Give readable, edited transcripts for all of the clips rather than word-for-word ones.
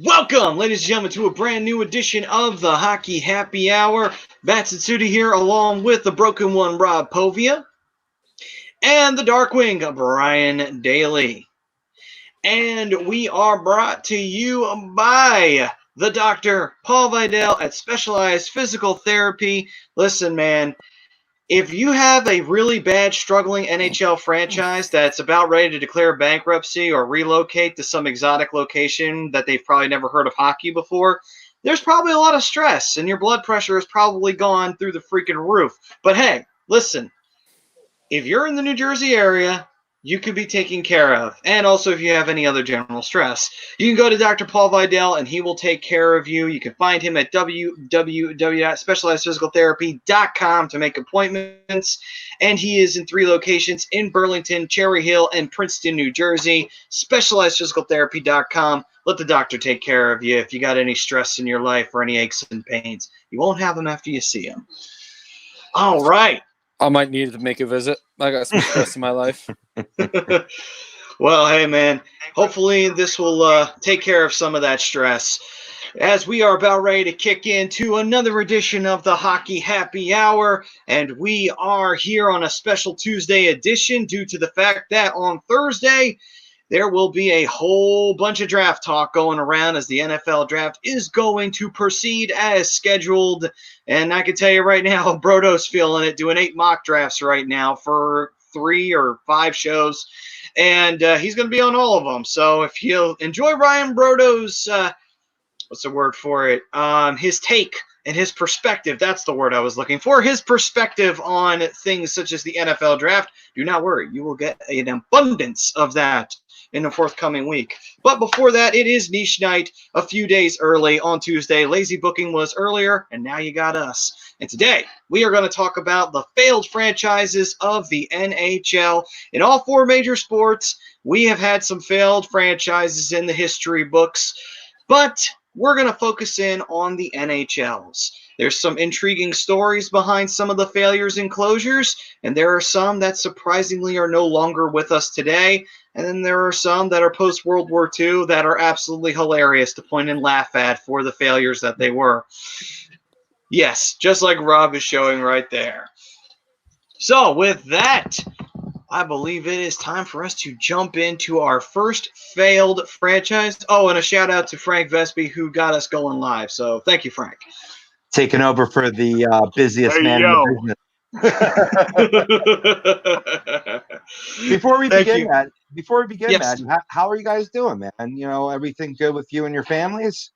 Welcome, ladies and gentlemen, to a brand new edition of the Hockey Happy Hour. Matt Satsuti here, along with the Broken One, Rob Povia, and the Darkwing, Brian Daly. And we are brought to you by the Dr. Paul Vidal at Specialized Physical Therapy. Listen, man, if you have a really bad, struggling NHL franchise that's about ready to declare bankruptcy or relocate to some exotic location that they've probably never heard of hockey before, there's probably a lot of stress, and your blood pressure has probably gone through the freaking roof. But hey, listen, if you're in the New Jersey area, you could be taken care of. And also, if you have any other general stress, you can go to Dr. Paul Vidal, and he will take care of you. You can find him at www.specializedphysicaltherapy.com to make appointments. And he is in 3 locations in Burlington, Cherry Hill, and Princeton, New Jersey. Specializedphysicaltherapy.com. Let the doctor take care of you if you got any stress in your life or any aches and pains. You won't have them after you see him. All right. I might need to make a visit. I got some stress in my life. Well, hey, man, hopefully this will take care of some of that stress. As we are about ready to kick into another edition of the Hockey Happy Hour, and we are here on a special Tuesday edition due to the fact that on Thursday, there will be a whole bunch of draft talk going around as the NFL draft is going to proceed as scheduled. And I can tell you right now, Brodo's feeling it, doing 8 mock drafts right now for 3 or 5 shows. And he's going to be on all of them. So if you enjoy Ryan Brodo's, what's the word for it? His take and his perspective, that's the word I was looking for, his perspective on things such as the NFL draft, do not worry. You will get an abundance of that in the forthcoming week. But before that, it is niche night a few days early on Tuesday. Lazy booking was earlier, and now you got us. And today, we are going to talk about the failed franchises of the NHL. In all 4 major sports, we have had some failed franchises in the history books, but we're going to focus in on the NHLs. There's some intriguing stories behind some of the failures and closures, and there are some that surprisingly are no longer with us today. And then there are some that are post-World War II that are absolutely hilarious to point and laugh at for the failures that they were. Yes, just like Rob is showing right there. So with that, I believe it is time for us to jump into our first failed franchise. Oh, and a shout out to Frank Vespi who got us going live. So thank you, Frank. Taking over for the busiest man in the business. Before we begin, Yes. Matt, how are you guys doing, man? You know, everything good with you and your families?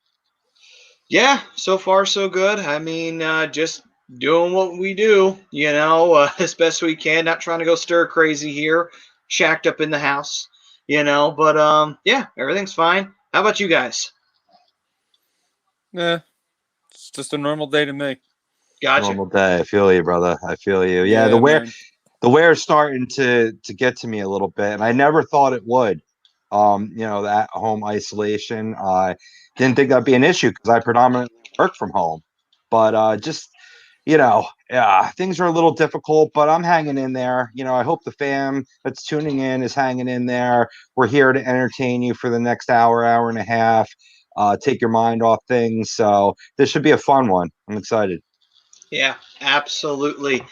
Yeah, so far so good. I mean, just doing what we do, you know, as best we can. Not trying to go stir crazy here, shacked up in the house, you know. But yeah, everything's fine. How about you guys? Yeah, it's just a normal day to me. Gotcha. Normal day. I feel you, brother. I feel you. Yeah, Yeah, the wear's starting to get to me a little bit, and I never thought it would. You know, that home isolation. I didn't think that'd be an issue because I predominantly work from home, but just you know, yeah, things are a little difficult, but I'm hanging in there. You know, I hope the fam that's tuning in is hanging in there. We're here to entertain you for the next hour, hour and a half. Take your mind off things. So this should be a fun one. I'm excited. Yeah, absolutely.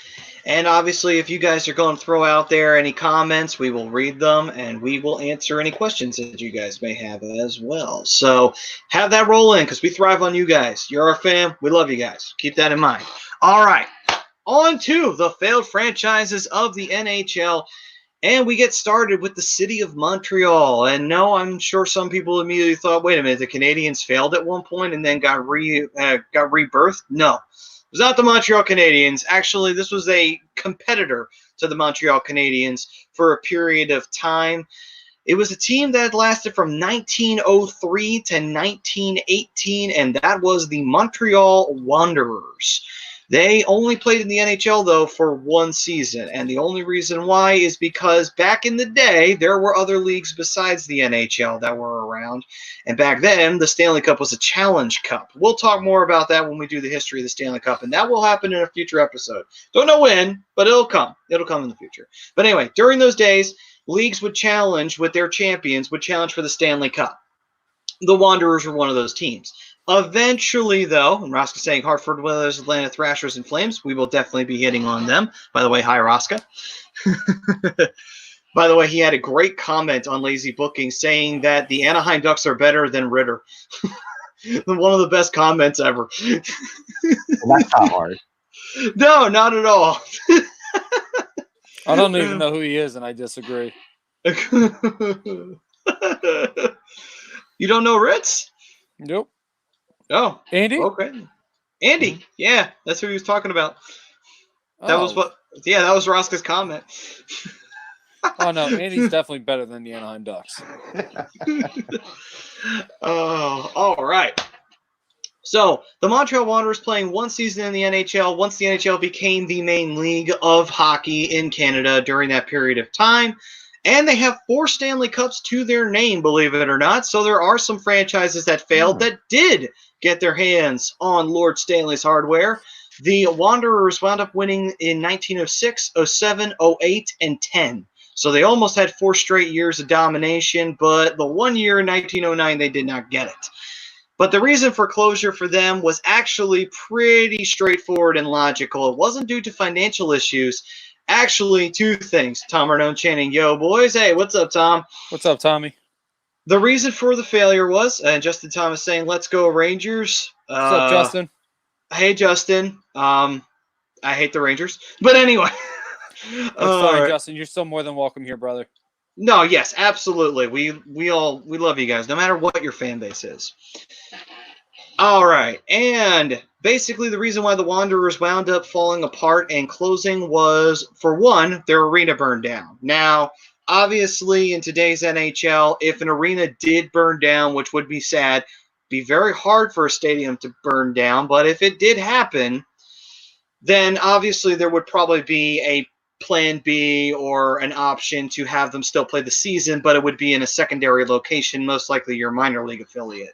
And obviously, if you guys are going to throw out there any comments, we will read them and we will answer any questions that you guys may have as well. So have that roll in because we thrive on you guys. You're our fam. We love you guys. Keep that in mind. All right. On to the failed franchises of the NHL. And we get started with the city of Montreal. And no, I'm sure some people immediately thought, wait a minute, the Canadiens failed at one point and then got rebirthed? No. It was not the Montreal Canadiens. Actually, this was a competitor to the Montreal Canadiens for a period of time. It was a team that lasted from 1903 to 1918, and that was the Montreal Wanderers. They only played in the NHL, though, for 1 season, and the only reason why is because back in the day, there were other leagues besides the NHL that were around, and back then, the Stanley Cup was a Challenge Cup. We'll talk more about that when we do the history of the Stanley Cup, and that will happen in a future episode. Don't know when, but it'll come. It'll come in the future. But anyway, during those days, leagues would challenge with their champions, would challenge for the Stanley Cup. the Wanderers were one of those teams. Eventually, though, and Roscoe's saying Hartford Whalers, Atlanta Thrashers, and Flames, we will definitely be hitting on them. By the way, hi, Roscoe. By the way, he had a great comment on Lazy Booking saying that the Anaheim Ducks are better than Ritter. One of the best comments ever. Well, that's not hard. No, not at all. I don't even know who he is, and I disagree. You don't know Ritz? Nope. Oh, Andy? okay. Andy, yeah, that's who he was talking about. That was Oh. what. Yeah, that was Roscoe's comment. Oh, no, Andy's definitely better than the Anaheim Ducks. Oh, all right. So the Montreal Wanderers playing one season in the NHL once the NHL became the main league of hockey in Canada during that period of time. And they have 4 Stanley Cups to their name, believe it or not. So there are some franchises that failed that did get their hands on Lord Stanley's hardware. The Wanderers wound up winning in 1906, 07, 08, and 10. So they almost had 4 straight years of domination, but the one year in 1909, they did not get it. But the reason for closure for them was actually pretty straightforward and logical. It wasn't due to financial issues. Actually, 2 things. Tom Arnone chanting, yo, boys. Hey, what's up, Tom? What's up, Tommy? The reason for the failure was, and Justin Thomas saying, let's go Rangers. What's up, Justin? Hey, Justin. I hate the Rangers. But anyway. It's fine, Justin. You're still more than welcome here, brother. No, yes, absolutely. We love you guys, no matter what your fan base is. All right, and basically the reason why the Wanderers wound up falling apart and closing was, for one, their arena burned down. Now, obviously, in today's NHL, if an arena did burn down, which would be sad, be very hard for a stadium to burn down. But if it did happen, then obviously there would probably be a plan B or an option to have them still play the season, but it would be in a secondary location, most likely your minor league affiliate.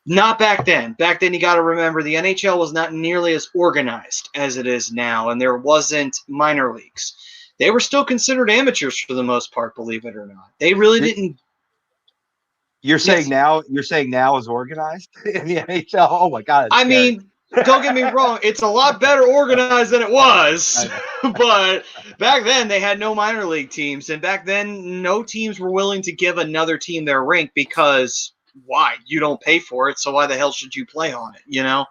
Not back then. Back then, you got to remember, the NHL was not nearly as organized as it is now, and there wasn't minor leagues. They were still considered amateurs for the most part, believe it or not. They really didn't. You're saying now is organized in the NHL? Oh my God! I mean, don't get me wrong, it's a lot better organized than it was. But back then, they had no minor league teams, and back then, no teams were willing to give another team their rink because why? You don't pay for it, so why the hell should you play on it, you know?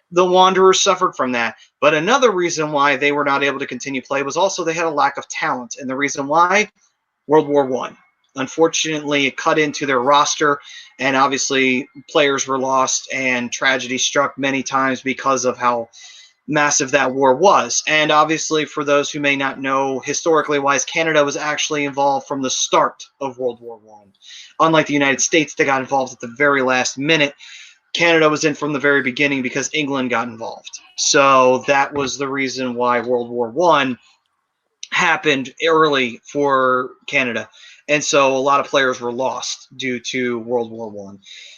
The Wanderers suffered from that. But another reason why they were not able to continue play was also they had a lack of talent. And the reason why? World War I. Unfortunately, it cut into their roster, and obviously players were lost, and tragedy struck many times because of how massive that war was. And obviously, for those who may not know, historically wise, Canada was actually involved from the start of World War I. Unlike the United States, they got involved at the very last minute. Canada was in from the very beginning because England got involved. So that was the reason why World War I happened early for Canada. And so a lot of players were lost due to World War I.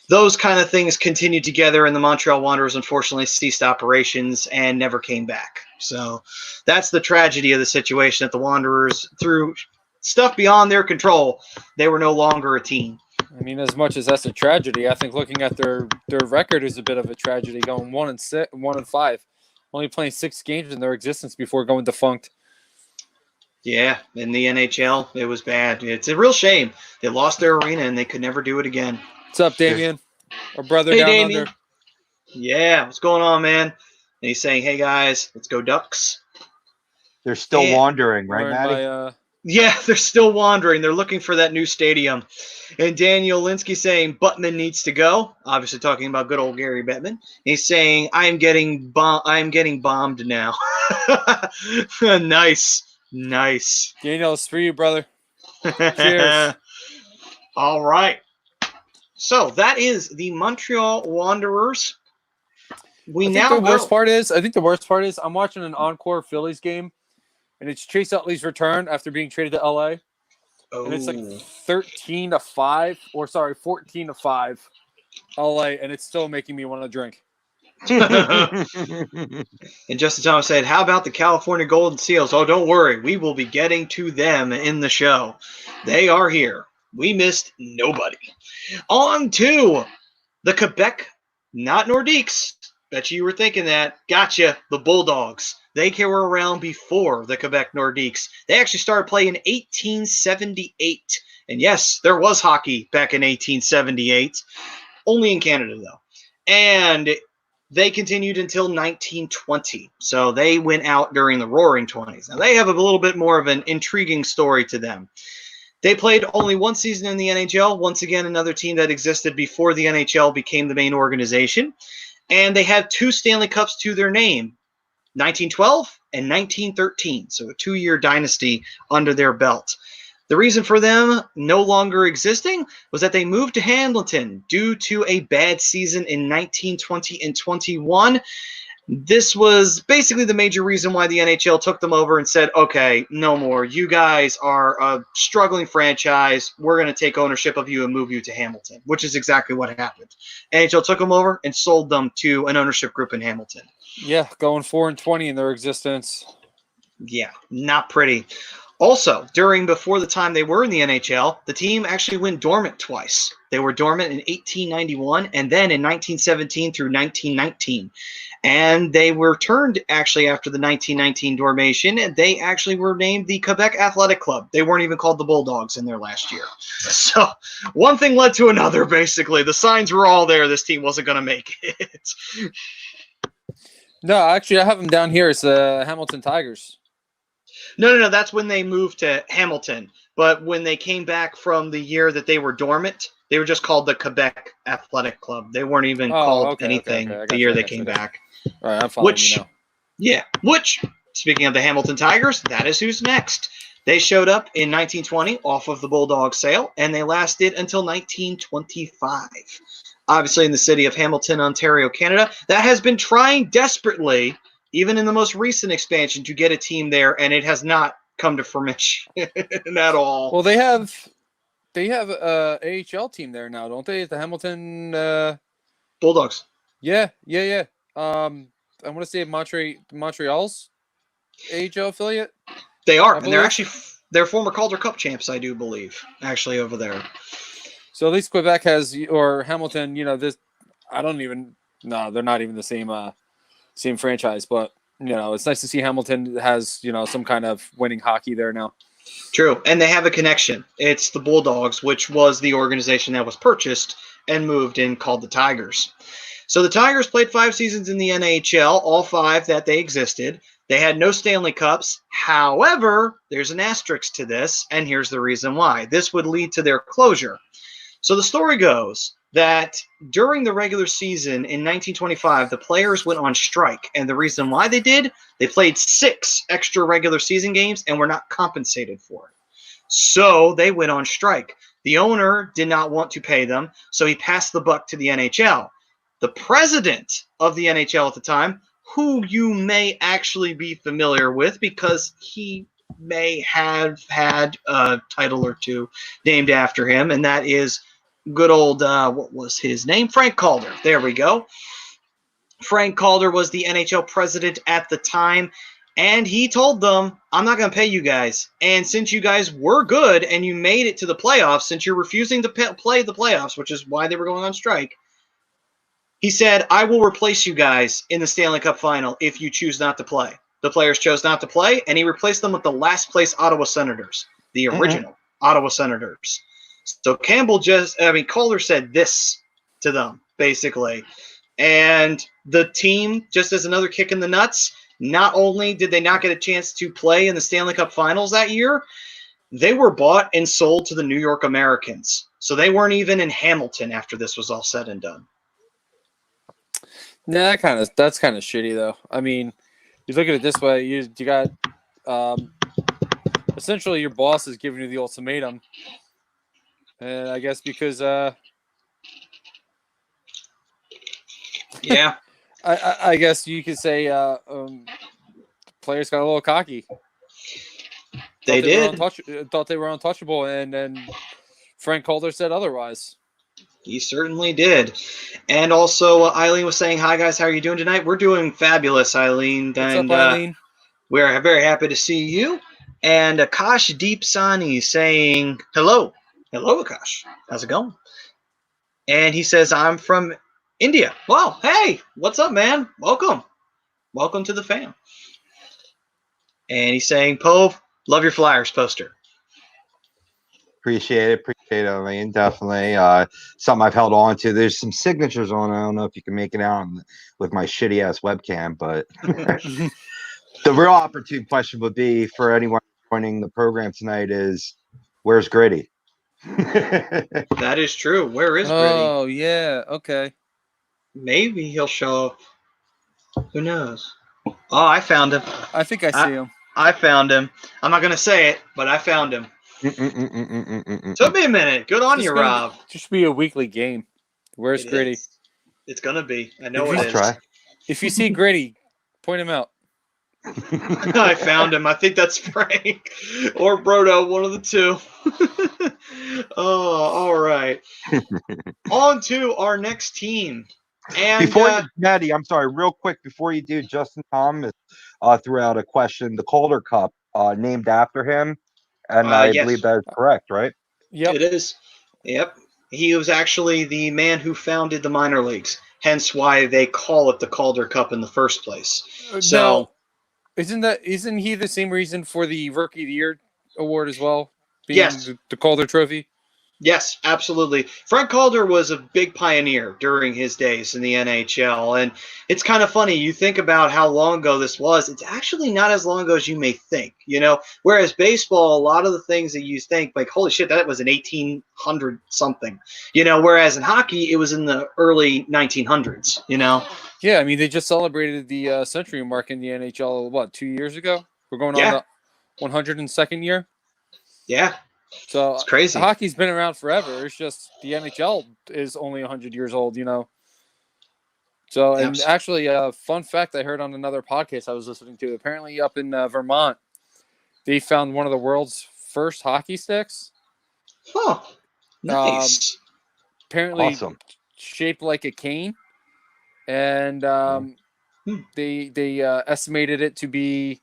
Those kind of things continued together, and the Montreal Wanderers unfortunately ceased operations and never came back. So that's the tragedy of the situation, that the Wanderers, through stuff beyond their control, they were no longer a team. I mean, as much as that's a tragedy, I think looking at their record is a bit of a tragedy, going 1-5, only playing 6 games in their existence before going defunct. Yeah, in the NHL, it was bad. It's a real shame. They lost their arena and they could never do it again. What's up, Damien? Our brother hey, down Damien. under. Yeah, what's going on, man? And he's saying, hey, guys, let's go Ducks. They're still wandering, right, Maddie? Yeah, they're still wandering. They're looking for that new stadium. And Daniel Linsky saying Buttman needs to go. Obviously talking about good old Gary Bettman. He's saying, I am getting bombed now. Nice. Daniel, it's for you, brother. Cheers. All right. So that is the Montreal Wanderers. I think the worst part is I'm watching an encore Phillies game, and it's Chase Utley's return after being traded to LA. Oh. And it's like 14-5 LA, and it's still making me want to drink. And Justin Thomas said, how about the California Golden Seals? Oh, don't worry. We will be getting to them in the show. They are here. We missed nobody. On to the Quebec, not Nordiques. Bet you were thinking that. Gotcha. The Bulldogs. They were around before the Quebec Nordiques. They actually started playing in 1878. And yes, there was hockey back in 1878. Only in Canada, though. And they continued until 1920. So they went out during the Roaring 20s. Now, they have a little bit more of an intriguing story to them. They played only one season in the NHL. Once again, another team that existed before the NHL became the main organization. And they had 2 Stanley Cups to their name, 1912 and 1913. So a 2-year dynasty under their belt. The reason for them no longer existing was that they moved to Hamilton due to a bad season in 1920 and 21. This was basically the major reason why the NHL took them over and said, okay, no more. You guys are a struggling franchise. We're going to take ownership of you and move you to Hamilton, which is exactly what happened. NHL took them over and sold them to an ownership group in Hamilton. Yeah, going 4-20 in their existence. Yeah, not pretty. Also, before the time they were in the NHL, the team actually went dormant twice. They were dormant in 1891 and then in 1917 through 1919. And they were turned actually after the 1919 dormation, and they actually were named the Quebec Athletic Club. They weren't even called the Bulldogs in their last year. So one thing led to another, basically. The signs were all there. This team wasn't going to make it. No, actually, I have them down here. It's the Hamilton Tigers. No. That's when they moved to Hamilton. But when they came back from the year that they were dormant, they were just called the Quebec Athletic Club. They weren't even called anything the year they came back. All right, I'm following you now. Yeah, speaking of the Hamilton Tigers, that is who's next. They showed up in 1920 off of the Bulldog sale, and they lasted until 1925. Obviously in the city of Hamilton, Ontario, Canada, that has been trying desperately, even in the most recent expansion, to get a team there, and it has not come to fruition at all. Well, they have a AHL team there now, don't they? The Hamilton Bulldogs. Yeah. I want to say Montreal's AHL affiliate. They are, and they're former Calder Cup champs, I do believe, actually over there. So at least Quebec has, or Hamilton, this. I don't even. No, they're not even the same franchise, but it's nice to see Hamilton has some kind of winning hockey there now. True, and they have a connection. It's the Bulldogs, which was the organization that was purchased and moved and called the Tigers. So the Tigers played 5 seasons in the NHL, all 5 that they existed. They had no Stanley Cups. However, there's an asterisk to this, and here's the reason why. This would lead to their closure. So the story goes that during the regular season in 1925, the players went on strike. And the reason why they did, they played 6 extra regular season games and were not compensated for it. So they went on strike. The owner did not want to pay them, so he passed the buck to the NHL. The president of the NHL at the time, who you may actually be familiar with because he may have had a title or 2 named after him, and that is good old, what was his name? Frank Calder. There we go. Frank Calder was the NHL president at the time, and he told them, I'm not going to pay you guys. And since you guys were good and you made it to the playoffs, since you're refusing to play the playoffs, which is why they were going on strike, he said, I will replace you guys in the Stanley Cup final if you choose not to play. The players chose not to play, and he replaced them with the last place Ottawa Senators, the original Ottawa Senators. So Calder said this to them, basically. And the team, just as another kick in the nuts, not only did they not get a chance to play in the Stanley Cup finals that year, they were bought and sold to the New York Americans. So they weren't even in Hamilton after this was all said and done. Nah, that's kind of shitty though. I mean, you look at it this way: you got essentially your boss is giving you the ultimatum, and I guess because yeah, I guess you could say players got a little cocky. They did. Thought they were untouchable, and then Frank Calder said otherwise. He certainly did. And also, Eileen was saying, hi, guys. How are you doing tonight? We're doing fabulous, Eileen. What's up, Eileen? We're very happy to see you. And Akash Deep Sani saying, hello. Hello, Akash. How's it going? And he says, I'm from India. Well, hey, what's up, man? Welcome. Welcome to the fam. And he's saying, Pove, love your Flyers poster. Appreciate it. I mean, definitely something I've held on to. There's some signatures on it. I don't know if you can make it out with my shitty ass webcam, but the real opportune question would be for anyone joining the program tonight is, where's Gritty? That is true. Where is Gritty? Oh, yeah. Okay. Maybe he'll show up. Who knows? Oh, I found him. I think I see him. I found him. I'm not going to say it, but I found him. Took me a minute. Good on you, Rob. Just be a weekly game. Where's Gritty? It's going to be. I know it is. Try. If you see Gritty, point him out. I found him. I think that's Frank or Brodo, one of the two. Oh, all right. On to our next team. And Maddie, I'm sorry, real quick before you do, Justin Thomas threw out a question. The Calder Cup named after him, and I believe that is correct, right? Yep, it is. Yep, he was actually the man who founded the minor leagues. Hence, why they call it the Calder Cup in the first place. So, isn't he the same reason for the Rookie of the Year award as well? Yes, the Calder Trophy. Yes, absolutely. Frank Calder was a big pioneer during his days in the NHL. And it's kind of funny. You think about how long ago this was. It's actually not as long ago as you may think, you know. Whereas baseball, a lot of the things that you think, like, holy shit, that was in 1800 something, you know. Whereas in hockey, it was in the early 1900s, you know. Yeah, I mean, they just celebrated the century mark in the NHL, 2 years ago? We're going on the 102nd year? Yeah. So it's crazy. Hockey's been around forever. It's just the NHL is only 100 years old, you know. So, and actually, fun fact I heard on another podcast I was listening to, apparently up in Vermont, they found one of the world's first hockey sticks. Oh, nice. Apparently shaped like a cane. And they estimated it to be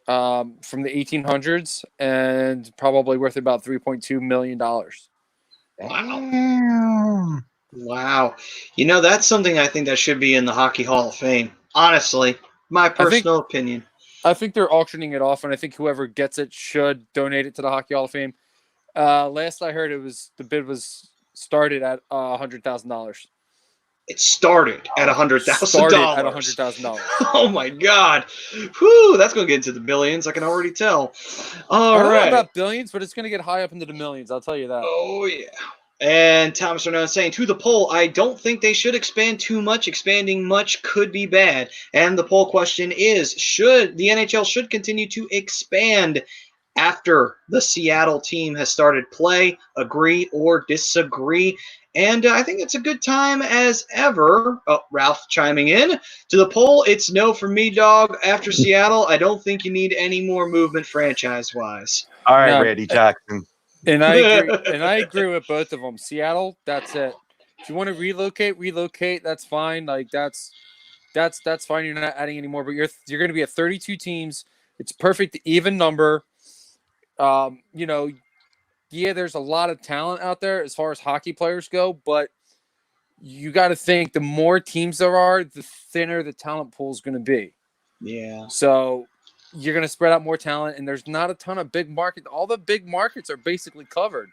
from the 1800s and probably worth about $3.2 million. Wow. You know, that's something I think that should be in the Hockey Hall of Fame. Honestly, my personal opinion. I think they're auctioning it off, and I think whoever gets it should donate it to the Hockey Hall of Fame. Last I heard, the bid was started at $100,000. It started at $100,000. Oh my God! Whew, that's going to get into the billions. I can already tell. I don't know about billions, but it's going to get high up into the millions. I'll tell you that. Oh yeah. And Thomas Arnone saying, to the poll, I don't think they should expand too much. Expanding much could be bad. And the poll question is, should the NHL should continue to expand after the Seattle team has started play? Agree or disagree? And I think it's a good time as ever. Oh, Ralph chiming in. To the poll, it's no for me, dog. After Seattle, I don't think you need any more movement franchise-wise. All right, Randy Jackson. And I agree with both of them. Seattle, that's it. If you want to relocate, that's fine. Like that's fine. You're not adding any more, but you're going to be at 32 teams. It's perfect even number. You know, yeah, there's a lot of talent out there as far as hockey players go, but you got to think the more teams there are, the thinner the talent pool is going to be. Yeah. So you're going to spread out more talent, and there's not a ton of big market. All the big markets are basically covered.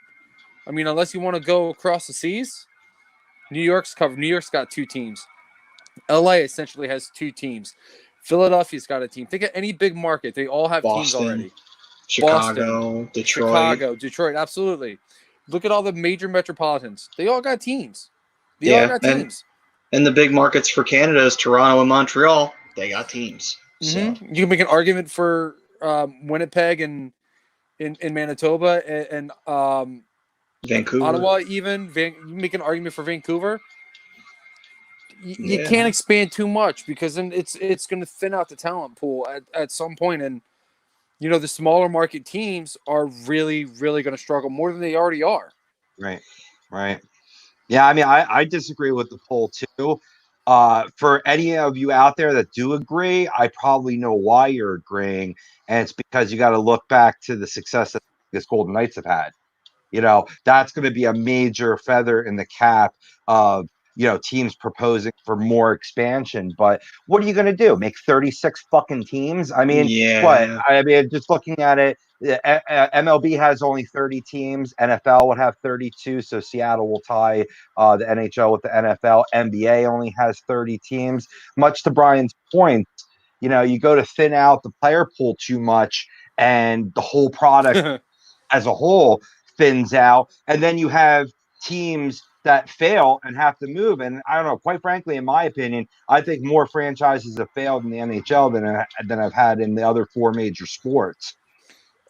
I mean, unless you want to go across the seas, New York's covered. New York's got 2 teams. LA essentially has 2 teams. Philadelphia's got a team. Think of any big market. They all have teams already. Chicago, Detroit, absolutely. Look at all the major metropolitans. They all got teams. All got teams. And the big markets for Canada is Toronto and Montreal. They got teams. Mm-hmm. So. You can make an argument for Winnipeg and in Manitoba and Vancouver, Ottawa. Even you make an argument for Vancouver. You can't expand too much because then it's going to thin out the talent pool at some point. And you know the smaller market teams are really, really going to struggle more than they already are. Right. Yeah, I mean, I disagree with the poll too. For any of you out there that do agree, I probably know why you're agreeing, and it's because you got to look back to the success that the Golden Knights have had. That's going to be a major feather in the cap of teams proposing for more expansion. But what are you going to do? Make 36 fucking teams? I mean, what? Yeah. I mean, just looking at it, MLB has only 30 teams. NFL would have 32, so Seattle will tie the NHL with the NFL. NBA only has 30 teams. Much to Brian's point, you go to thin out the player pool too much, and the whole product as a whole thins out, and then you have teams that fail and have to move. And I don't know, quite frankly, in my opinion, I think more franchises have failed in the NHL than I've had in the other four major sports.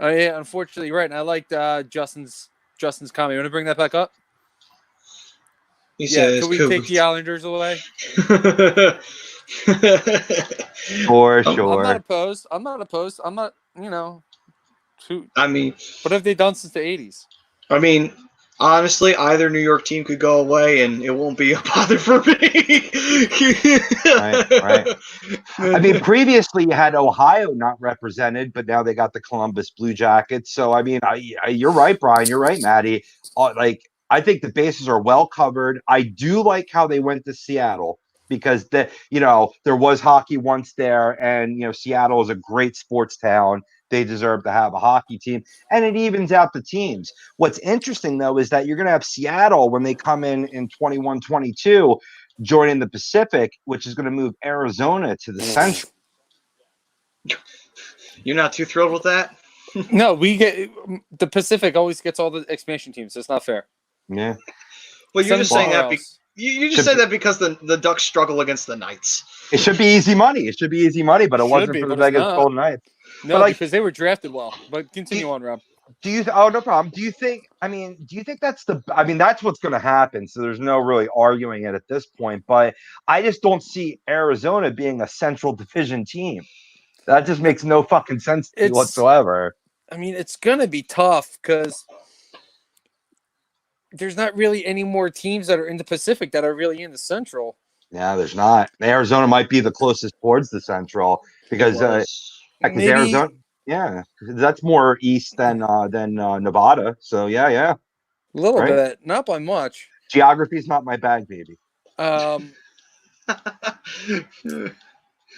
Oh yeah, unfortunately, you're right. And I liked Justin's comment. You want to bring that back up? He says, could we take the Islanders away? For sure. I'm not opposed. I'm not, I mean, what have they done since the 80s? I mean, honestly, either New York team could go away and it won't be a bother for me. Right. I mean, previously you had Ohio not represented, but now they got the Columbus Blue Jackets. So, I mean, you're right, Brian. You're right, Maddie. I think the bases are well covered. I do like how they went to Seattle because there was hockey once there, and Seattle is a great sports town. They deserve to have a hockey team, and it evens out the teams. What's interesting, though, is that you're going to have Seattle when they come in 21-22 joining the Pacific, which is going to move Arizona to the Central. You're not too thrilled with that? No, the Pacific always gets all the expansion teams. It's not fair. Yeah. Well, you're just saying that you just said that because the Ducks struggle against the Knights. It should be easy money. But it wasn't for the Vegas Golden Knights. No, because they were drafted well. But continue on, Rob. No problem. Do you think that's that's what's going to happen. So there's no really arguing it at this point, but I just don't see Arizona being a Central Division team. That just makes no fucking sense to me whatsoever. I mean, it's going to be tough because there's not really any more teams that are in the Pacific that are really in the Central. Yeah, there's not. Arizona might be the closest towards the Central because Arizona, that's more east than Nevada. So yeah, a little bit, not by much. Geography's not my bag, baby.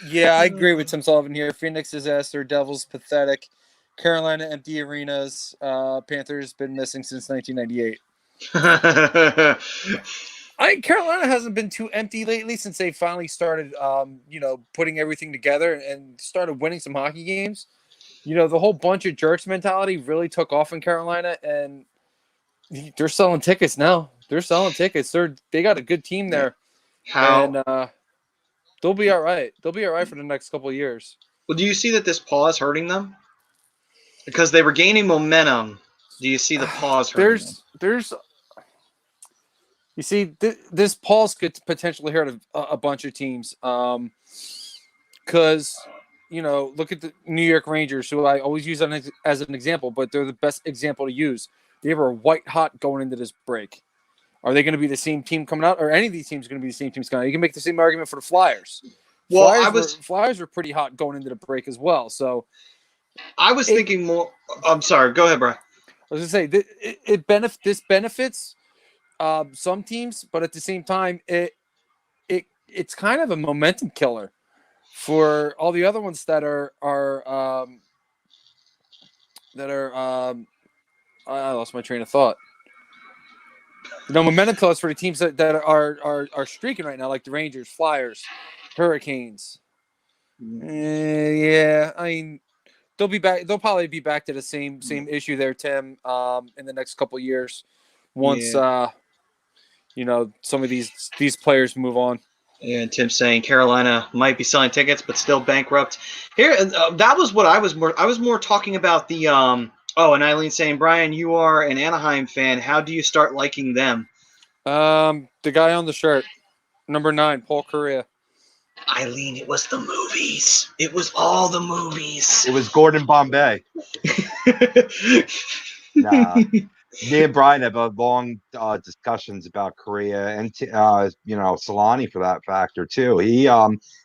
Yeah, I agree with Tim Sullivan here. Phoenix disaster, Devils pathetic, Carolina empty arenas, Panthers been missing since 1998. Carolina hasn't been too empty lately since they finally started, putting everything together and started winning some hockey games. The whole bunch of jerks mentality really took off in Carolina, and they're selling tickets now. They got a good team there. And they'll be all right. They'll be all right for the next couple of years. Well, do you see that this pause hurting them? Because they were gaining momentum. Do you see the pause hurting them? You see, this pause could potentially hurt a bunch of teams. Because, look at the New York Rangers, who I always use as an example, but they're the best example to use. They were white hot going into this break. Are they going to be the same team coming out, or any of these teams going to be the same teams coming out? You can make the same argument for the Flyers. Well, Flyers were pretty hot going into the break as well. So I was thinking more. I'm sorry. Go ahead, Brian. I was going to say this benefits some teams, but at the same time, it's kind of a momentum killer for all the other ones that are I lost my train of thought. Momentum killers for the teams that are streaking right now, like the Rangers, Flyers, Hurricanes. Yeah, I mean, they'll be back. They'll probably be back to the same issue there, Tim, in the next couple of years. Once some of these players move on. Yeah, and Tim's saying Carolina might be selling tickets, but still bankrupt. Here, that was what I was more talking about the. Oh, and Eileen saying, Brian, you are an Anaheim fan. How do you start liking them? The guy on the shirt, number 9, Paul Correa. Eileen, it was the movies. It was all the movies. It was Gordon Bombay. Nah. Me and Brian have long discussions about Korea and Solani for that factor too. He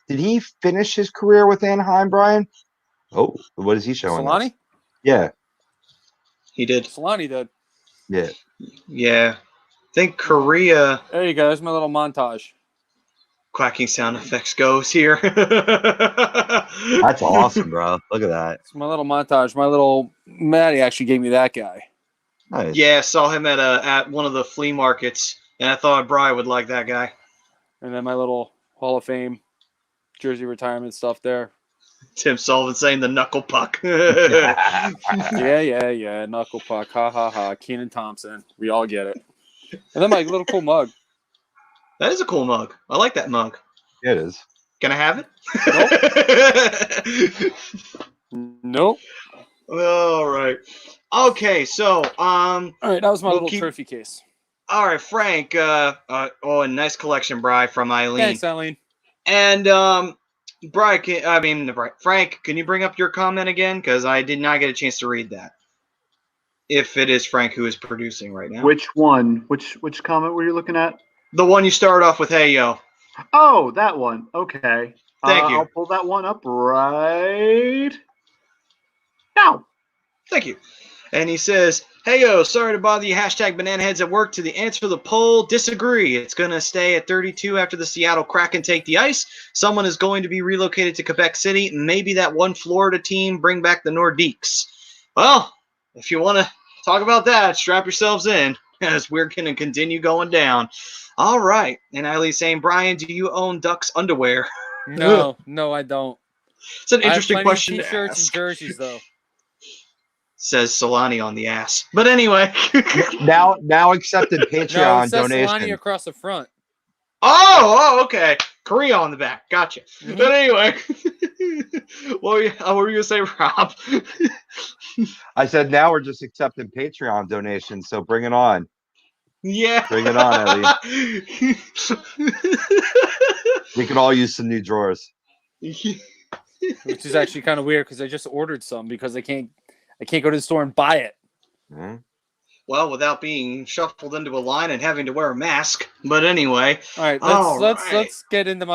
did he finish his career with Anaheim, Brian? Oh, what is he showing? Solani? Yeah, he did. Solani did. Yeah. Yeah. I think Korea There you go. There's my little montage. quacking sound effects goes here. That's awesome, bro. Look at that. It's my little montage. My little Maddie actually gave me that guy. Nice. Yeah, saw him at one of the flea markets, and I thought Bri would like that guy. And then my little Hall of Fame jersey retirement stuff there. Tim Sullivan saying the knuckle puck. Yeah. Knuckle puck. Ha ha ha. Keenan Thompson. We all get it. And then my little cool mug. That is a cool mug. I like that mug. It is. Can I have it? Nope. All right. Okay, so all right, that was my little trophy case. All right, Frank. A nice collection, Bri, from Eileen. Thanks, Eileen. And Frank, can you bring up your comment again? Because I did not get a chance to read that. If it is Frank who is producing right now. Which one? Which comment were you looking at? The one you started off with, hey, yo. Oh, that one. Okay. Thank you. I'll pull that one up right now. Thank you. And he says, hey, yo, sorry to bother you, hashtag banana heads at work. To the answer to the poll, disagree. It's going to stay at 32 after the Seattle Kraken take the ice. Someone is going to be relocated to Quebec City. Maybe that one Florida team bring back the Nordiques. Well, if you want to talk about that, strap yourselves in, as we're going to continue going down. All right. And Eileen's saying, Brian, do you own Ducks underwear? No, I don't. It's an interesting question to T-shirts ask. and jerseys, though. Says Solani on the ass. But anyway. now accepted Patreon no, it says donation. Solani across the front. Oh, okay. Korea on the back. Gotcha. Mm-hmm. But anyway. What were you going to say, Rob? I said now we're just accepting Patreon donations, so bring it on. Yeah. Bring it on, Ellie. We could all use some new drawers. Which is actually kind of weird because I just ordered some because I can't go to the store and buy it. Mm-hmm. Well, without being shuffled into a line and having to wear a mask. But anyway. All right, let's get into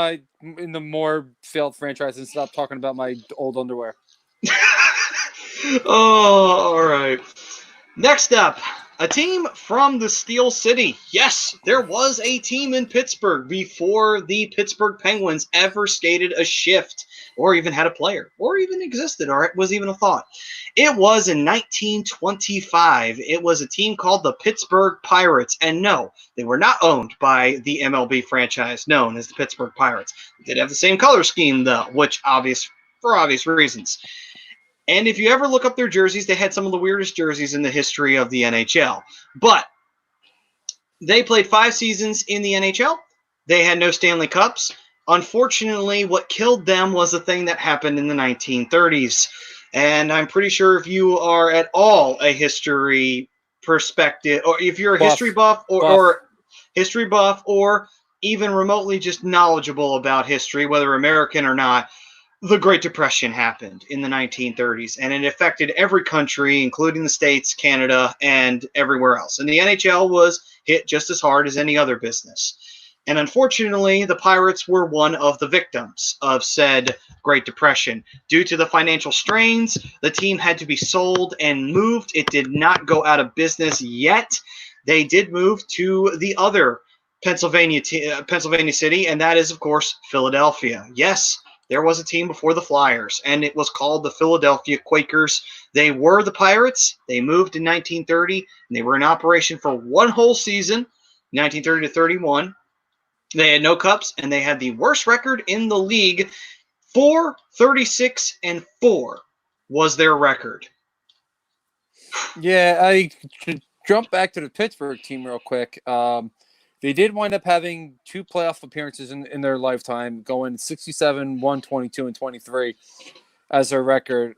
more failed franchises and stop talking about my old underwear. All right. Next up, a team from the Steel City. Yes, there was a team in Pittsburgh before the Pittsburgh Penguins ever skated a shift or even had a player or even existed or it was even a thought. It was in 1925. It was a team called the Pittsburgh Pirates. And no, they were not owned by the MLB franchise known as the Pittsburgh Pirates. They did have the same color scheme, though, for obvious reasons. And if you ever look up their jerseys, they had some of the weirdest jerseys in the history of the NHL. But they played 5 seasons in the NHL. They had no Stanley Cups. Unfortunately, what killed them was a thing that happened in the 1930s. And I'm pretty sure if you are at all a history perspective, or if you're a history buff or history buff, or even remotely just knowledgeable about history, whether American or not, the Great Depression happened in the 1930s, and it affected every country, including the States, Canada, and everywhere else. And the NHL was hit just as hard as any other business. And unfortunately, the Pirates were one of the victims of said Great Depression. Due to the financial strains, the team had to be sold and moved. It did not go out of business yet. They did move to the other Pennsylvania city, and that is, of course, Philadelphia. Yes, there was a team before the Flyers, and it was called the Philadelphia Quakers. They were the Pirates. They moved in 1930, and they were in operation for one whole season, 1930 to 31. They had no cups, and they had the worst record in the league. 4-36-4 was their record. Yeah, I should jump back to the Pittsburgh team real quick. They did wind up having 2 playoff appearances in their lifetime, going 67, 122, and 23 as their record.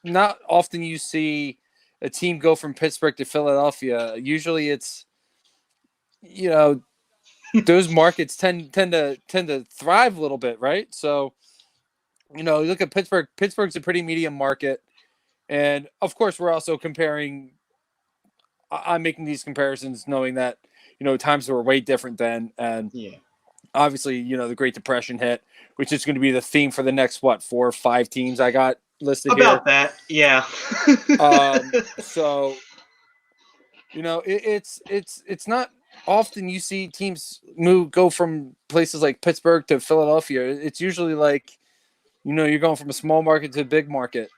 Not often you see a team go from Pittsburgh to Philadelphia. Usually it's, those markets tend to thrive a little bit, right? So, you look at Pittsburgh. Pittsburgh's a pretty medium market. And, of course, we're also comparing – I'm making these comparisons knowing that, times were way different then. And obviously, the Great Depression hit, which is going to be the theme for the next, 4 or 5 teams I got listed about here. That, yeah. So It's not often you see teams go from places like Pittsburgh to Philadelphia. It's usually like, you're going from a small market to a big market.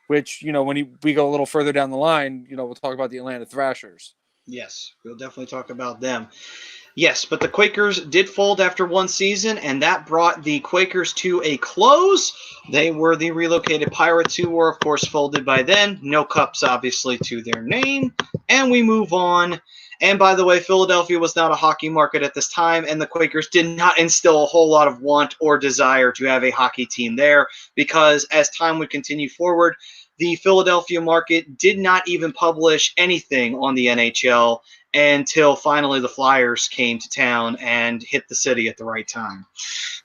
Which, when we go a little further down the line, we'll talk about the Atlanta Thrashers. Yes, we'll definitely talk about them. Yes, but the Quakers did fold after one season, and that brought the Quakers to a close. They were the relocated Pirates, who were, of course, folded by then. No cups, obviously, to their name. And we move on. And by the way, Philadelphia was not a hockey market at this time, and the Quakers did not instill a whole lot of want or desire to have a hockey team there, because as time would continue forward, the Philadelphia market did not even publish anything on the NHL until finally the Flyers came to town and hit the city at the right time.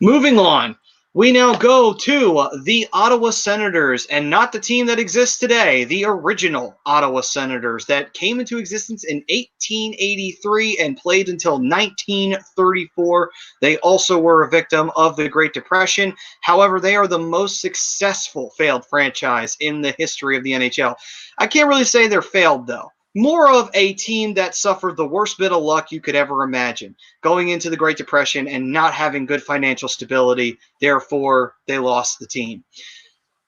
Moving on, we now go to the Ottawa Senators, and not the team that exists today, the original Ottawa Senators that came into existence in 1883 and played until 1934. They also were a victim of the Great Depression. However, they are the most successful failed franchise in the history of the NHL. I can't really say they're failed, though. More of a team that suffered the worst bit of luck you could ever imagine, going into the Great Depression and not having good financial stability. Therefore, they lost the team.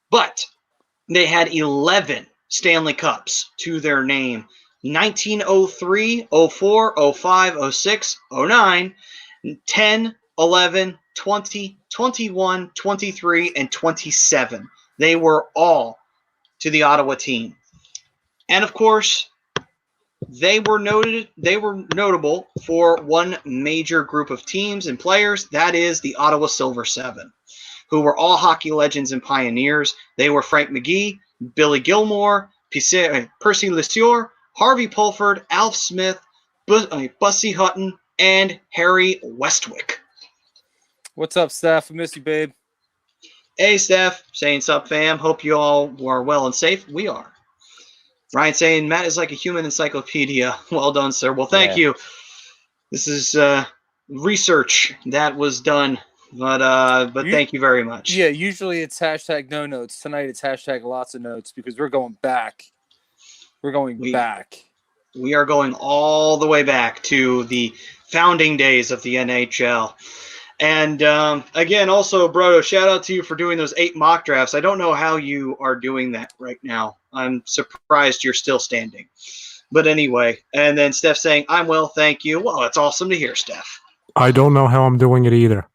But they had 11 Stanley Cups to their name: 1903, 04, 05, 06, 09, 10, 11, 20, 21, 23, and 27. They were all to the Ottawa team. And of course, they were notable for one major group of teams and players. That is the Ottawa Silver Seven, who were all hockey legends and pioneers. They were Frank McGee, Billy Gilmore, Percy Lesieur, Harvey Pulford, Alf Smith, Bussy Hutton, and Harry Westwick. What's up, Steph? I miss you, babe. Hey, Steph. Saying sup, fam. Hope you all are well and safe. We are. Ryan saying Matt is like a human encyclopedia. Well done, sir. Well, thank you. This is research that was done, but thank you very much. Yeah, usually it's hashtag no notes. Tonight it's hashtag lots of notes because we're going back. We're going back. We are going all the way back to the founding days of the NHL. And again, also, Brodo, shout out to you for doing those 8 mock drafts. I don't know how you are doing that right now. I'm surprised you're still standing. But anyway, and then Steph saying, I'm well, thank you. Well, that's awesome to hear, Steph. I don't know how I'm doing it either.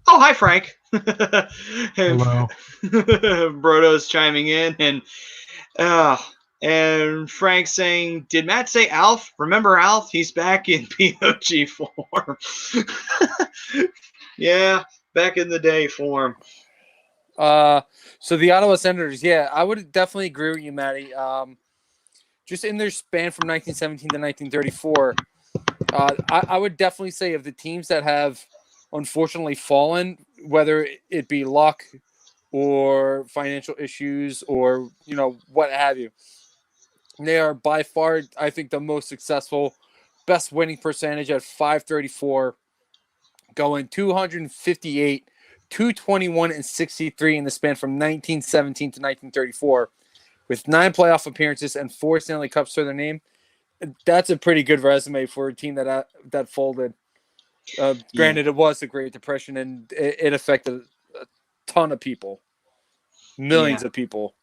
Oh, hi, Frank. Hello. Brodo's chiming in, and Frank saying, did Matt say Alf? Remember Alf? He's back in POG form. Yeah, back in the day form. So the Ottawa Senators, yeah, I would definitely agree with you, Matty. Just in their span from 1917 to 1934, I would definitely say of the teams that have unfortunately fallen, whether it be luck or financial issues or, what have you, they are by far, I think, the most successful, best winning percentage at .534, going 258, 221, and 63 in the span from 1917 to 1934, with 9 playoff appearances and 4 Stanley Cups to their name. That's a pretty good resume for a team that folded. Granted, it was the Great Depression, and it affected a ton of people, millions of people.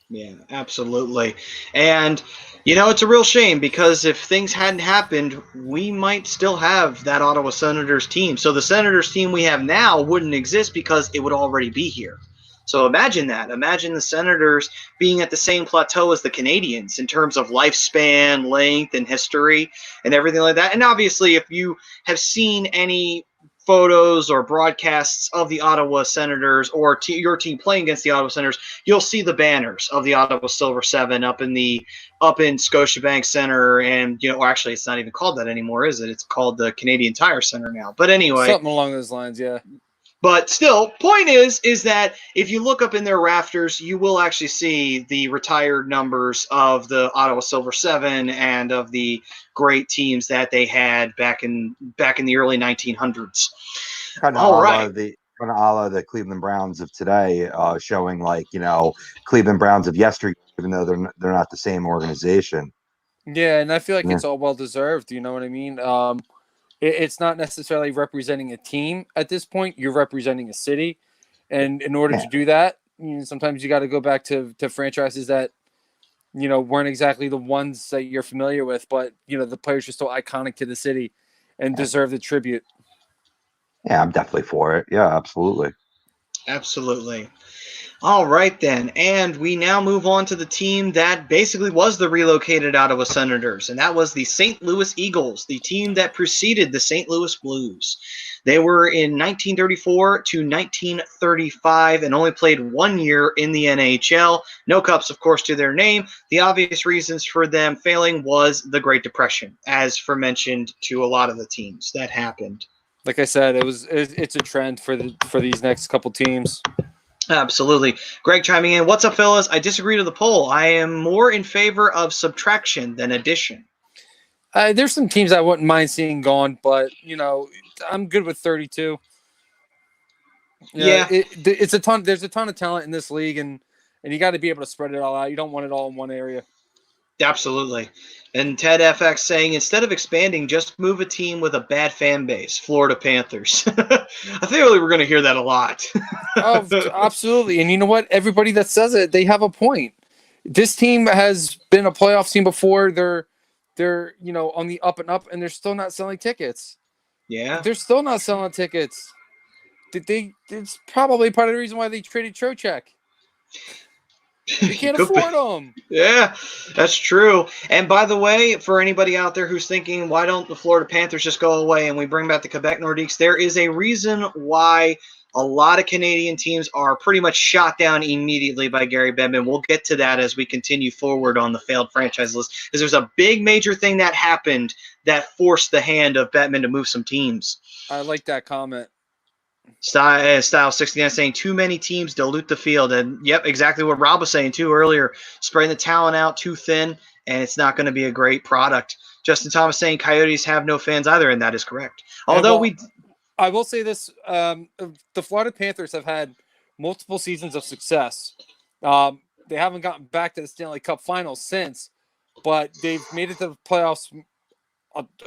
Yeah, absolutely. And, it's a real shame because if things hadn't happened, we might still have that Ottawa Senators team. So the Senators team we have now wouldn't exist because it would already be here. So imagine that. Imagine the Senators being at the same plateau as the Canadiens in terms of lifespan, length, and history and everything like that. And obviously, if you have seen any photos or broadcasts of the Ottawa Senators or your team playing against the Ottawa Senators, you'll see the banners of the Ottawa Silver Seven up in Scotiabank Center, and or actually it's not even called that anymore, is it? It's called the Canadian Tire Center now. But anyway, something along those lines, yeah. But still, point is that if you look up in their rafters, you will actually see the retired numbers of the Ottawa Silver Seven and of the great teams that they had back in the early 1900s. Kind of a la the Cleveland Browns of today, showing Cleveland Browns of yesterday, even though they're not the same organization. Yeah, and I feel like Yeah. it's all well deserved. You know what I mean? It's not necessarily representing a team at this point. You're representing a city, and in order to do that, sometimes you got to go back to franchises that weren't exactly the ones that you're familiar with, but the players are still iconic to the city and deserve the tribute. Yeah, I'm definitely for it. Yeah, absolutely. Absolutely. All right, then. And we now move on to the team that basically was the relocated Ottawa Senators, and that was the St. Louis Eagles, the team that preceded the St. Louis Blues. They were in 1934 to 1935 and only played 1 year in the NHL. No cups, of course, to their name. The obvious reasons for them failing was the Great Depression, as for mentioned to a lot of the teams that happened. Like I said, it's a trend for these next couple teams. Absolutely. Greg chiming in. What's up, fellas? I disagree to the poll. I am more in favor of subtraction than addition. There's some teams I wouldn't mind seeing gone, but I'm good with 32. Yeah. It's a ton. There's a ton of talent in this league, and you got to be able to spread it all out. You don't want it all in one area. Absolutely. And Ted FX saying, instead of expanding, just move a team with a bad fan base, Florida Panthers. I think we're going to hear that a lot. Oh, absolutely. And you know what? Everybody that says it, they have a point. This team has been a playoff team before. They're on the up and up, and they're still not selling tickets. Yeah. They're still not selling tickets. It's probably part of the reason why they traded Trocheck. They can't afford them. Yeah, that's true. And by the way, for anybody out there who's thinking, why don't the Florida Panthers just go away and we bring back the Quebec Nordiques, there is a reason why a lot of Canadian teams are pretty much shot down immediately by Gary Bettman. We'll get to that as we continue forward on the failed franchise list, because there's a big major thing that happened that forced the hand of Bettman to move some teams. I like that comment. Style 69 saying too many teams dilute the field. And yep, exactly what Rob was saying too earlier. Spreading the talent out too thin, and it's not going to be a great product. Justin Thomas saying Coyotes have no fans either, and that is correct. Although I will say this, the Florida Panthers have had multiple seasons of success. They haven't gotten back to the Stanley Cup Finals since, but they've made it to the playoffs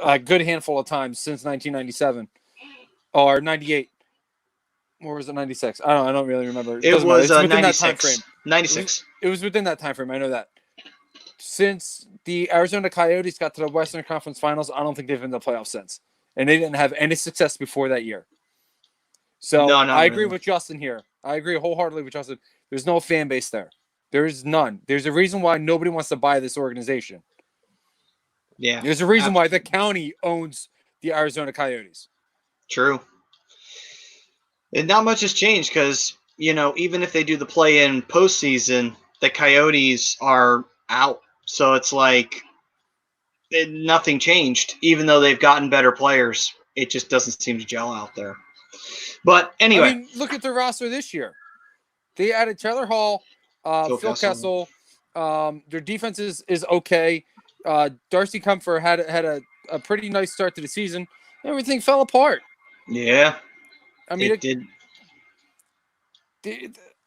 a good handful of times since 1997 or 98. Or was it 96? I don't really remember. It was within 96. That time frame. 96. It was within that time frame. I know that. Since the Arizona Coyotes got to the Western Conference Finals, I don't think they've been to the playoffs since. And they didn't have any success before that year. So I agree with Justin here. I agree wholeheartedly with Justin. There's no fan base there. There is none. There's a reason why nobody wants to buy this organization. Yeah. There's a reason why the county owns the Arizona Coyotes. True. And not much has changed because, even if they do the play-in postseason, the Coyotes are out. So it's like nothing changed, even though they've gotten better players. It just doesn't seem to gel out there. But anyway. I mean, look at the roster this year. They added Taylor Hall, Phil Kessel. Their defense is okay. Darcy Comfort had a pretty nice start to the season. Everything fell apart. Yeah. I mean, it did.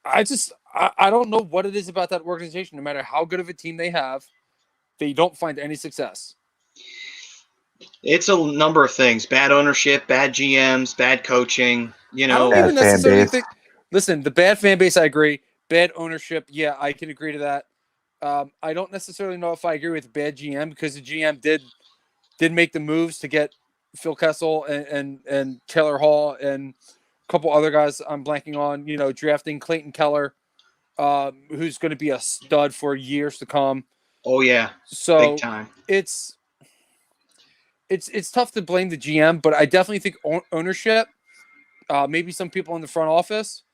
I don't know what it is about that organization. No matter how good of a team they have, they don't find any success. It's a number of things: bad ownership, bad GMs, bad coaching. I don't even necessarily think. Listen, the bad fan base, I agree. Bad ownership, yeah, I can agree to that. I don't necessarily know if I agree with bad GM, because the GM did make the moves to get Phil Kessel and Taylor Hall and a couple other guys I'm blanking on, drafting Clayton Keller, who's going to be a stud for years to come. Oh, yeah. So big time. It's tough to blame the GM, but I definitely think ownership, maybe some people in the front office,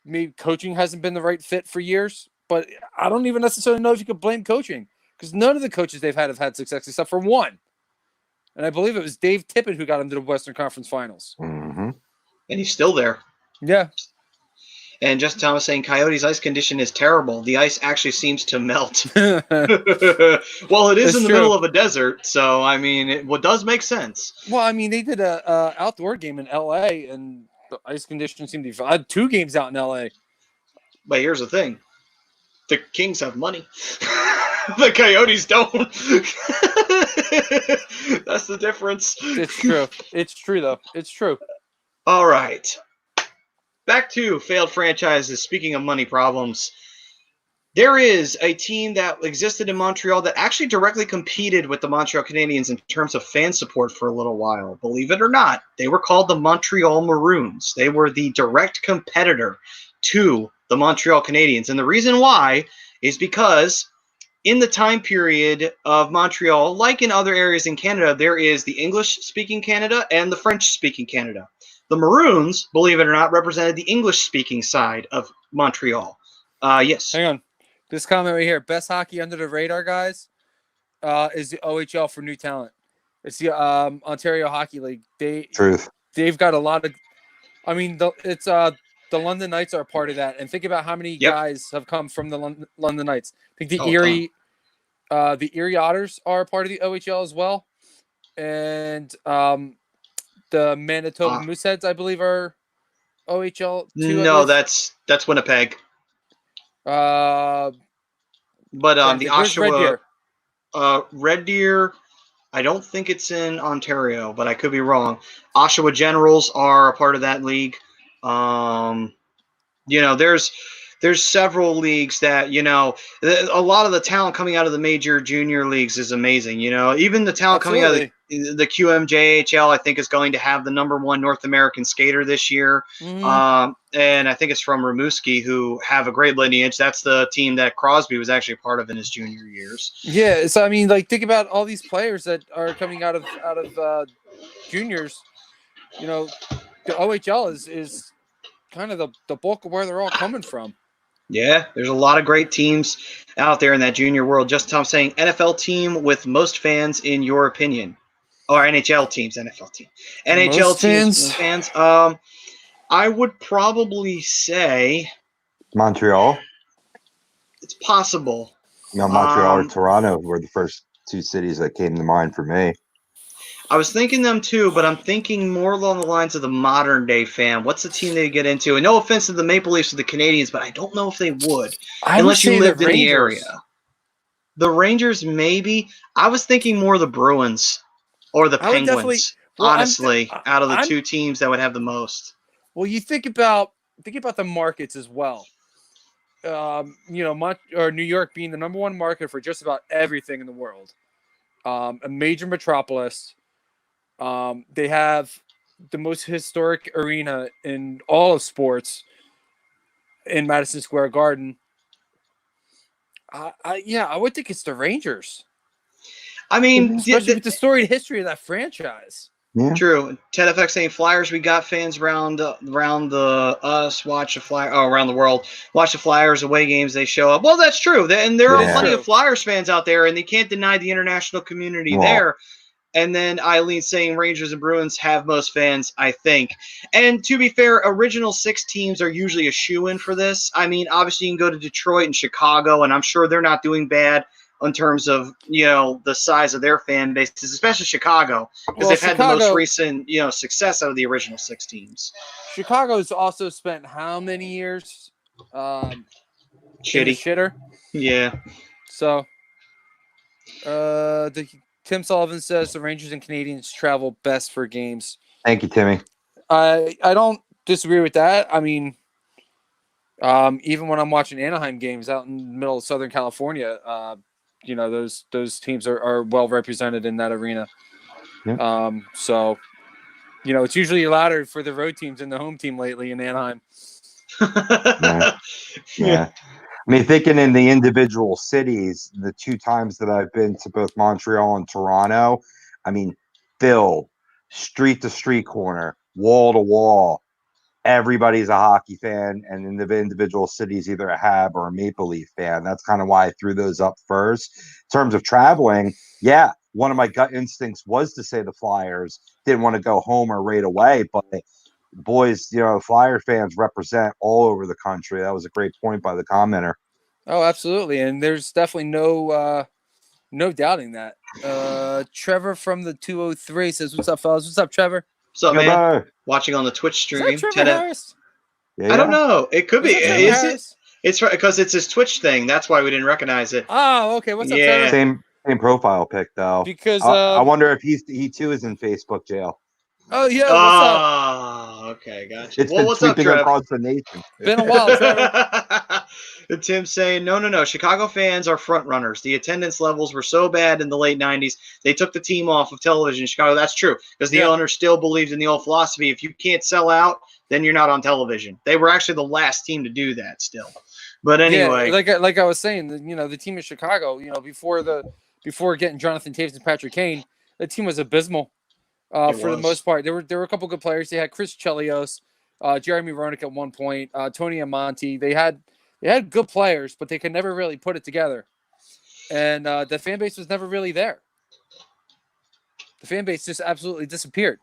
maybe coaching hasn't been the right fit for years, but I don't even necessarily know if you could blame coaching, because none of the coaches they've had have had success except for one. And I believe it was Dave Tippett who got him to the Western Conference Finals. Mm-hmm. And he's still there. Yeah. And Justin Thomas saying Coyotes' ice condition is terrible. The ice actually seems to melt. Well, it is in the middle of a desert, so, I mean, it does make sense. Well, I mean, they did a outdoor game in L.A., and the ice conditions seemed to be fine. I had 2 games out in L.A. But here's the thing. The Kings have money. The Coyotes don't. That's the difference. It's true. It's true, though. It's true. All right. Back to failed franchises. Speaking of money problems, there is a team that existed in Montreal that actually directly competed with the Montreal Canadiens in terms of fan support for a little while. Believe it or not, they were called the Montreal Maroons. They were the direct competitor to the Montreal Canadiens. And the reason why is because in the time period of Montreal, like in other areas in Canada, there is the English-speaking Canada and the French-speaking Canada. The Maroons, believe it or not, represented the English-speaking side of Montreal. Yes. Hang on. This comment right here, best hockey under the radar, guys, is the OHL for new talent. It's the Ontario Hockey League. They've got a lot of. I mean, the London Knights are a part of that, and think about how many guys have come from the London Knights. I think the Erie Otters are a part of the OHL as well, and the Manitoba Mooseheads, I believe, are OHL too. No, that's Winnipeg. But the Oshawa Red Deer, I don't think it's in Ontario, but I could be wrong. Oshawa Generals are a part of that league. There's several leagues that, a lot of the talent coming out of the major junior leagues is amazing. Even the talent coming out of the QMJHL, I think, is going to have the #1 North American skater this year. Mm-hmm. And I think it's from Rimouski, who have a great lineage. That's the team that Crosby was actually a part of in his junior years. Yeah. So, I mean, think about all these players that are coming out of juniors. The OHL is kind of the bulk of where they're all coming from. Yeah, there's a lot of great teams out there in that junior world. Just Tom saying, NFL team with most fans in your opinion, or NHL teams, NFL team, NHL most teams fans. I would probably say Montreal. It's possible. Montreal or Toronto were the first two cities that came to mind for me. I was thinking them too, but I'm thinking more along the lines of the modern day fan. What's the team they get into? And no offense to the Maple Leafs or the Canadiens, but I don't know if they would unless you lived in the area. The Rangers, maybe. I was thinking more the Bruins or the Penguins. Honestly, out of the two teams that would have the most. Well, you think about the markets as well. New York being the #1 market for just about everything in the world. A major metropolis. They have the most historic arena in all of sports in Madison Square Garden. I would think it's the Rangers. I mean, especially with the storied history of that franchise. Yeah. True. Ted FX saying Flyers. We got fans around around the world watch the Flyers away games. They show up. Well, that's true. And there are plenty of Flyers fans out there, and they can't deny the international community there. And then Eileen saying Rangers and Bruins have most fans, I think. And to be fair, original 6 teams are usually a shoo-in for this. I mean, obviously you can go to Detroit and Chicago, and I'm sure they're not doing bad in terms of, the size of their fan bases, especially Chicago, because they've had the most recent, success out of the original 6 teams. Chicago's also spent how many years? Shitter. Yeah. So, Tim Sullivan says the Rangers and Canadiens travel best for games. Thank you, Timmy. I don't disagree with that. I mean, even when I'm watching Anaheim games out in the middle of Southern California, those teams are well represented in that arena. Yeah. So, it's usually louder for the road teams than the home team lately in Anaheim. Yeah. I mean, thinking in the individual cities, the 2 times that I've been to both Montreal and Toronto, I mean, filled, street to street corner, wall to wall. Everybody's a hockey fan, and in the individual cities, either a Hab or a Maple Leaf fan. That's kind of why I threw those up first. In terms of traveling, one of my gut instincts was to say the Flyers. Didn't want to go home or right away, but boys, Flyer fans represent all over the country. That was a great point by the commenter. Oh, absolutely. And there's definitely no doubting that. Trevor from the 203 says, "What's up, fellas? What's up, Trevor?" What's up, man? Watching on the Twitch stream. Is that Trevor Harris? I don't know. It could be. Is it? It's because it's his Twitch thing. That's why we didn't recognize it. Oh, okay. What's up, Yeah. Trevor? Same profile pic though. Because I wonder if he too is in Facebook jail. oh yeah, what's up? Oh, okay, gotcha. It's Well, been what's up, sweeping Trev? across the nation. Been a while, Trevor. Tim's saying, no. Chicago fans are front runners. The attendance levels were so bad in the late 90s, they took the team off of television in Chicago. That's true, because the owner still believes in the old philosophy. If you can't sell out, then you're not on television. They were actually the last team to do that still. But anyway. Yeah, like I was saying, the team in Chicago, before getting Jonathan Taves and Patrick Kane, the team was abysmal. For the most part, there were a couple good players. They had Chris Chelios, Jeremy Roenick at one point, Tony Amonte. They had good players, but they could never really put it together. And the fan base was never really there. The fan base just absolutely disappeared.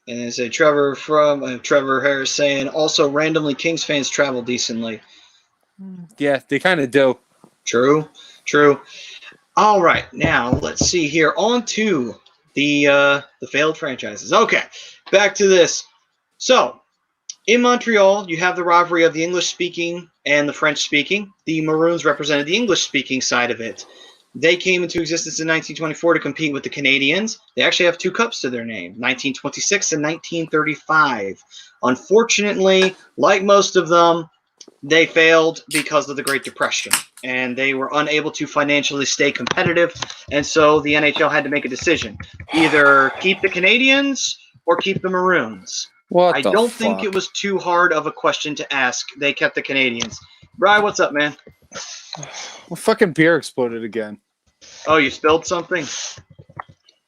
And there's a Trevor Harris saying, also randomly Kings fans travel decently. Yeah, they kind of do. True. All right, now let's see here. On to the failed franchises. Okay, back to this. So, in Montreal, you have the rivalry of the English-speaking and the French-speaking. The Maroons represented the English-speaking side of it. They came into existence in 1924 to compete with the Canadiens. They actually have two cups to their name, 1926 and 1935. Unfortunately, like most of them, they failed because of the Great Depression, and they were unable to financially stay competitive, and so the NHL had to make a decision. Either keep the Canadiens or keep the Maroons. I don't think it was too hard of a question to ask. They kept the Canadiens. Bri, what's up, man? Well, fucking beer exploded again. Oh, you spilled something?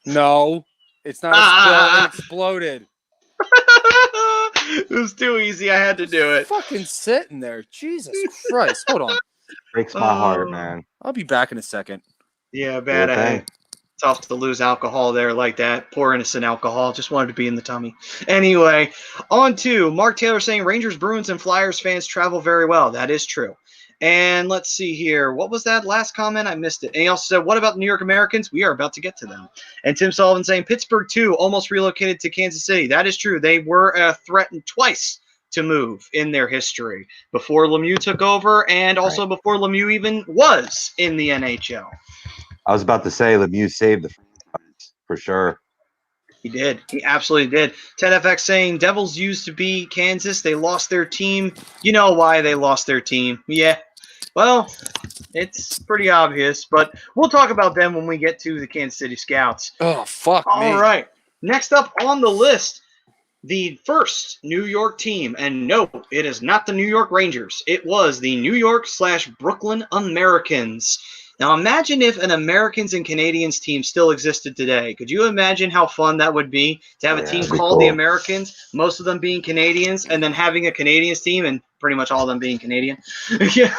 No, it's not a spill. It exploded. It was too easy. I had to do it. Fucking sitting there. Jesus Christ. Hold on. Breaks my heart, man. I'll be back in a second. Yeah, bad. Okay. Tough to lose alcohol there like that. Poor innocent alcohol. Just wanted to be in the tummy. Anyway, on to Mark Taylor saying Rangers, Bruins, and Flyers fans travel very well. That is true. And let's see here. What was that last comment? I missed it. And he also said, what about the New York Americans? We are about to get to them. And Tim Sullivan saying Pittsburgh, too, almost relocated to Kansas City. That is true. They were threatened twice to move in their history before Lemieux took over and also before Lemieux even was in the NHL. I was about to say Lemieux saved the franchise for sure. He did. He absolutely did. Ted FX saying Devils used to be Kansas. They lost their team. You know why they lost their team. Yeah. Well, it's pretty obvious, but we'll talk about them when we get to the Kansas City Scouts. Oh, fuck me. All right. Next up on the list, the first New York team. And no, it is not the New York Rangers. It was the New York/Brooklyn Americans. Now, imagine if an Americans and Canadians team still existed today. Could you imagine how fun that would be to have a team called the Americans, most of them being Canadians, and then having a Canadians team and pretty much all of them being Canadian? Yeah.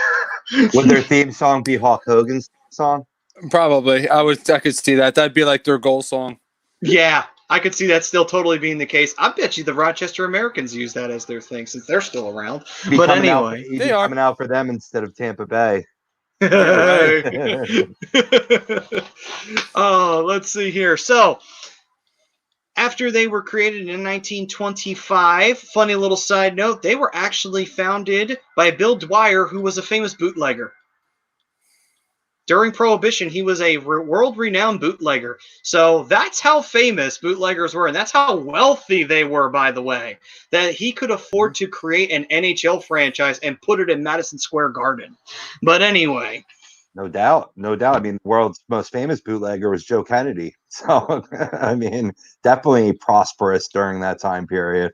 Would their theme song be Hulk Hogan's song? Probably. I could see that. That'd be like their goal song. Yeah, I could see that still totally being the case. I bet you the Rochester Americans use that as their thing since they're still around. But anyway, they are coming out for them instead of Tampa Bay. Oh, let's see here. So, after they were created in 1925, funny little side note, they were actually founded by Bill Dwyer, who was a famous bootlegger. During Prohibition, he was a world-renowned bootlegger. So that's how famous bootleggers were, and that's how wealthy they were, by the way, that he could afford to create an NHL franchise and put it in Madison Square Garden. But anyway. No doubt. I mean, the world's most famous bootlegger was Joe Kennedy. So, I mean, definitely prosperous during that time period.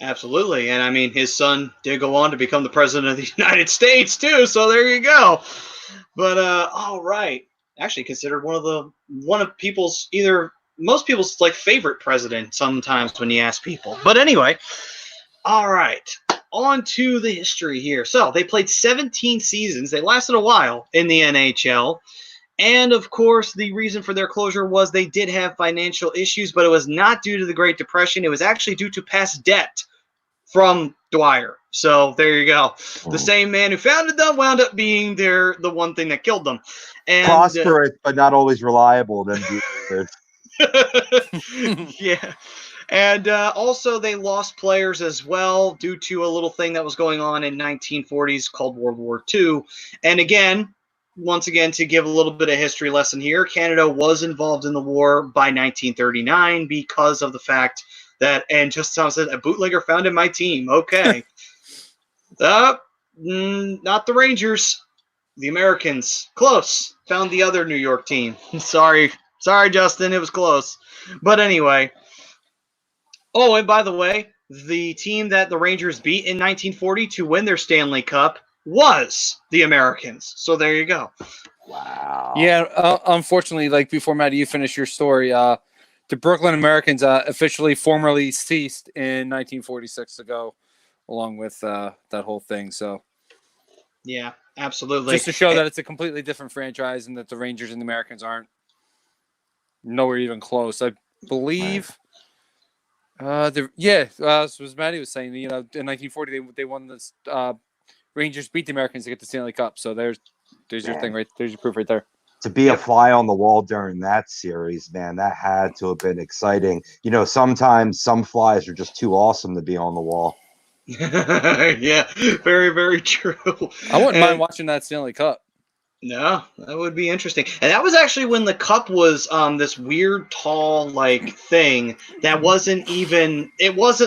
Absolutely. And, I mean, his son did go on to become the president of the United States, too. So there you go. But all right, actually considered one of people's most people's like favorite president sometimes when you ask people. But anyway, all right, on to the history here. So they played 17 seasons. They lasted a while in the NHL. And, of course, the reason for their closure was they did have financial issues, but it was not due to the Great Depression. It was actually due to past debt from Dwyer. So there you go. The same man who founded them wound up being the one thing that killed them. And, prosperous, but not always reliable. Then yeah. And also, they lost players as well due to a little thing that was going on in 1940s called World War II. And again, once again, to give a little bit of history lesson here, Canada was involved in the war by 1939 because of the fact that, and just Tom said, a bootlegger founded my team. Okay. Not the Rangers. The Americans. Close. Found the other New York team. Sorry, Justin. It was close. But anyway. Oh, and by the way, the team that the Rangers beat in 1940 to win their Stanley Cup was the Americans. So there you go. Wow. Yeah, unfortunately, like before, Maddie, you finish your story, the Brooklyn Americans officially formally ceased in 1946 to go along with that whole thing. So, yeah, absolutely. Just to show that it's a completely different franchise and that the Rangers and the Americans aren't nowhere even close. I believe. So as Maddie was saying, in 1940 they won this. Rangers beat the Americans to get the Stanley Cup. So there's your thing right. There's your proof right there. To be a fly on the wall during that series, man, that had to have been exciting. Sometimes some flies are just too awesome to be on the wall. Yeah, very, very true. I wouldn't mind watching that Stanley Cup. No, that would be interesting. And that was actually when the cup was this weird tall thing that wasn't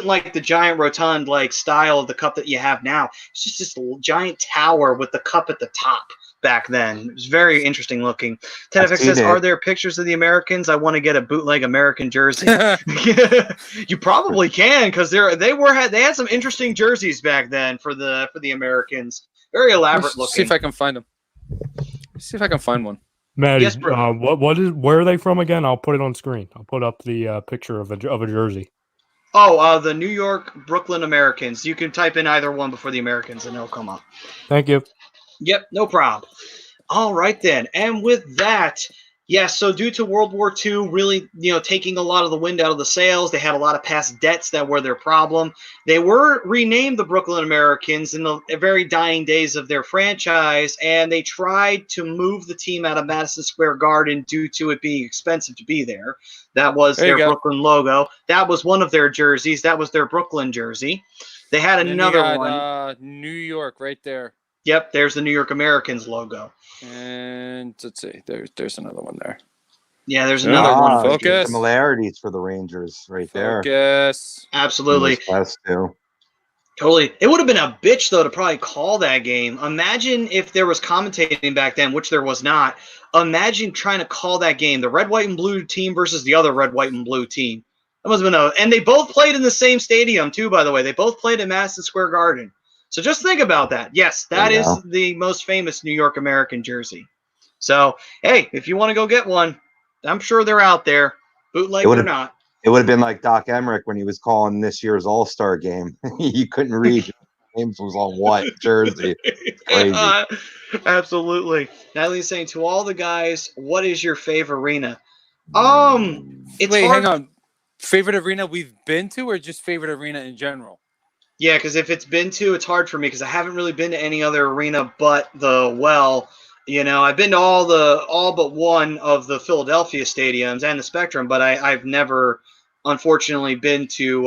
like the giant rotund style of the cup that you have now. It's just this giant tower with the cup at the top back then. It was very interesting looking. TedFX says, are there pictures of the Americans? I want to get a bootleg American jersey. You probably can, because they had some interesting jerseys back then for the Americans. Very elaborate looking. See if I can find them. See if I can find one. Maddie, yes, bro. where are they from again? I'll put it on screen. I'll put up the picture of a jersey. Oh, the New York Brooklyn Americans. You can type in either one before the Americans, and it'll come up. Thank you. Yep, no problem. All right then, and with that, yes. So due to World War II really, taking a lot of the wind out of the sails, they had a lot of past debts that were their problem. They were renamed the Brooklyn Americans in the very dying days of their franchise, and they tried to move the team out of Madison Square Garden due to it being expensive to be there. That was their Brooklyn logo. That was one of their jerseys. That was their Brooklyn jersey. They had another one. New York right there. Yep, there's the New York Americans logo. And let's see, there's another one there. Yeah, there's another one. Focus. Similarities for the Rangers right there. Focus. Absolutely. Totally. It would have been a bitch, though, to probably call that game. Imagine if there was commentating back then, which there was not. Imagine trying to call that game, the red, white, and blue team versus the other red, white, and blue team. That must have been and they both played in the same stadium, too, by the way. They both played in Madison Square Garden. So just think about that. Yes, that is the most famous New York American jersey. So, hey, if you want to go get one, I'm sure they're out there, bootleg or not. It would have been like Doc Emmerich when he was calling this year's All-Star game. You couldn't read James was on what jersey. Crazy. Absolutely. Natalie's saying, to all the guys, what is your favorite arena? It's Wait, hard. hang on. Favorite arena we've been to, or just favorite arena in general? Yeah, because if it's been to, it's hard for me because I haven't really been to any other arena but the Well. I've been to all but one of the Philadelphia stadiums and the Spectrum, but I've never, unfortunately, been to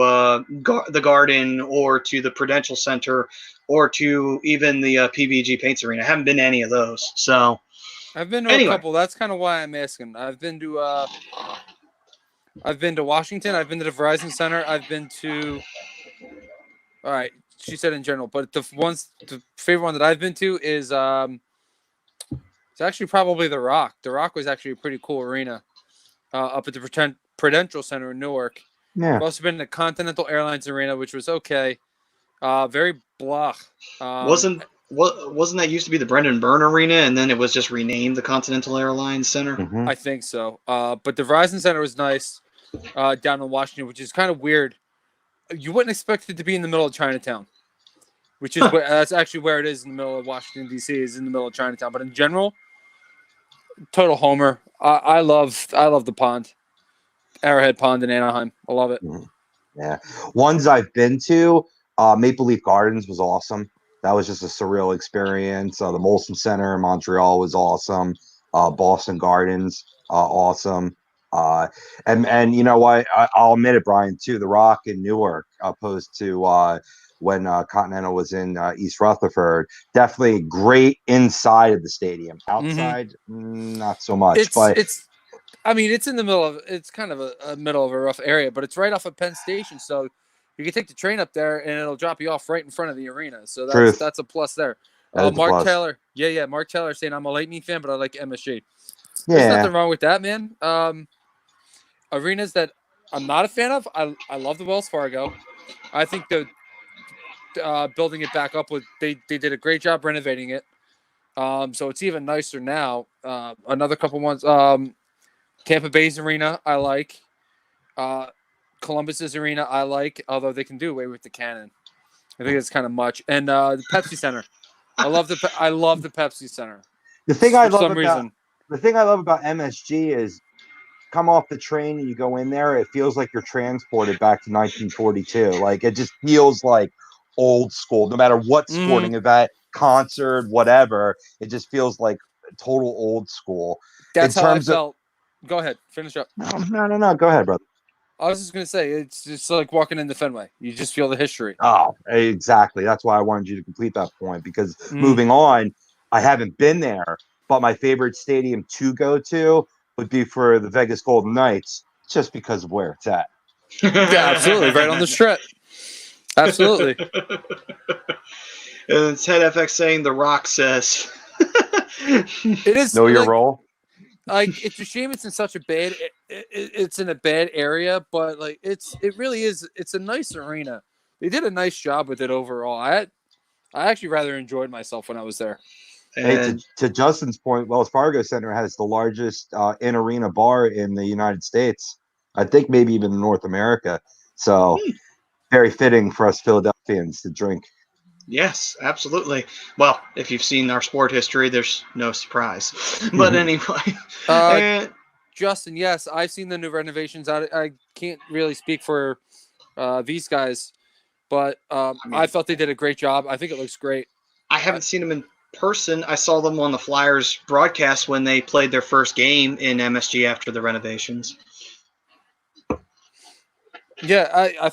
the Garden or to the Prudential Center or to even the PVG Paints Arena. I haven't been to any of those. So I've been to a couple. That's kind of why I'm asking. I've been to Washington. I've been to the Verizon Center. I've been to. All right, she said in general, but the favorite one that I've been to is it's actually probably the Rock. The Rock was actually a pretty cool arena up at the Prudential Center in Newark. Yeah. I've also been to Continental Airlines Arena, which was okay. Very blah. Wasn't that used to be the Brendan Byrne Arena, and then it was just renamed the Continental Airlines Center? Mm-hmm. I think so. But the Verizon Center was nice down in Washington, which is kind of weird. You wouldn't expect it to be in the middle of Chinatown, which is that's actually where it is in the middle of Washington, D.C. is in the middle of Chinatown. But in general, total homer. I love the pond, Arrowhead Pond in Anaheim. I love it. Yeah, ones I've been to, Maple Leaf Gardens was awesome. That was just a surreal experience. The Molson Center in Montreal was awesome. Boston Gardens, awesome. And you know what? I'll admit it, Brian, too. The Rock in Newark, opposed to when Continental was in East Rutherford, definitely great inside of the stadium. Outside, not so much. I mean, it's in the middle of, it's kind of a middle of a rough area, but it's right off of Penn Station, so you can take the train up there and it'll drop you off right in front of the arena. So that's a plus there. Mark Taylor, Mark Taylor saying I'm a Lightning fan, but I like MSG. There's nothing wrong with that, man. Arenas that I'm not a fan of, I love the Wells Fargo. I think the building it back up they did a great job renovating it. So it's even nicer now. Another couple ones. Tampa Bay's arena, I like. Columbus's arena, I like. Although they can do away with the cannon, I think it's kind of much. And the Pepsi Center, I love the Pepsi Center. The thing I love about MSG is come off the train and you go in there, it feels like you're transported back to 1942. Like it just feels like old school. No matter what sporting event, concert, whatever, it just feels like total old school. That's how I felt. Go ahead, finish up. No. Go ahead, brother. I was just gonna say it's just like walking into Fenway. You just feel the history. Oh, exactly. That's why I wanted you to complete that point because moving on, I haven't been there, but my favorite stadium to go to would be for the Vegas Golden Knights, just because of where it's at. Yeah, absolutely, right on the strip. Absolutely. And Ted FX saying The Rock says. It is know your role. Like it's a shame it's in such a bad it's in a bad area, but like it really is. It's a nice arena. They did a nice job with it overall. I actually rather enjoyed myself when I was there. Hey, to Justin's point, Wells Fargo Center has the largest in-arena bar in the United States. I think maybe even in North America. So very fitting for us Philadelphians to drink. Yes, absolutely. Well, if you've seen our sport history, there's no surprise. But anyway. Justin, yes, I've seen the new renovations. I can't really speak for these guys, but I felt they did a great job. I think it looks great. I haven't seen them in person. I saw them on the Flyers broadcast when they played their first game in MSG after the renovations. Yeah, I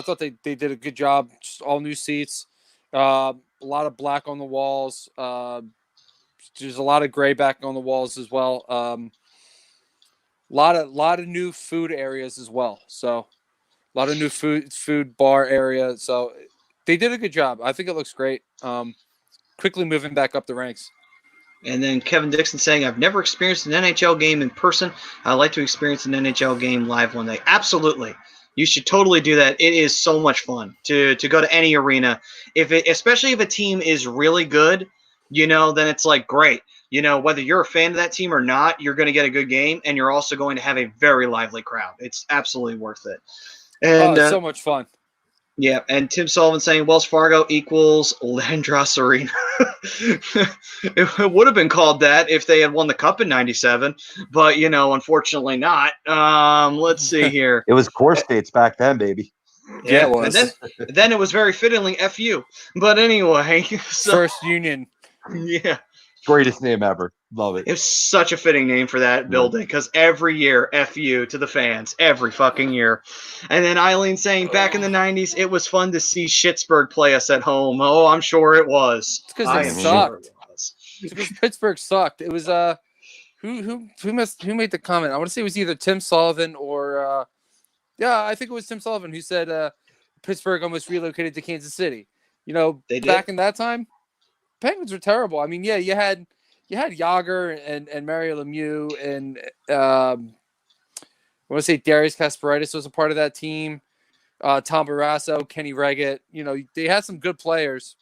thought they did a good job. Just all new seats, a lot of black on the walls. There's a lot of gray back on the walls as well. Lot of new food areas as well. So a lot of new food bar area. So they did a good job. I think it looks great. Quickly moving back up the ranks. And then Kevin Dixon saying, I've never experienced an NHL game in person. I'd like to experience an NHL game live one day. Absolutely. You should totally do that. It is so much fun to go to any arena. Especially if a team is really good, then it's like great. Whether you're a fan of that team or not, you're going to get a good game, and you're also going to have a very lively crowd. It's absolutely worth it. And it's so much fun. Yeah, and Tim Sullivan saying Wells Fargo equals Landros Arena. It would have been called that if they had won the Cup in '97, but unfortunately not. Let's see here. It was core states back then, baby. Yeah, it was. And then it was very fittingly FU. But anyway, First Union. Yeah. Greatest name ever. Love it. It's such a fitting name for that building because every year, FU to the fans, every fucking year. And then Eileen saying, back in the 90s, it was fun to see Schittsburg play us at home. Oh, I'm sure it was. It's because they sucked. It's because Pittsburgh sucked. It was who made the comment? I want to say it was either Tim Sullivan or I think it was Tim Sullivan who said Pittsburgh almost relocated to Kansas City. Back in that time, Penguins were terrible. I mean, yeah, you had Yager and Mario Lemieux and I want to say Darius Kasparaitis was a part of that team. Tom Barrasso, Kenny Reggett. They had some good players.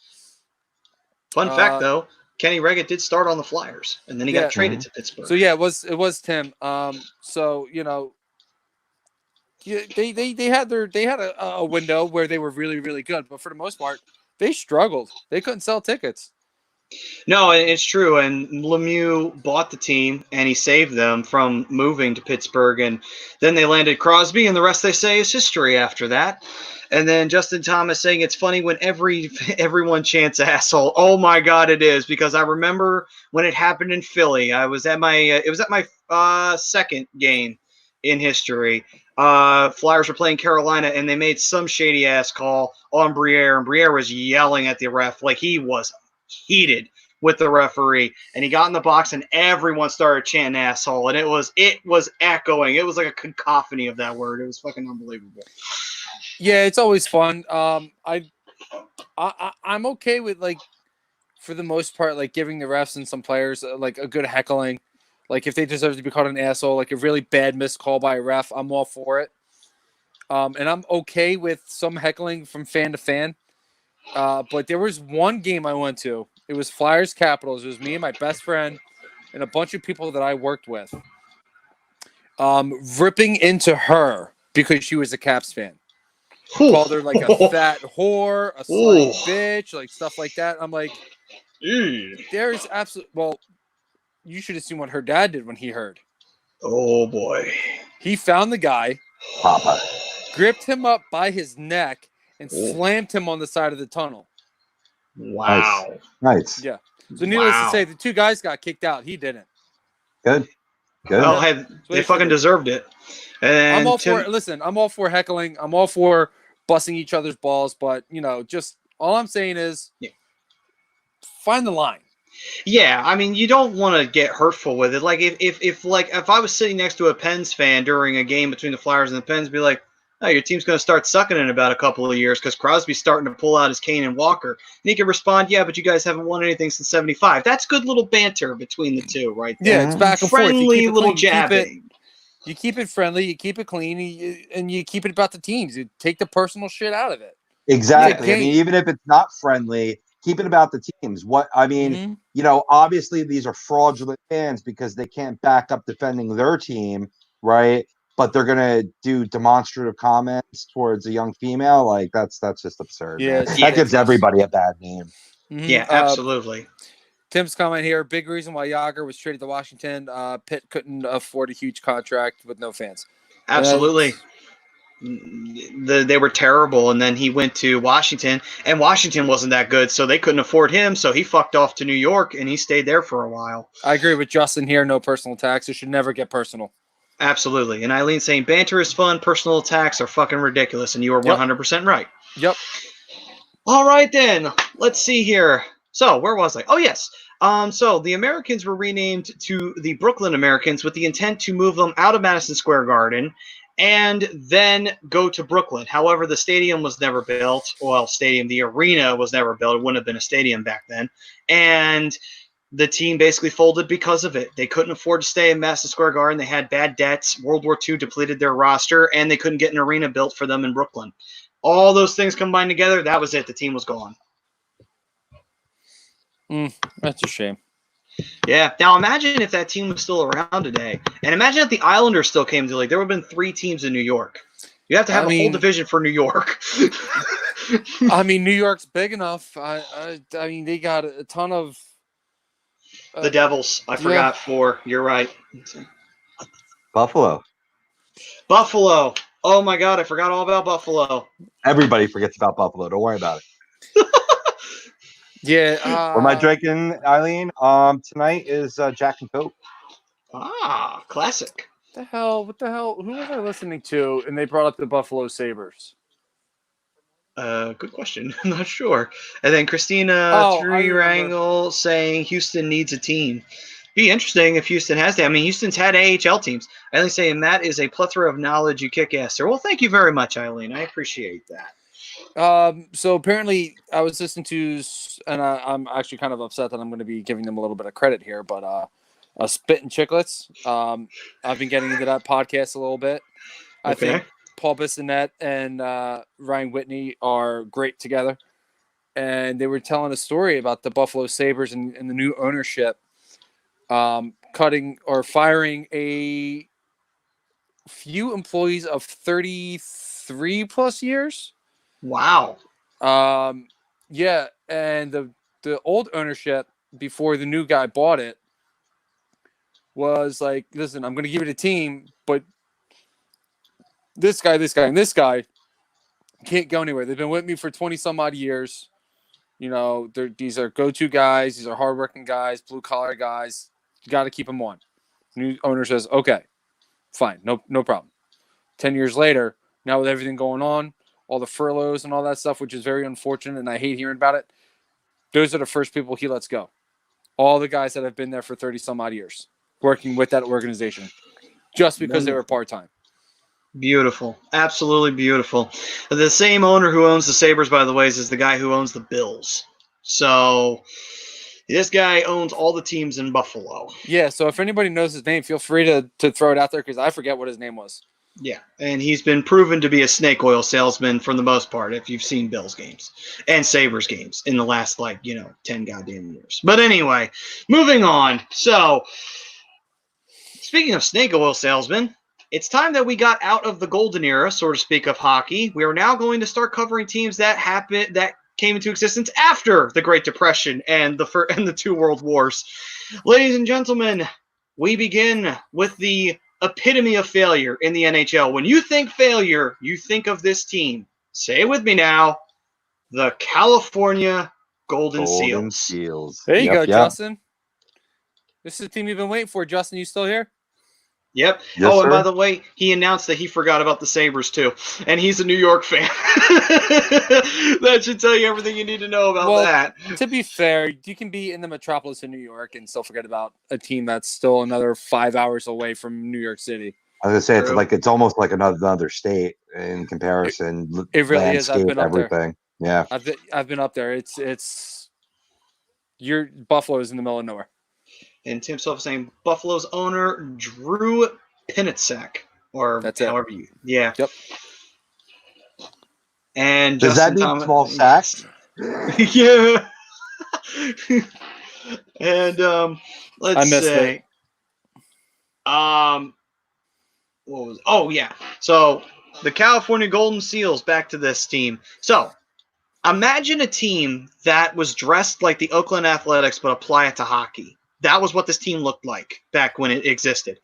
Fun fact, though, Kenny Reggett did start on the Flyers, and then he got traded to Pittsburgh. So yeah, it was Tim. They had a window where they were really, really good, but for the most part, they struggled. They couldn't sell tickets. No, it's true. And Lemieux bought the team, and he saved them from moving to Pittsburgh. And then they landed Crosby, and the rest they say is history after that. And then Justin Thomas saying it's funny when everyone chants asshole. Oh my God, it is, because I remember when it happened in Philly. It was at my second game in history. Flyers were playing Carolina, and they made some shady ass call on Briere, and Briere was yelling at the ref like he was heated with the referee, and he got in the box, and everyone started chanting asshole, and it was echoing. It was like a cacophony of that word. It was fucking unbelievable. Yeah, it's always fun. I'm okay with, like, for the most part, like, giving the refs and some players like a good heckling. Like, if they deserve to be called an asshole, like a really bad missed call by a ref, I'm all for it. And I'm okay with some heckling from fan to fan. But there was one game I went to. It was Flyers Capitals. It was me and my best friend and a bunch of people that I worked with. Ripping into her because she was a Caps fan. Called her like a fat whore, a slutty bitch, like stuff like that. I'm like, there's absolute. Well, you should have seen what her dad did when he heard. Oh boy! He found the guy, Papa. gripped him up by his neck, and slammed him on the side of the tunnel. Wow! Nice. Yeah. So needless to say, the two guys got kicked out. He didn't. Good. Well, hey, they fucking deserved it. And I'm all for. Listen, I'm all for heckling. I'm all for busting each other's balls. But just all I'm saying is, find the line. Yeah, I mean, you don't want to get hurtful with it. Like if I was sitting next to a Pens fan during a game between the Flyers and the Pens, be like, "Oh, your team's going to start sucking in about a couple of years because Crosby's starting to pull out his Kane and Walker." And he can respond, "Yeah, but you guys haven't won anything since '75." That's good little banter between the two, right there. Yeah, it's back and friendly forth. You keep little clean. jabbing. You keep it friendly. You keep it clean, and you keep it about the teams. You take the personal shit out of it. Exactly. I mean, even if it's not friendly, keep it about the teams. Obviously these are fraudulent fans because they can't back up defending their team, right? But they're gonna do demonstrative comments towards a young female. Like that's just absurd. Yeah, that gives everybody a bad name. Mm-hmm. Yeah, absolutely. Tim's comment here: big reason why Yager was traded to Washington. Pitt couldn't afford a huge contract with no fans. Absolutely. They were terrible, and then he went to Washington, and Washington wasn't that good, so they couldn't afford him, so he fucked off to New York, and he stayed there for a while. I agree with Justin here. No personal attacks. It should never get personal. Absolutely. And Eileen saying banter is fun, personal attacks are fucking ridiculous, and you are 100% right. Yep. All right, then. Let's see here. So, where was I? Oh, yes. So the Americans were renamed to the Brooklyn Americans with the intent to move them out of Madison Square Garden and then go to Brooklyn. However, the stadium was never built. Well, the arena was never built. It wouldn't have been a stadium back then. And the team basically folded because of it. They couldn't afford to stay in Madison Square Garden. They had bad debts. World War II depleted their roster, and they couldn't get an arena built for them in Brooklyn. All those things combined together, that was it. The team was gone. That's a shame. Yeah. Now imagine if that team was still around today, and imagine if the Islanders still came to the league. There would have been 3 teams in New York. You have to have a whole division for New York. I mean, New York's big enough. I mean, they got a ton of the Devils. I forgot 4. You're right. Buffalo. Oh my God, I forgot all about Buffalo. Everybody forgets about Buffalo. Don't worry about it. Yeah. What am I drinking, Eileen? Tonight is Jack and Coke. Ah, classic. What the hell? Who was I listening to? And they brought up the Buffalo Sabres. Good question. I'm not sure. And then Christina Wrangle saying Houston needs a team. Be interesting if Houston has that. I mean, Houston's had AHL teams. Eileen saying that is a plethora of knowledge. You kick ass, sir. Well, thank you very much, Eileen. I appreciate that. So apparently I was listening to, and I'm actually kind of upset that I'm going to be giving them a little bit of credit here, but Spit and Chicklets. I've been getting into that podcast a little bit. Okay. I think Paul Bissonnette and Ryan Whitney are great together. And they were telling a story about the Buffalo Sabres and the new ownership cutting or firing a few employees of 33 plus years. Wow. Yeah, and the old ownership before the new guy bought it was like, listen, I'm going to give it a team, but this guy, and this guy can't go anywhere. They've been with me for 20 some odd years. These are go-to guys. These are hardworking guys, blue-collar guys. You got to keep them on. New owner says, okay. Fine, no problem. 10 years later, now with everything going on, all the furloughs and all that stuff, which is very unfortunate, and I hate hearing about it, those are the first people he lets go. All the guys that have been there for 30-some-odd years, working with that organization, just because they were part-time. Beautiful. Absolutely beautiful. The same owner who owns the Sabres, by the way, is the guy who owns the Bills. So this guy owns all the teams in Buffalo. Yeah, so if anybody knows his name, feel free to throw it out there because I forget what his name was. Yeah, and he's been proven to be a snake oil salesman for the most part if you've seen Bills games and Sabres games in the last, 10 goddamn years. But anyway, moving on. So, speaking of snake oil salesmen, it's time that we got out of the golden era, so to speak, of hockey. We are now going to start covering teams that came into existence after the Great Depression and the two World Wars. Ladies and gentlemen, we begin with the epitome of failure in the NHL. When you think failure, you think of this team. Say it with me now. The California Golden Seals. There you go, Justin. This is the team you've been waiting for. Justin, you still here? Yep. Yes, and sir. by the way, he announced that he forgot about the Sabres too. And he's a New York fan. That should tell you everything you need to know about that. To be fair, you can be in the metropolis of New York and still forget about a team that's still another 5 hours away from New York City. I was gonna say it's almost like another state in comparison. It really is. I've been up everything. there. Yeah. I've been up there. Your Buffalo is in the middle of nowhere. And Tim Self saying Buffalo's owner, Drew Pinnitzak. Or that's however you. Yeah. Yep. And does Justin that mean Thomas, small sacks? Yeah. And let's say. What was? Oh yeah. So the California Golden Seals. Back to this team. So imagine a team that was dressed like the Oakland Athletics, but apply it to hockey. That was what this team looked like back when it existed.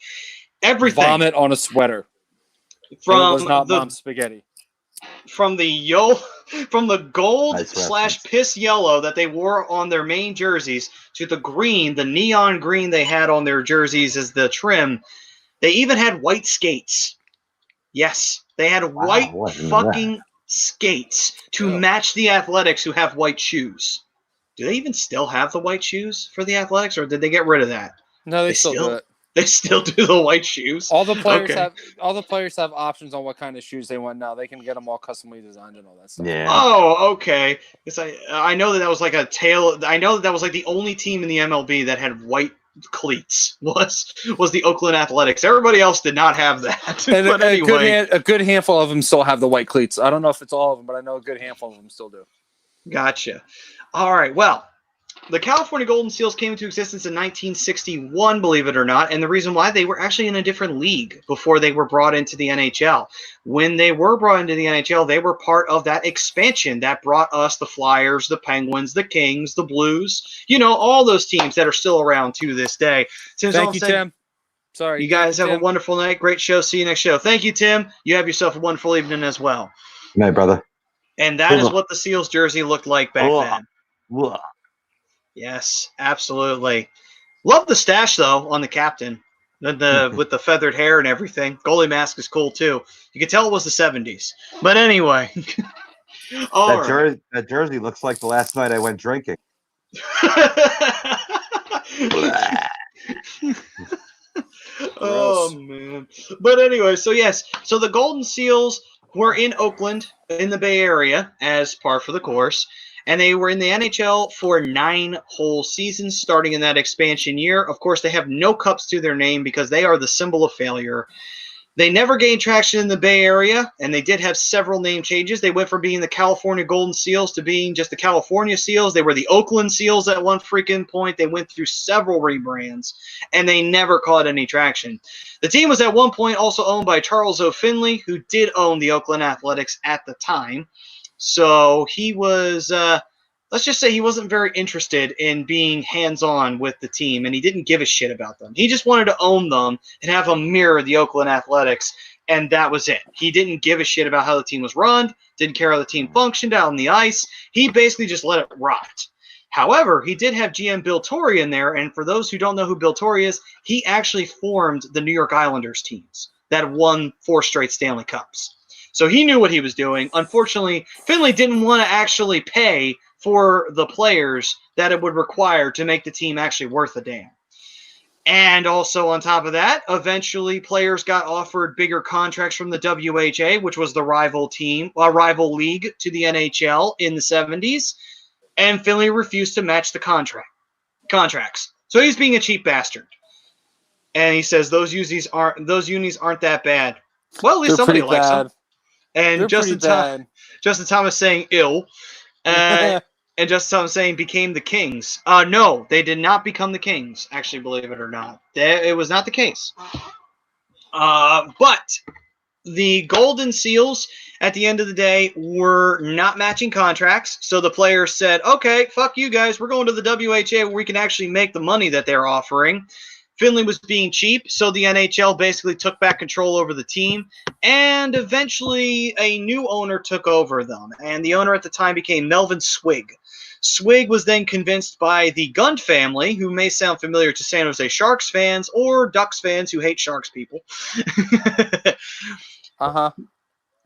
Everything. Vomit on a sweater. From it was not mom's spaghetti. From the gold / piss yellow that they wore on their main jerseys to the green, the neon green they had on their jerseys as the trim. They even had white skates. Yes, they had white fucking skates to match the Athletics who have white shoes. Do they even still have the white shoes for the Athletics, or did they get rid of that? No, they still do it. They still do the white shoes. All the players have options on what kind of shoes they want now. They can get them all customly designed and all that stuff. Yeah. Oh, okay. Because I know that was like a tail. I know that was like the only team in the MLB that had white cleats was the Oakland Athletics. Everybody else did not have that. And but anyway, a good handful of them still have the white cleats. I don't know if it's all of them, but I know a good handful of them still do. Gotcha. All right. Well, the California Golden Seals came into existence in 1961, believe it or not, and the reason why, they were actually in a different league before they were brought into the NHL. When they were brought into the NHL, they were part of that expansion that brought us the Flyers, the Penguins, the Kings, the Blues, all those teams that are still around to this day. Thank you, Tim. Sorry. You guys have a wonderful night. Great show. See you next show. Thank you, Tim. You have yourself a wonderful evening as well. Good night, brother. And that is what the Seals jersey looked like back then. Ugh. Yes, absolutely. Love the stash though on the captain, with the feathered hair and everything. Goalie mask is cool too. You could tell it was the 70s. But anyway, that jersey looks like the last night I went drinking. Oh man. But anyway, so the Golden Seals were in Oakland in the Bay Area as par for the course. And they were in the NHL for 9 whole seasons, starting in that expansion year. Of course, they have no cups to their name because they are the symbol of failure. They never gained traction in the Bay Area, and they did have several name changes. They went from being the California Golden Seals to being just the California Seals. They were the Oakland Seals at one freaking point. They went through several rebrands, and they never caught any traction. The team was at one point also owned by Charles O'Finley, who did own the Oakland Athletics at the time. So he was, let's just say he wasn't very interested in being hands-on with the team, and he didn't give a shit about them. He just wanted to own them and have them mirror the Oakland Athletics, and that was it. He didn't give a shit about how the team was run, didn't care how the team functioned out on the ice. He basically just let it rot. However, he did have GM Bill Torrey in there, and for those who don't know who Bill Torrey is, he actually formed the New York Islanders teams. that won 4 straight Stanley Cups. So he knew what he was doing. Unfortunately, Finley didn't want to actually pay for the players that it would require to make the team actually worth a damn. And also on top of that, eventually players got offered bigger contracts from the WHA, which was the rival league to the NHL in the 70s, and Finley refused to match the contracts. So he's being a cheap bastard. And he says those unis aren't that bad. Well, at least somebody likes them. And Justin Thomas saying ill. And Justin Thomas saying became the Kings. No, they did not become the Kings, actually, believe it or not. It was not the case. But the Golden Seals, at the end of the day, were not matching contracts. So the players said, okay, fuck you guys. We're going to the WHA where we can actually make the money that they're offering. Finley was being cheap, so the NHL basically took back control over the team, and eventually a new owner took over them, and the owner at the time became Melvin Swig. Swig was then convinced by the Gund family, who may sound familiar to San Jose Sharks fans or Ducks fans who hate Sharks people.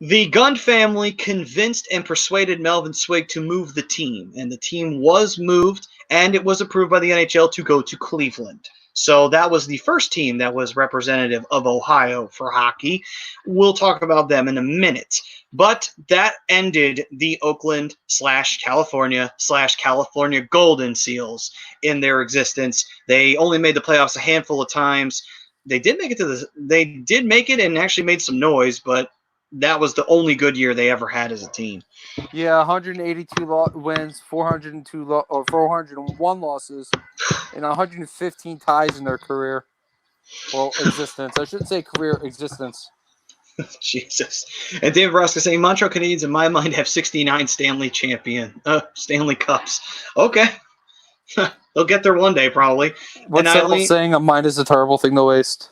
The Gund family convinced and persuaded Melvin Swig to move the team, and the team was moved, and it was approved by the NHL to go to Cleveland. So that was the first team that was representative of Ohio for hockey. We'll talk about them in a minute. But that ended the Oakland/California Golden Seals in their existence. They only made the playoffs a handful of times. They did make it and actually made some noise, but that was the only good year they ever had as a team. Yeah, 182 wins, 401 losses, and 115 ties in their career. Well, existence. I shouldn't say career, existence. Jesus. And David Roska saying Montreal Canadiens, in my mind, have 69 Stanley Cups. Okay. They'll get there one day, probably. What's that saying? A mind is a terrible thing to waste.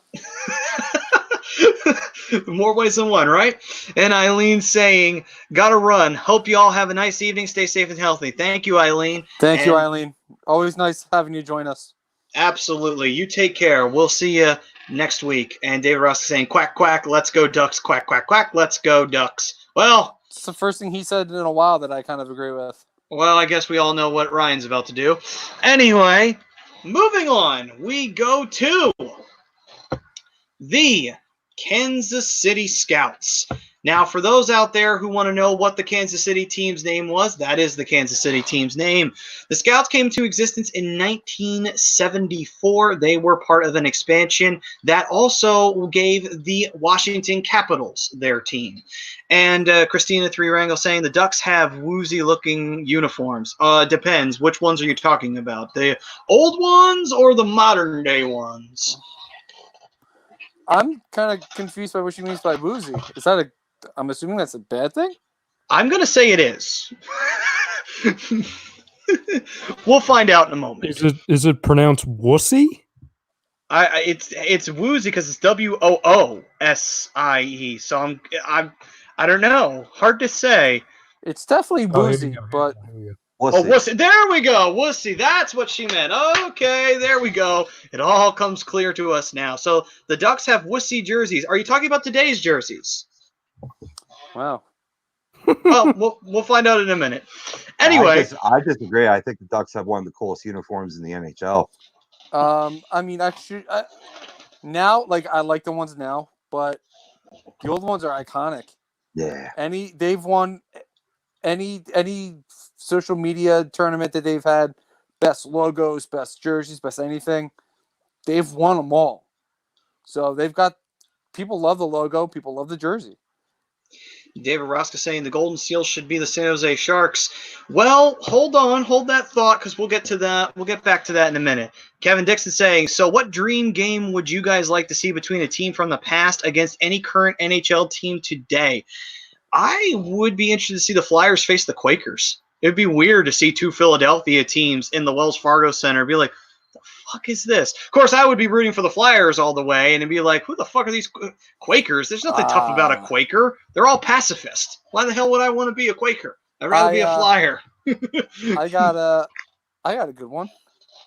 More ways than one, right? And Eileen saying, gotta run. Hope you all have a nice evening. Stay safe and healthy. Thank you, Eileen. Thank you, Eileen. Always nice having you join us. Absolutely. You take care. We'll see you next week. And David Ross is saying, quack, quack, let's go Ducks. Quack, quack, quack, let's go Ducks. Well, it's the first thing he said in a while that I kind of agree with. Well, I guess we all know what Ryan's about to do. Anyway, moving on. We go to the Kansas City Scouts. Now, for those out there who want to know what the Kansas City team's name was, that is the Kansas City team's name. The Scouts came to existence in 1974. They were part of an expansion that also gave the Washington Capitals their team. And Christina Three-Wrangle saying the Ducks have woozy-looking uniforms. Depends. Which ones are you talking about? The old ones or the modern-day ones? I'm kind of confused by what she means by woozy. Is that I'm assuming that's a bad thing? I'm going to say it is. We'll find out in a moment. Is it pronounced wussy? It's woozy because it's WOOSIE. So I don't know. Hard to say. It's definitely woozy, but wussy. There we go. Wussy. That's what she meant. Okay, there we go. It all comes clear to us now. So the Ducks have wussy jerseys. Are you talking about today's jerseys? Wow. Well, we'll find out in a minute. Anyway, I disagree. I think the Ducks have one of the coolest uniforms in the NHL. I mean, now, like, I like the ones now, but the old ones are iconic. Yeah. They've won any social media tournament that they've had, best logos, best jerseys, best anything. They've won them all. So people love the logo, people love the jersey. David Roska saying the Golden Seals should be the San Jose Sharks. Well, hold that thought, because we'll get to that. We'll get back to that in a minute. Kevin Dixon saying, so what dream game would you guys like to see between a team from the past against any current NHL team today? I would be interested to see the Flyers face the Quakers. It would be weird to see two Philadelphia teams in the Wells Fargo Center be like, the fuck is this? Of course, I would be rooting for the Flyers all the way and it'd be like, who the fuck are these Quakers? There's nothing tough about a Quaker. They're all pacifist. Why the hell would I want to be a Quaker? I'd rather be a Flyer. I got a good one.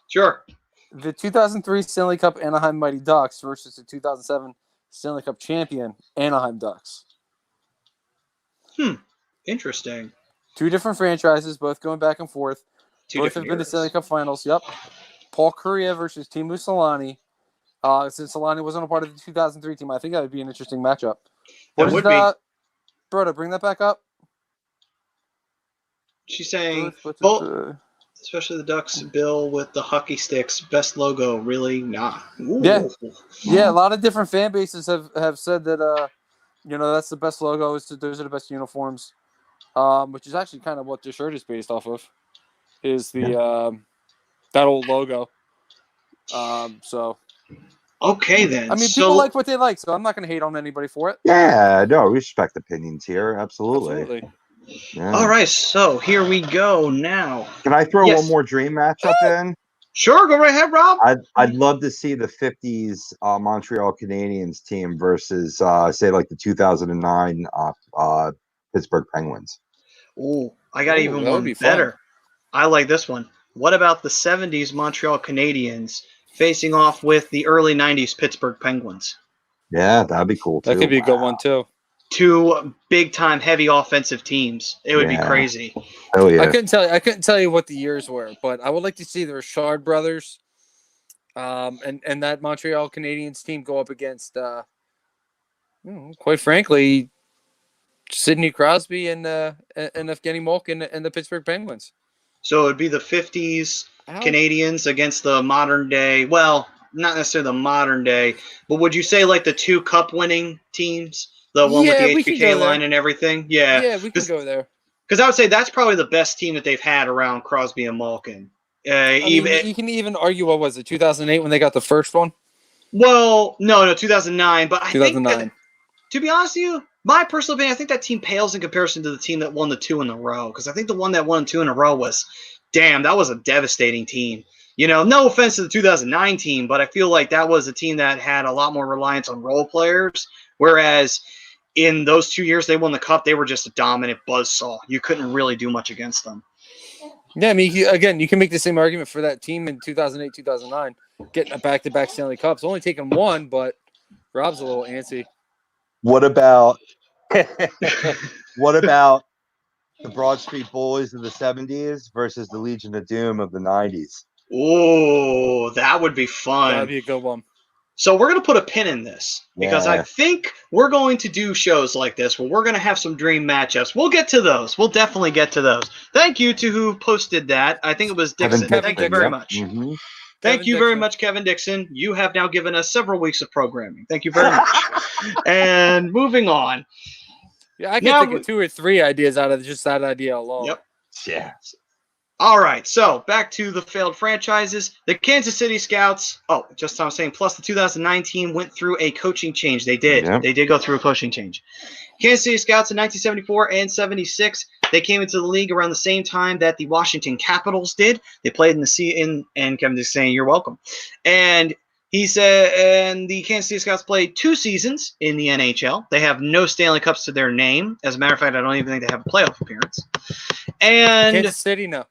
Sure. The 2003 Stanley Cup Anaheim Mighty Ducks versus the 2007 Stanley Cup champion Anaheim Ducks. Interesting. Two different franchises, both going back and forth. Two Both have different been to eras. Stanley Cup Finals. Yep. Paul Kariya versus Teemu Selanne. Since Selanne wasn't a part of the 2003 team, I think that would be an interesting matchup. That would be. Broda, bring that back up. She's saying, especially the Ducks bill with the hockey sticks, best logo, really? Nah. Ooh. Yeah, a lot of different fan bases have said that, that's the best logo. Those are the best uniforms, which is actually kind of what the shirt is based off of, is that old logo. Okay, then. I mean, people like what they like, so I'm not going to hate on anybody for it. Yeah, no, respect opinions here. Absolutely. Yeah. All right, so here we go now. Can I throw one more dream matchup in? Sure, go right ahead, Rob. I'd love to see the 50s Montreal Canadiens team versus, say, like the 2009 Pittsburgh Penguins. Ooh, I got even one better. Fun. I like this one. What about the 70s Montreal Canadiens facing off with the early 90s Pittsburgh Penguins? Yeah, that'd be cool, too. That could be a good one, too. Two big-time heavy offensive teams. It would be crazy. Oh yeah! I couldn't tell you what the years were, but I would like to see the Richard brothers, and that Montreal Canadiens team go up against, quite frankly, Sidney Crosby and Evgeny Malkin and the Pittsburgh Penguins. So it would be the 50s Canadiens against the modern day. Well, not necessarily the modern day, but would you say like the two cup-winning teams? The one with the HBK line and everything? Yeah, we can go there. Because I would say that's probably the best team that they've had around Crosby and Malkin. You can even argue, what was it, 2008 when they got the first one? Well, no, 2009. But I 2009. think, to be honest with you, my personal opinion, I think that team pales in comparison to the team that won the two in a row. Because I think the one that won two in a row was, that was a devastating team. No offense to the 2009 team, but I feel like that was a team that had a lot more reliance on role players. Whereas in those 2 years they won the cup, they were just a dominant buzzsaw. You couldn't really do much against them. Yeah, I mean, you can make the same argument for that team in 2008, 2009, getting a back-to-back Stanley Cups. Only taking one, but Rob's a little antsy. What about the Broad Street Bullies of the 70s versus the Legion of Doom of the 90s? Oh, that would be fun. That'd be a good one. So we're going to put a pin in this because I think we're going to do shows like this where we're going to have some dream matchups. We'll get to those. We'll definitely get to those. Thank you to who posted that. I think it was Dixon. Thank you very much. Mm-hmm. Thank you very much, Kevin Dixon. You have now given us several weeks of programming. Thank you very much. And moving on. Yeah, I can think of 2 or 3 ideas out of just that idea alone. Yep. Yeah. All right, so back to the failed franchises. The Kansas City Scouts, just as I was saying, plus the 2009 team went through a coaching change. They did. Yep. They did go through a coaching change. Kansas City Scouts in 1974 and 76, they came into the league around the same time that the Washington Capitals did. They played and Kevin is saying, you're welcome. And he said, and the Kansas City Scouts played 2 seasons in the NHL. They have no Stanley Cups to their name. As a matter of fact, I don't even think they have a playoff appearance. And Kansas City, no.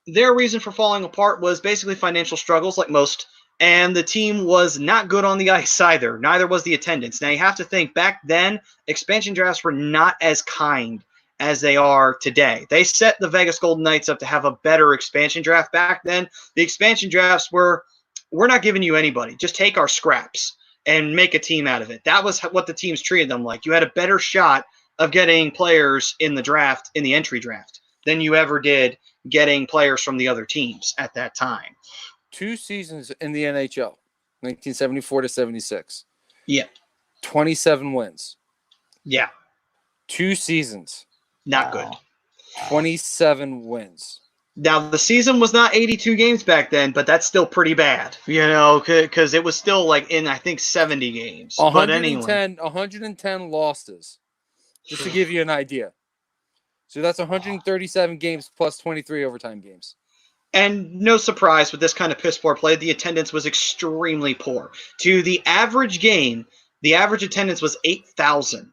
Their reason for falling apart was basically financial struggles, like most, and the team was not good on the ice either. Neither was the attendance. Now, you have to think, back then, expansion drafts were not as kind as they are today. They set the Vegas Golden Knights up to have a better expansion draft back then. The expansion drafts were, we're not giving you anybody. Just take our scraps and make a team out of it. That was what the teams treated them like. You had a better shot of getting players in the draft, in the entry draft, than you ever did getting players from the other teams at that time. 2 seasons in the NHL, 1974 to 76. Yeah. 27 wins. Yeah. 2 seasons. Not good. 27 wins. Now, the season was not 82 games back then, but that's still pretty bad, because it was still like in, I think, 70 games. 110 losses, just to give you an idea. So that's 137 games plus 23 overtime games. And no surprise with this kind of piss poor play, the attendance was extremely poor. To the average game, the average attendance was 8,000.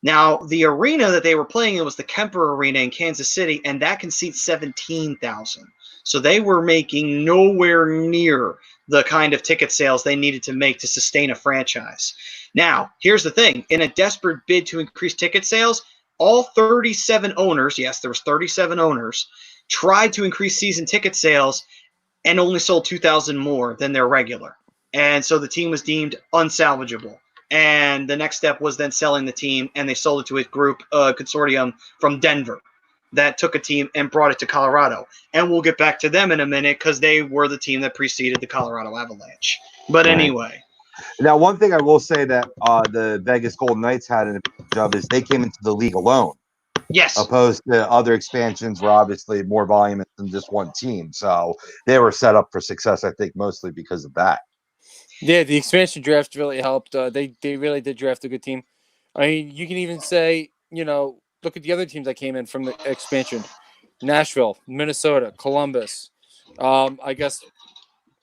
Now, the arena that they were playing in was the Kemper Arena in Kansas City, and that can seat 17,000. So they were making nowhere near the kind of ticket sales they needed to make to sustain a franchise. Now, here's the thing. In a desperate bid to increase ticket sales, all 37 owners, yes, there was 37 owners, tried to increase season ticket sales and only sold 2,000 more than their regular. And so the team was deemed unsalvageable. And the next step was then selling the team, and they sold it to a group, consortium from Denver that took a team and brought it to Colorado. And we'll get back to them in a minute because they were the team that preceded the Colorado Avalanche. But anyway. Now, one thing I will say that the Vegas Golden Knights had an advantage of is they came into the league alone. Yes. Opposed to other expansions were obviously more voluminous than just one team. So they were set up for success, I think, mostly because of that. Yeah, the expansion draft really helped. They really did draft a good team. I mean, you can even say, look at the other teams that came in from the expansion. Nashville, Minnesota, Columbus. I guess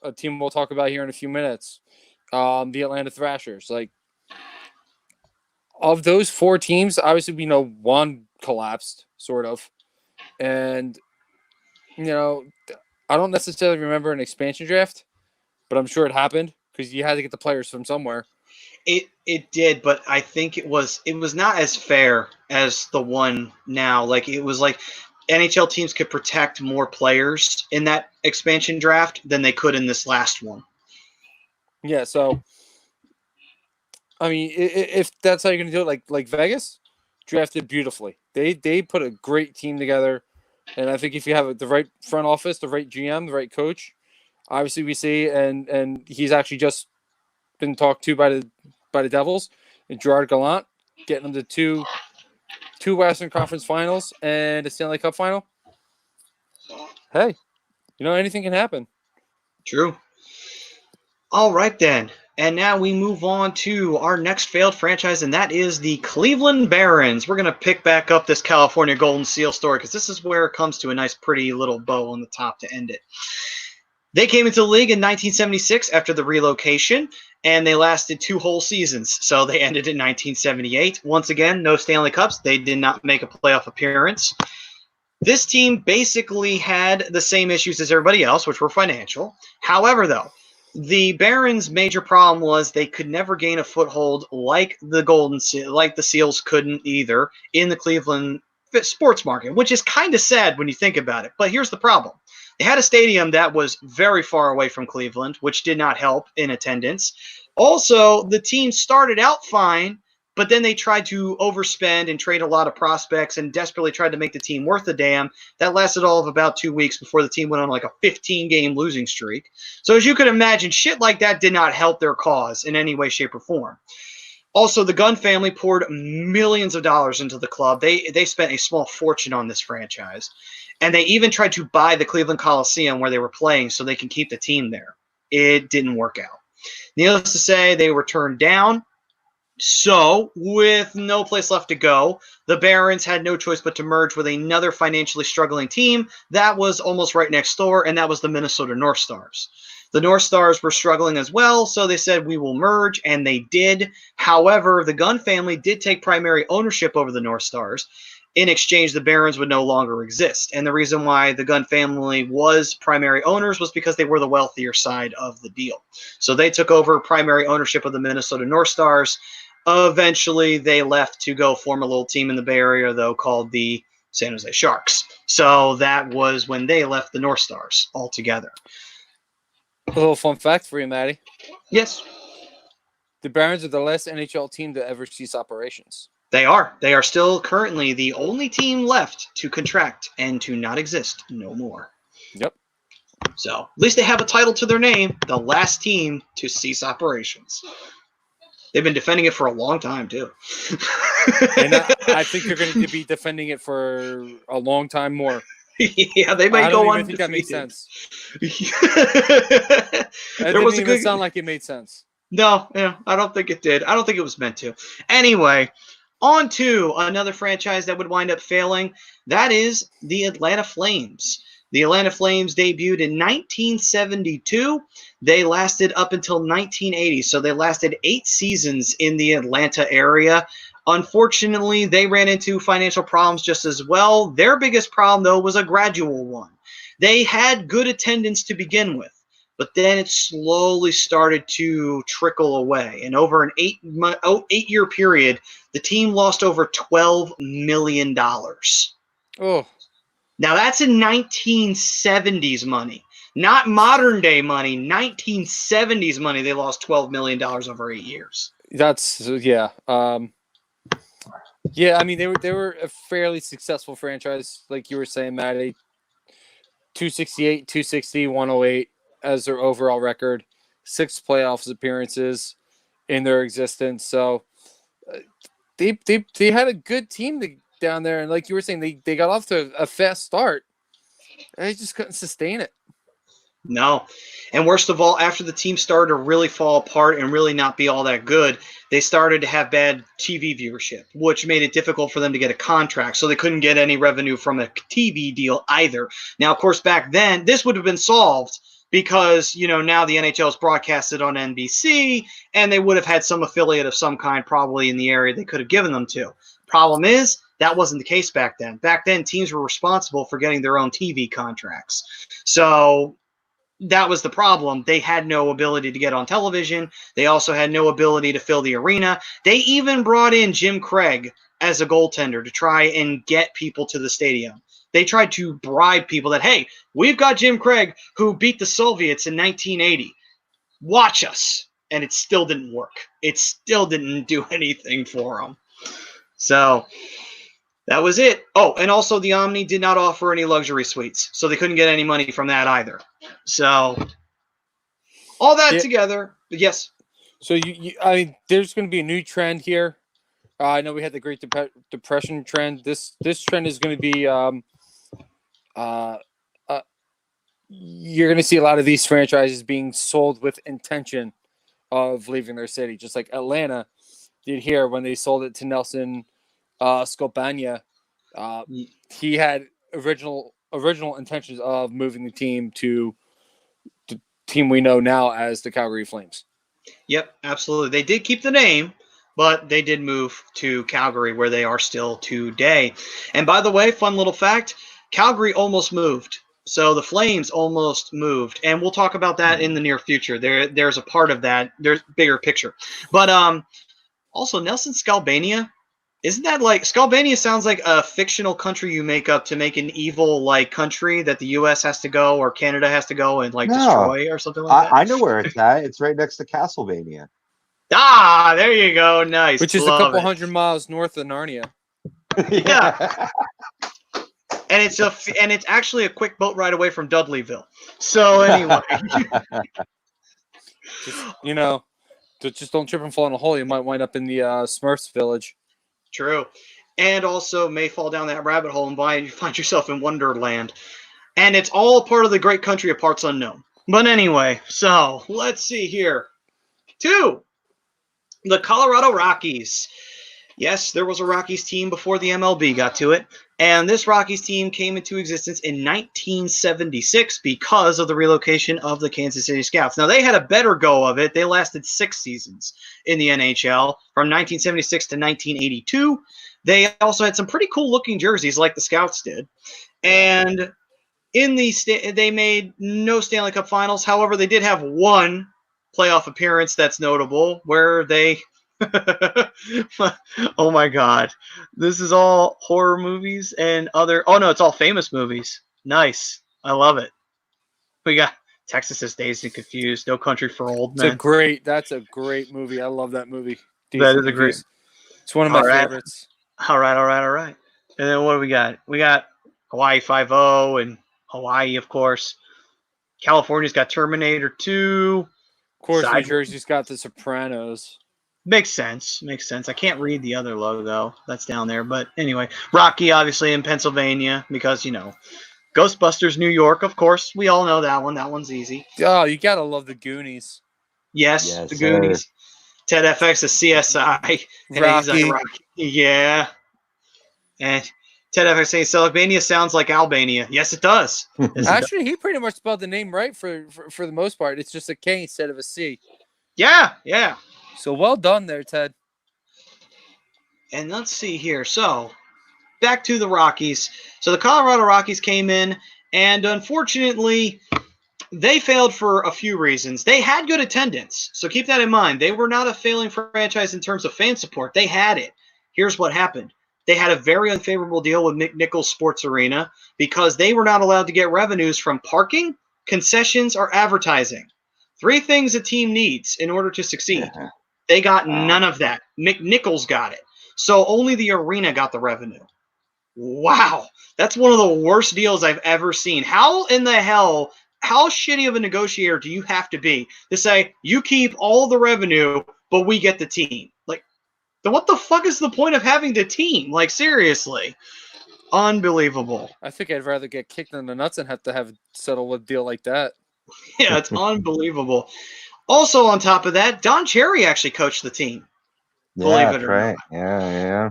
a team we'll talk about here in a few minutes. The Atlanta Thrashers. Like, of those 4 teams, obviously we know one collapsed, sort of. And, I don't necessarily remember an expansion draft, but I'm sure it happened because you had to get the players from somewhere. It did, but I think it was not as fair as the one now. Like, it was like NHL teams could protect more players in that expansion draft than they could in this last one. Yeah, so I mean, if that's how you're going to do it, like Vegas drafted beautifully. They put a great team together, and I think if you have the right front office, the right GM, the right coach, obviously we see, and he's actually just been talked to by the Devils, and Gerard Gallant getting them to two Western Conference Finals and a Stanley Cup final. Hey, anything can happen. True. All right, then. And now we move on to our next failed franchise, and that is the Cleveland Barons. We're going to pick back up this California Golden Seal story because this is where it comes to a nice, pretty little bow on the top to end it. They came into the league in 1976 after the relocation, and they lasted 2 whole seasons. So they ended in 1978. Once again, no Stanley Cups. They did not make a playoff appearance. This team basically had the same issues as everybody else, which were financial. However, though, the Barons' major problem was they could never gain a foothold like the Seals couldn't either in the Cleveland sports market, which is kind of sad when you think about it. But here's the problem. They had a stadium that was very far away from Cleveland, which did not help in attendance. Also, the team started out fine, but then they tried to overspend and trade a lot of prospects and desperately tried to make the team worth a damn. That lasted all of about 2 weeks before the team went on like a 15-game losing streak. So as you can imagine, shit like that did not help their cause in any way, shape, or form. Also, the Gunn family poured millions of dollars into the club. They spent a small fortune on this franchise. And they even tried to buy the Cleveland Coliseum where they were playing so they can keep the team there. It didn't work out. Needless to say, they were turned down. So, with no place left to go, the Barons had no choice but to merge with another financially struggling team that was almost right next door, and that was the Minnesota North Stars. The North Stars were struggling as well, so they said, we will merge, and they did. However, the Gunn family did take primary ownership over the North Stars. In exchange, the Barons would no longer exist. And the reason why the Gunn family was primary owners was because they were the wealthier side of the deal. So they took over primary ownership of the Minnesota North Stars. Eventually, they left to go form a little team in the Bay Area, though, called the San Jose Sharks. So that was when they left the North Stars altogether. A little fun fact for you, Maddie. Yes. The Barons are the last NHL team to ever cease operations. They are. They are still currently the only team left to contract and to not exist no more. Yep. So at least they have a title to their name, the last team to cease operations. They've been defending it for a long time, too. And I think they're going to be defending it for a long time more. Yeah, they may go on. I don't even think that makes sense. It didn't even sound like it made sense. No, yeah, I don't think it did. I don't think it was meant to. Anyway, on to another franchise that would wind up failing. That is the Atlanta Flames. The Atlanta Flames debuted in 1972. They lasted up until 1980, so they lasted 8 seasons in the Atlanta area. Unfortunately, they ran into financial problems just as well. Their biggest problem, though, was a gradual one. They had good attendance to begin with, but then it slowly started to trickle away. And over an 8-year period, the team lost over $12 million. Oh, Now, that's in 1970s money, not modern day money. 1970s money, they lost $12 million over 8 years. that's yeah. Yeah, I mean they were a fairly successful franchise, like you were saying, Matty. 268, 260, 108 as their overall record, 6 playoffs appearances in their existence. So they had a good team down there, and like you were saying, they got off to a fast start. They just couldn't sustain it. No. And worst of all, after the team started to really fall apart and really not be all that good, they started to have bad TV viewership, which made it difficult for them to get a contract. So they couldn't get any revenue from a TV deal either. Now, of course, back then, this would have been solved because, now the NHL is broadcasted on NBC, and they would have had some affiliate of some kind probably in the area they could have given them to. Problem is, that wasn't the case back then. Back then, teams were responsible for getting their own TV contracts. So that was the problem. They had no ability to get on television. They also had no ability to fill the arena. They even brought in Jim Craig as a goaltender to try and get people to the stadium. They tried to bribe people that, hey, we've got Jim Craig who beat the Soviets in 1980. Watch us. And it still didn't work. It still didn't do anything for them. So that was it. Oh, and also the Omni did not offer any luxury suites, so they couldn't get any money from that either. So all that together, yes. So I mean, there's going to be a new trend here. I know we had the Great Depression trend. This trend is going to be you're going to see a lot of these franchises being sold with intention of leaving their city, just like Atlanta did here when they sold it to Nelson Skolbania. He had original intentions of moving the team to the team we know now as the Calgary Flames. Yep, absolutely. They did keep the name, but they did move to Calgary, where they are still today. And by the way, fun little fact, Calgary almost moved. So the Flames almost moved. And we'll talk about that in the near future. There's a part of that. There's a bigger picture. But also, Nelson Skalbania, isn't that like – Skalbania sounds like a fictional country you make up to make an evil like country that the U.S. has to go or Canada has to go and destroy or something like that? I know where it's at. It's right next to Castlevania. Ah, there you go. Nice. Which is a couple hundred miles north of Narnia. Yeah. And it's actually a quick boat ride away from Dudleyville. So anyway. Just don't trip and fall in a hole. You might wind up in the Smurfs village. True. And also may fall down that rabbit hole and find yourself in Wonderland. And it's all part of the great country of parts unknown. But anyway, so let's see here. 2. The Colorado Rockies. Yes, there was a Rockies team before the MLB got to it. And this Rockies team came into existence in 1976 because of the relocation of the Kansas City Scouts. Now, they had a better go of it. They lasted 6 seasons in the NHL from 1976 to 1982. They also had some pretty cool-looking jerseys like the Scouts did. And they made no Stanley Cup Finals. However, they did have one playoff appearance that's notable where they – oh my God. This is all horror movies and other – oh, no, it's all famous movies. Nice. I love it. We got Texas is Dazed and Confused, No Country for Old Men. That's a great movie. I love that movie. That is a great – it's one of my favorites. All right. And then what do we got? We got Hawaii 5-0 and Hawaii, of course. California's got Terminator 2. Of course, New Jersey's got The Sopranos. Makes sense. I can't read the other logo that's down there. But anyway, Rocky, obviously, in Pennsylvania because, Ghostbusters, New York, of course. We all know that one. That one's easy. Oh, you got to love the Goonies. Yes, the Goonies. Sir. Ted FX is CSI. Rocky. Yeah. And Ted FX saying Albania sounds like Albania. Yes, it does. Actually, he pretty much spelled the name right for the most part. It's just a K instead of a C. Yeah. So well done there, Ted. And let's see here. So back to the Rockies. So the Colorado Rockies came in And unfortunately, they failed for a few reasons. They had good attendance, so keep that in mind. They were not a failing franchise in terms of fan support. They had it. Here's what happened. They had a very unfavorable deal with McNichols Sports Arena because they were not allowed to get revenues from parking, concessions, or advertising. 3 things a team needs in order to succeed. They got none of that. McNichols got it. So only the arena got the revenue. Wow. That's one of the worst deals I've ever seen. How in the hell, how shitty of a negotiator do you have to be to say, you keep all the revenue, but we get the team? Like, then what the fuck is the point of having the team? Like, seriously. Unbelievable. I think I'd rather get kicked in the nuts than have to have settle a deal like that. Yeah, it's unbelievable. Also, on top of that, Don Cherry actually coached the team. Believe it or right. not. Yeah.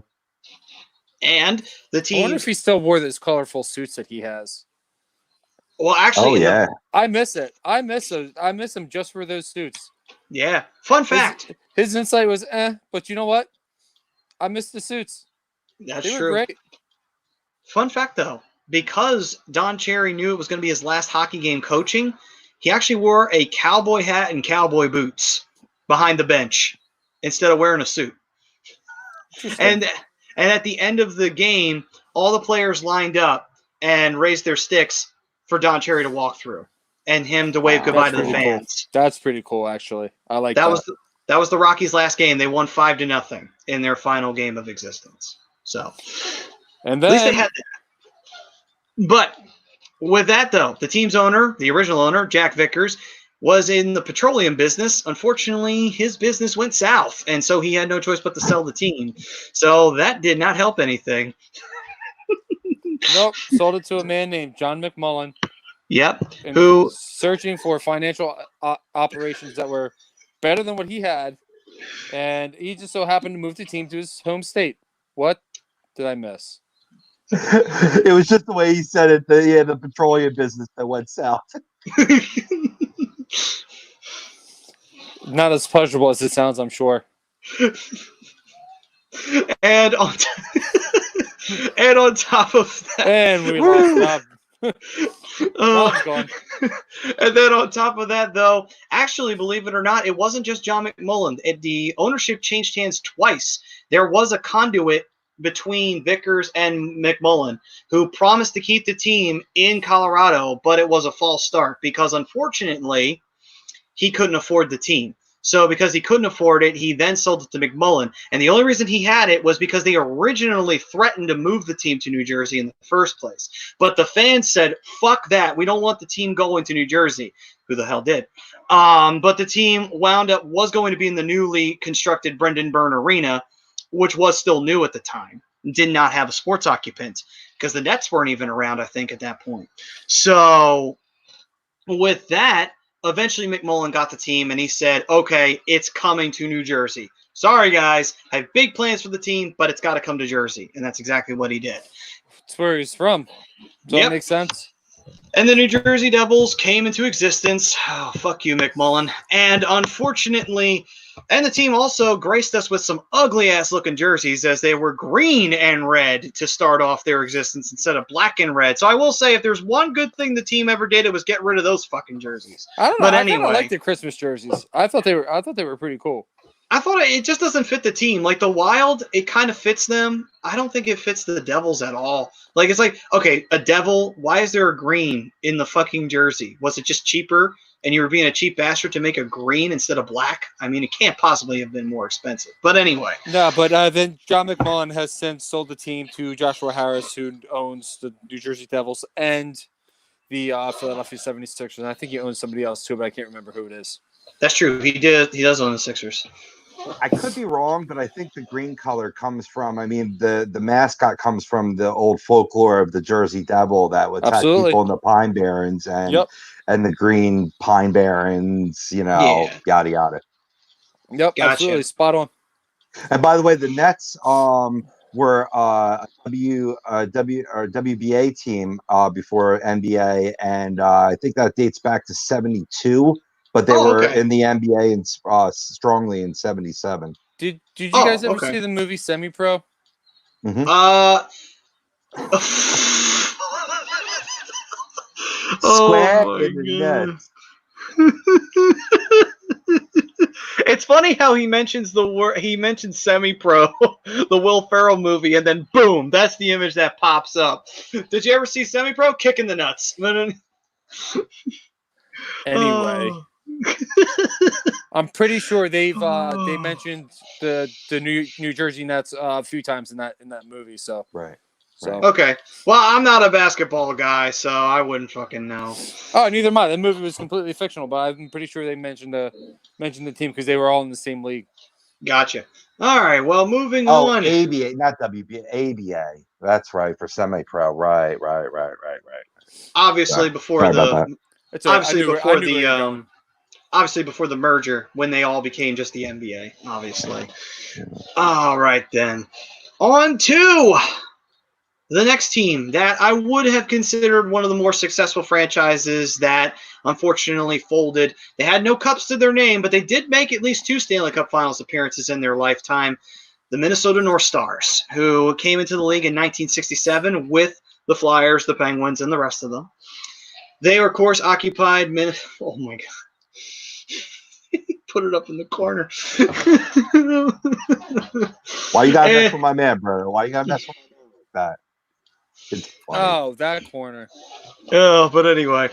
And the I team. wonder if he still wore those colorful suits that he has. Well, actually, I miss it. I miss him just for those suits. Yeah. Fun fact. His insight was but you know what? I miss the suits. That's They were true. great. Fun fact, though, because Don Cherry knew it was going to be his last hockey game coaching, he actually wore a cowboy hat and cowboy boots behind the bench instead of wearing a suit. And at the end of the game, all the players lined up and raised their sticks for Don Cherry to walk through and him to wave goodbye to the fans. Cool. That's pretty cool, actually. I like that. That was the Rockies' last game. They won 5-0 in their final game of existence. So, and then, at least they had that. But with that, though, the team's owner, the original owner, Jack Vickers, was in the petroleum business. Unfortunately, his business went south, and so he had no choice but to sell the team. So that did not help anything. Nope, sold it to a man named John McMullen. Yep. Who searching for financial operations that were better than what he had, and he just so happened to move the team to his home state. What did I miss? It was just the way he said it. That he had a petroleum business that went south. Not as pleasurable as it sounds, I'm sure. And on top of that, and we lost Rob. Rob's gone. And then on top of that, though, actually, believe it or not, it wasn't just John McMullen. The ownership changed hands twice. There was a conduit between Vickers and McMullen who promised to keep the team in Colorado, but it was a false start because, unfortunately, he couldn't afford the team. So because he couldn't afford it, he then sold it to McMullen. And the only reason he had it was because they originally threatened to move the team to New Jersey in the first place. But the fans said, fuck that. We don't want the team going to New Jersey. Who the hell did? But the team was going to be in the newly constructed Brendan Byrne Arena, which was still new at the time. Did not have a sports occupant because the Nets weren't even around, I think, at that point. So with that, eventually McMullen got the team and he said, okay, it's coming to New Jersey. Sorry, guys. I have big plans for the team, but it's got to come to Jersey. And that's exactly what he did. That's where he's from. Does that make sense? And the New Jersey Devils came into existence. Oh, fuck you, McMullen. And unfortunately, and the team also graced us with some ugly-ass looking jerseys as they were green and red to start off their existence instead of black and red. So I will say, if there's one good thing the team ever did, it was get rid of those fucking jerseys. I don't know. But anyway, I like the Christmas jerseys. I thought they were pretty cool. I thought it just doesn't fit the team. Like the Wild, it kind of fits them. I don't think it fits the Devils at all. Like it's like, okay, a Devil, why is there a green in the fucking jersey? Was it just cheaper and you were being a cheap bastard to make a green instead of black? I mean, it can't possibly have been more expensive. But anyway. No, but then John McMullen has since sold the team to Joshua Harris, who owns the New Jersey Devils and the Philadelphia 76ers. And I think he owns somebody else too, but I can't remember who it is. That's true. He does own the Sixers. I could be wrong, but I think the green color comes from, the mascot comes from the old folklore of the Jersey Devil that would attack people in the Pine Barrens and the green Pine Barrens, yada, yada. Yep, gotcha. Absolutely. Spot on. And by the way, the Nets were a WBA team before NBA, and I think that dates back to 72. But they were in the NBA and strongly in 77. Did you guys ever see the movie Semi-Pro? Mm-hmm. Square in the nuts. It's funny how he mentions the word. He mentions semi-pro, the Will Ferrell movie, and then boom, that's the image that pops up. Did you ever see semi-pro? Kick in the nuts. Anyway, Oh. I'm pretty sure they mentioned the New Jersey Nets a few times in that movie. So Right. So Okay. Well, I'm not a basketball guy, so I wouldn't fucking know. Oh, neither am I. That movie was completely fictional, but I'm pretty sure they mentioned the team because they were all in the same league. Gotcha. All right. Well, moving Oh, on. ABA, not WBA, ABA. That's right, for semi-pro. Right. Obviously, before Sorry about the that. It's all right. obviously I before knew where you were going. the obviously before the merger, when they all became just the NBA. Obviously. All right then. On to the next team that I would have considered one of the more successful franchises that unfortunately folded. They had no cups to their name, but they did make at least 2 Stanley Cup Finals appearances in their lifetime. The Minnesota North Stars, who came into the league in 1967 with the Flyers, the Penguins, and the rest of them. They, of course, occupied oh my God. Put it up in the corner. Why you gotta mess with my man, brother? Why you gotta mess with my man like that? It's funny. Oh, that corner. Oh, but anyway.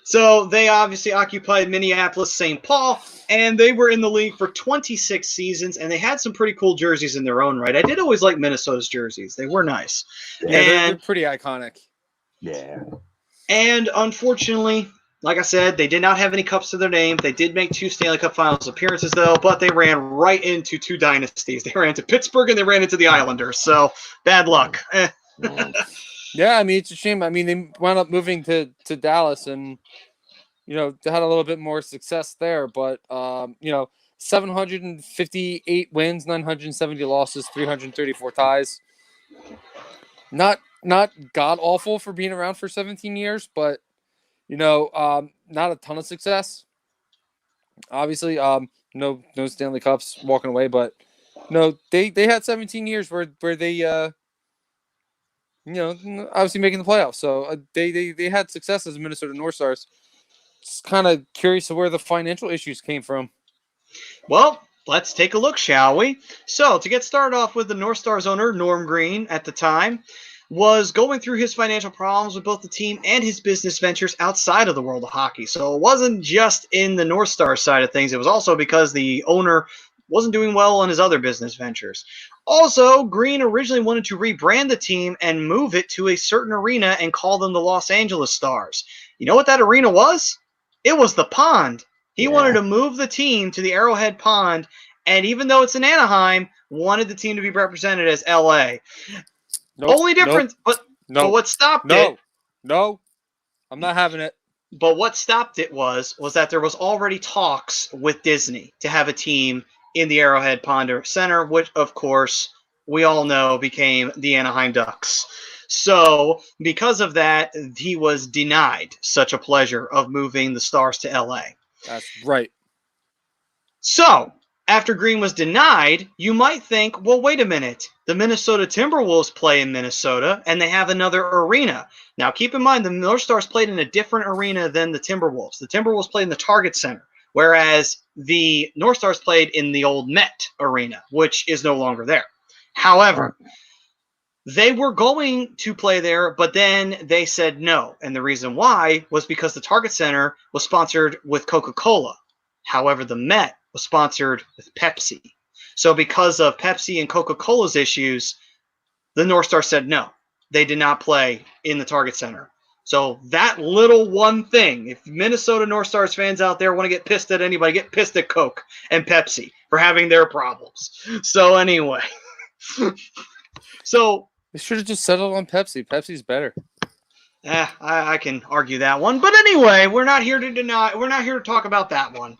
So they obviously occupied Minneapolis, St. Paul, and they were in the league for 26 seasons, and they had some pretty cool jerseys in their own right. I did always like Minnesota's jerseys. They were nice. Yeah, they're pretty iconic. Yeah. And unfortunately, like I said, they did not have any cups to their name. They did make 2 Stanley Cup Finals appearances, though, but they ran right into 2 dynasties. They ran into Pittsburgh and they ran into the Islanders. So bad luck. Yeah, I mean, it's a shame. I mean, they wound up moving to Dallas and, they had a little bit more success there. But, 758 wins, 970 losses, 334 ties. Not god-awful for being around for 17 years, but, not a ton of success. Obviously, no Stanley Cups walking away, but, they had 17 years where they obviously making the playoffs. So they had success as Minnesota North Stars. Just kind of curious of where the financial issues came from. Well, let's take a look, shall we? So, to get started off with, the North Stars owner, Norm Green, at the time, was going through his financial problems with both the team and his business ventures outside of the world of hockey. So, it wasn't just in the North Stars side of things. It was also because the owner wasn't doing well on his other business ventures. Also, Green originally wanted to rebrand the team and move it to a certain arena and call them the Los Angeles Stars. You know what that arena was? It was the Pond. He wanted to move the team to the Arrowhead Pond, and even though it's in Anaheim, wanted the team to be represented as LA. Only difference, but what stopped it? No, I'm not having it. But what stopped it was that there was already talks with Disney to have a team in the Arrowhead Pond Center, which, of course, we all know became the Anaheim Ducks. So, because of that, he was denied such a pleasure of moving the Stars to LA. That's right. So, after Green was denied, you might think, well, wait a minute. The Minnesota Timberwolves play in Minnesota, and they have another arena. Now, keep in mind, the North Stars played in a different arena than the Timberwolves. The Timberwolves played in the Target Center, whereas the North Stars played in the old Met Arena, which is no longer there. However, they were going to play there, but then they said no. And the reason why was because the Target Center was sponsored with Coca-Cola. However, the Met was sponsored with Pepsi. So because of Pepsi and Coca-Cola's issues, the North Stars said no. They did not play in the Target Center. So that little one thing, if Minnesota North Stars fans out there want to get pissed at anybody, get pissed at Coke and Pepsi for having their problems. So anyway. So they should have just settled on Pepsi. Pepsi's better. I can argue that one. But anyway, we're not here to talk about that one.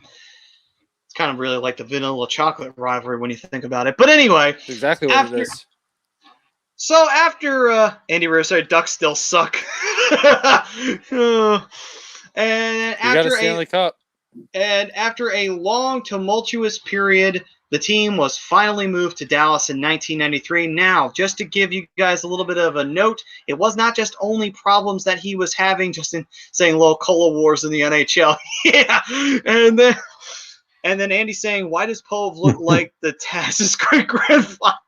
It's kind of really like the vanilla chocolate rivalry when you think about it. But anyway. That's exactly what it is. So after Andy Rose said Ducks still suck. And after a Stanley Cup. And after a long tumultuous period, the team was finally moved to Dallas in 1993. Now, just to give you guys a little bit of a note, it was not just only problems that he was having just in saying low color wars in the NHL. Yeah. And then Andy saying, why does Pove look like the Taz's great-grandfather?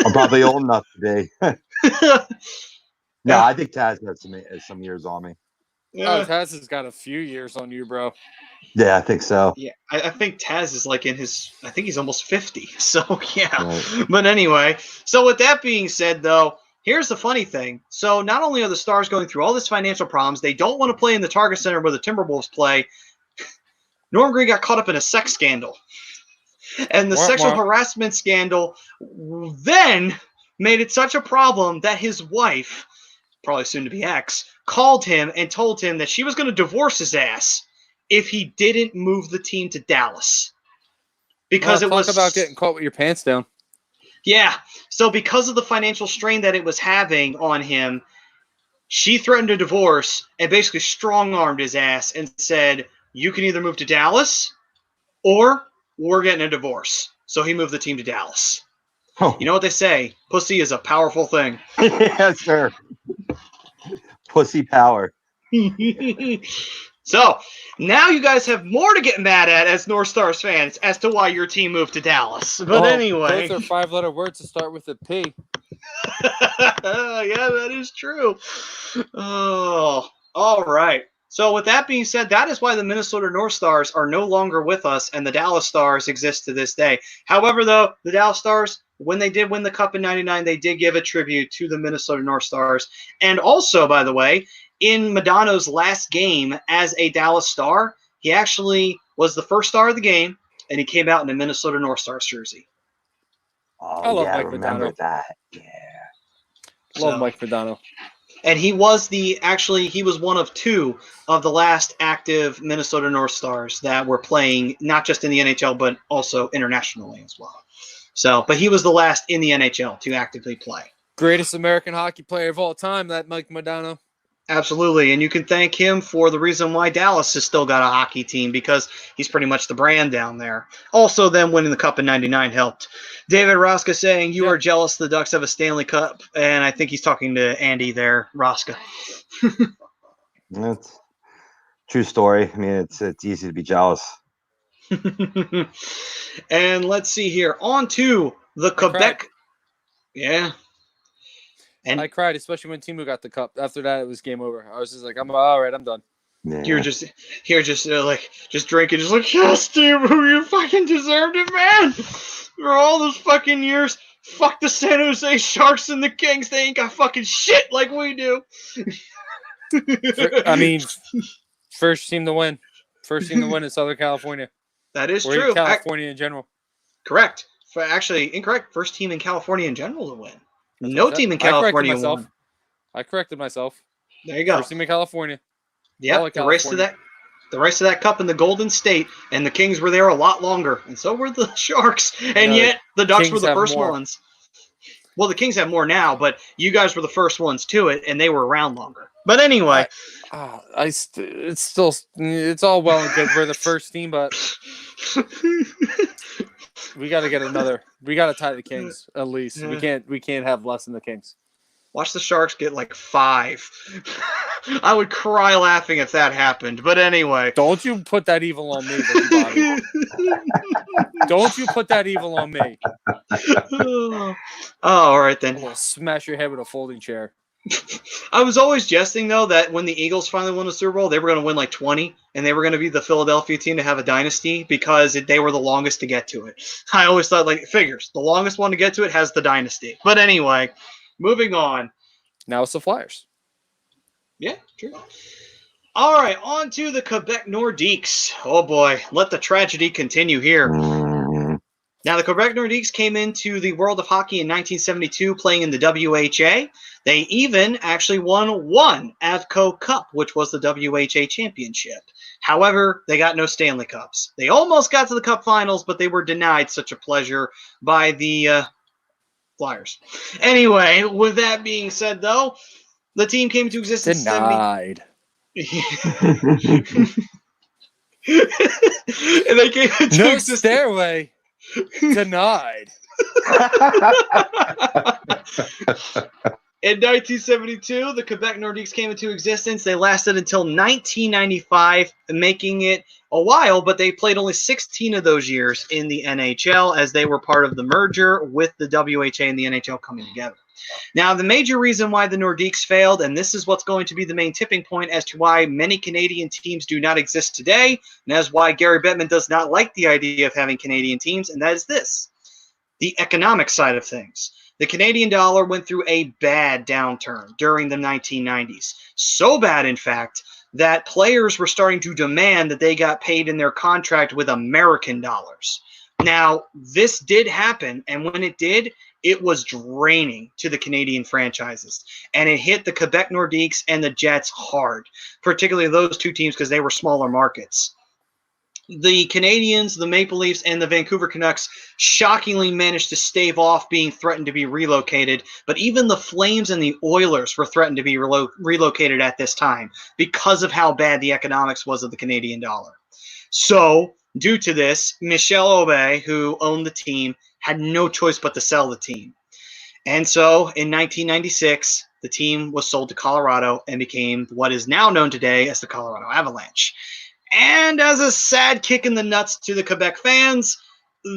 I'm probably old enough today. No, I think Taz has some years on me. Oh, Taz has got a few years on you, bro. Yeah, I think so. Yeah, I think Taz is like I think he's almost 50. So, yeah. Right. But anyway, so with that being said, though, here's the funny thing. So not only are the Stars going through all this financial problems, they don't want to play in the Target Center where the Timberwolves play. Norm Green got caught up in a sex scandal. And the sexual harassment scandal then made it such a problem that his wife, probably soon to be ex, called him and told him that she was going to divorce his ass if he didn't move the team to Dallas. Because it was talk about getting caught with your pants down. Yeah. So because of the financial strain that it was having on him, she threatened a divorce and basically strong-armed his ass and said, you can either move to Dallas or we're getting a divorce. So he moved the team to Dallas. Oh. You know what they say? Pussy is a powerful thing. Yes, sir. Pussy power. So now you guys have more to get mad at as North Stars fans as to why your team moved to Dallas. But anyway. Both are 5-letter words to start with a P. Yeah, that is true. Oh, all right. So with that being said, that is why the Minnesota North Stars are no longer with us and the Dallas Stars exist to this day. However, though, the Dallas Stars, when they did win the Cup in 99, they did give a tribute to the Minnesota North Stars. And also, by the way, in Madonna's last game as a Dallas Star, he actually was the first star of the game, and he came out in a Minnesota North Stars jersey. Oh, I love yeah, Mike I remember Modano. that. Yeah. Love Mike Modano. And he was one of two of the last active Minnesota North Stars that were playing not just in the NHL but also internationally as well. So, but he was the last in the NHL to actively play. Greatest American hockey player of all time, that Mike Modano. Absolutely, and you can thank him for the reason why Dallas has still got a hockey team because he's pretty much the brand down there. Also, them winning the Cup in '99 helped. David Roska saying, you are jealous the Ducks have a Stanley Cup, and I think he's talking to Andy there, Roska. That's true story. I mean, it's easy to be jealous. And let's see here. On to the Quebec. Yeah. And I cried, especially when Timu got the cup. After that, it was game over. I was just like, I'm all right, I'm done. Yeah. You're just drinking, just like, yes, Timu, you fucking deserved it, man. For all those fucking years, fuck the San Jose Sharks and the Kings. They ain't got fucking shit like we do. I mean, first team to win. First team to win in Southern California. That is or true. In California in general. Correct. Actually, incorrect. First team in California in general to win. No team in California won. I corrected myself. There you go. First team in California. Yep, the race to that cup in the Golden State, and the Kings were there a lot longer, and so were the Sharks, and yet the Ducks Kings were the first ones. Well, the Kings have more now, but you guys were the first ones to it, and they were around longer. But anyway, it's all well and good. We're the first team, but we got to get another. We got to tie the Kings at least. Yeah. We can't have less than the Kings. Watch the Sharks get like 5. I would cry laughing if that happened. But anyway. Don't you put that evil on me, Ricky Bobby. Don't you put that evil on me. Oh, all right then. I'll smash your head with a folding chair. I was always jesting, though, that when the Eagles finally won the Super Bowl, they were going to win like 20, and they were going to be the Philadelphia team to have a dynasty because they were the longest to get to it. I always thought, like, figures. The longest one to get to it has the dynasty. But anyway, moving on. Now it's the Flyers. Yeah, true. All right, on to the Quebec Nordiques. Oh, boy. Let the tragedy continue here. Now, the Quebec Nordiques came into the World of Hockey in 1972 playing in the WHA. They even actually won one Avco Cup, which was the WHA championship. However, they got no Stanley Cups. They almost got to the Cup finals, but they were denied such a pleasure by the Flyers. Anyway, with that being said, though, the team came into existence. Denied. And they came into No existence. stairway denied. In 1972, the Quebec Nordiques came into existence. They lasted until 1995, making it a while, but they played only 16 of those years in the NHL as they were part of the merger with the WHA and the NHL coming together. Now, the major reason why the Nordiques failed, and this is what's going to be the main tipping point as to why many Canadian teams do not exist today, and that's why Gary Bettman does not like the idea of having Canadian teams, and that is this: the economic side of things. The Canadian dollar went through a bad downturn during the 1990s. So bad, in fact, that players were starting to demand that they got paid in their contract with American dollars. Now, this did happen, and when it did, it was draining to the Canadian franchises. And it hit the Quebec Nordiques and the Jets hard, particularly those two teams because they were smaller markets. The Canadians, the Maple Leafs, and the Vancouver Canucks shockingly managed to stave off being threatened to be relocated, but even the Flames and the Oilers were threatened to be relocated at this time because of how bad the economics was of the Canadian dollar. So, due to this, Michel Aubé, who owned the team, had no choice but to sell the team. And so, in 1996, the team was sold to Colorado and became what is now known today as the Colorado Avalanche. And as a sad kick in the nuts to the Quebec fans,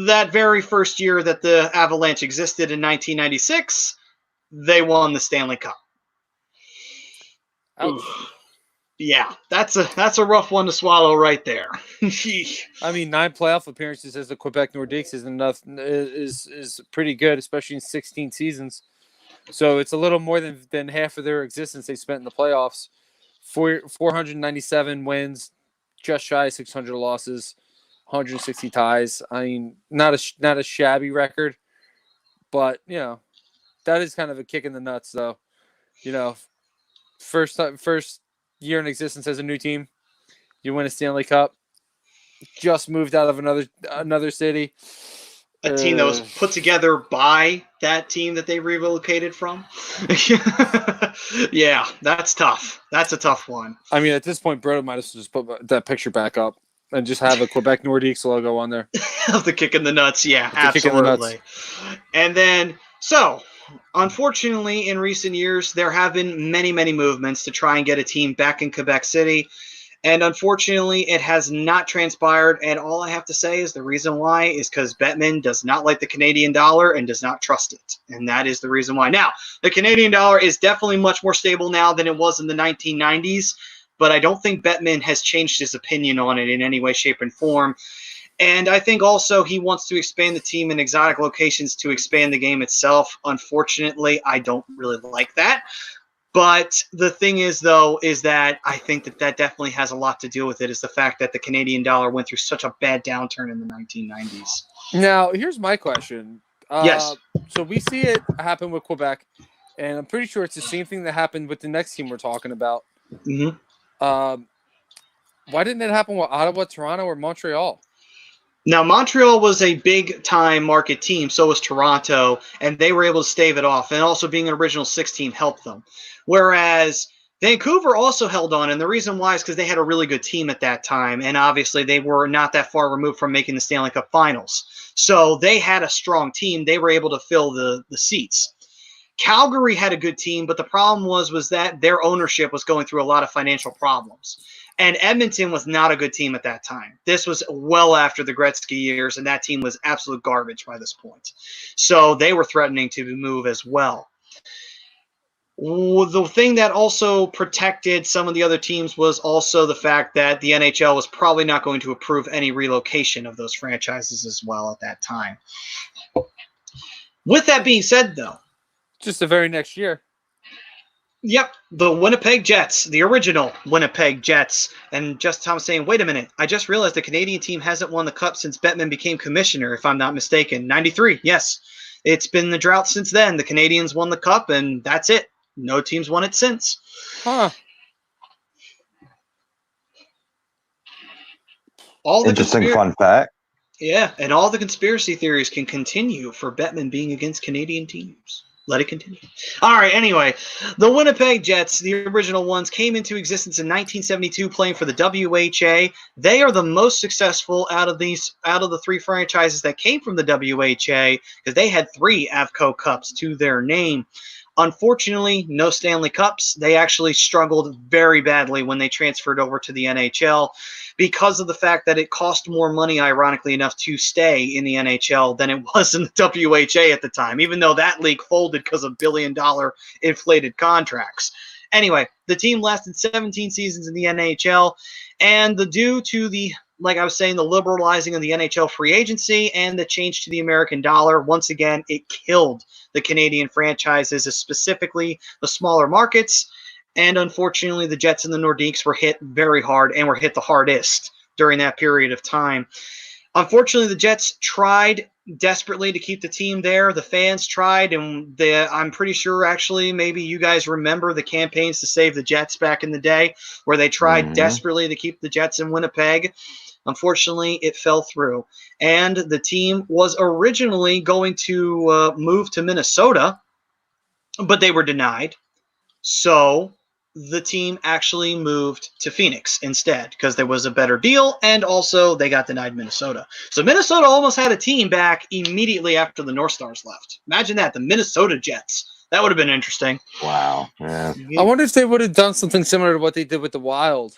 that very first year that the Avalanche existed in 1996, they won the Stanley Cup. Yeah, that's a rough one to swallow right there. I mean, 9 playoff appearances as the Quebec Nordiques is pretty good, especially in 16 seasons. So it's a little more than half of their existence they spent in the playoffs. 497 wins, just shy of 600 losses, 160 ties. I mean, not a shabby record, but that is kind of a kick in the nuts, though. First year in existence as a new team, you win a Stanley Cup. Just moved out of another city. A team that was put together by that team that they relocated from. Yeah, that's tough. That's a tough one. I mean, at this point, Brodo might as well just put that picture back up and just have a Quebec Nordiques logo on there. Of the kick in the nuts, yeah, absolutely. And then, so, unfortunately, in recent years, there have been many, many movements to try and get a team back in Quebec City. And unfortunately, it has not transpired. And all I have to say is the reason why is because Bettman does not like the Canadian dollar and does not trust it. And that is the reason why. Now, the Canadian dollar is definitely much more stable now than it was in the 1990s. But I don't think Bettman has changed his opinion on it in any way, shape, and form. And I think also he wants to expand the team in exotic locations to expand the game itself. Unfortunately, I don't really like that. But the thing is, though, is that I think that definitely has a lot to do with it, is the fact that the Canadian dollar went through such a bad downturn in the 1990s. Now, here's my question. Yes. So we see it happen with Quebec, and I'm pretty sure it's the same thing that happened with the next team we're talking about. Mm-hmm. Why didn't it happen with Ottawa, Toronto, or Montreal? Now, Montreal was a big-time market team, so was Toronto, and they were able to stave it off. And also being an original six team helped them. Whereas Vancouver also held on, and the reason why is because they had a really good team at that time, and obviously they were not that far removed from making the Stanley Cup Finals. So they had a strong team. They were able to fill the seats. Calgary had a good team, but the problem was that their ownership was going through a lot of financial problems. And Edmonton was not a good team at that time. This was well after the Gretzky years, and that team was absolute garbage by this point. So they were threatening to move as well. The thing that also protected some of the other teams was also the fact that the NHL was probably not going to approve any relocation of those franchises as well at that time. With that being said, though, just the very next year. Yep, the Winnipeg Jets, the original Winnipeg Jets. And just Tom saying, wait a minute, I just realized the Canadian team hasn't won the Cup since Bettman became commissioner, if I'm not mistaken. 93, yes. It's been the drought since then. The Canadians won the Cup, and that's it. No team's won it since. Huh. Interesting fun fact. Yeah, and all the conspiracy theories can continue for Bettman being against Canadian teams. let it continue. All right, anyway, the Winnipeg Jets, the original ones, came into existence in 1972 playing for the WHA. They are the most successful out of the three franchises that came from the WHA because they had 3 Avco Cups to their name. Unfortunately, no Stanley Cups. They actually struggled very badly when they transferred over to the NHL because of the fact that it cost more money, ironically enough, to stay in the NHL than it was in the WHA at the time, even though that league folded because of billion-dollar inflated contracts. Anyway, the team lasted 17 seasons in the NHL, and due to the, like I was saying, the liberalizing of the NHL free agency and the change to the American dollar, once again, it killed the Canadian franchises, specifically the smaller markets. And unfortunately, the Jets and the Nordiques were hit very hard and were hit the hardest during that period of time. Unfortunately, the Jets tried desperately to keep the team there. The fans tried, and I'm pretty sure, actually, maybe you guys remember the campaigns to save the Jets back in the day, where they tried desperately to keep the Jets in Winnipeg. Unfortunately, it fell through, and the team was originally going to move to Minnesota, but they were denied. So the team actually moved to Phoenix instead because there was a better deal, and also they got denied Minnesota. So Minnesota almost had a team back immediately after the North Stars left. Imagine that, the Minnesota Jets. That would have been interesting. Wow. Yeah. I wonder if they would have done something similar to what they did with the Wild.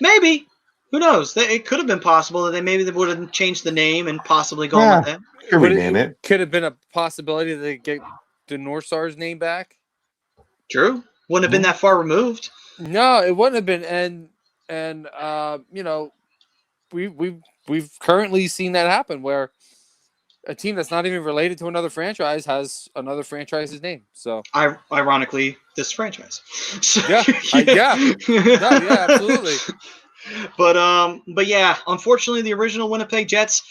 Maybe. Who knows? It could have been possible that they would have changed the name and possibly gone with that. Could rename it. Could have been a possibility that they get the North Stars name back. True. Wouldn't have been that far removed. No, it wouldn't have been. And you know, we've currently seen that happen where a team that's not even related to another franchise has another franchise's name. So ironically, this franchise. So, yeah, absolutely. But yeah, unfortunately, the original Winnipeg Jets,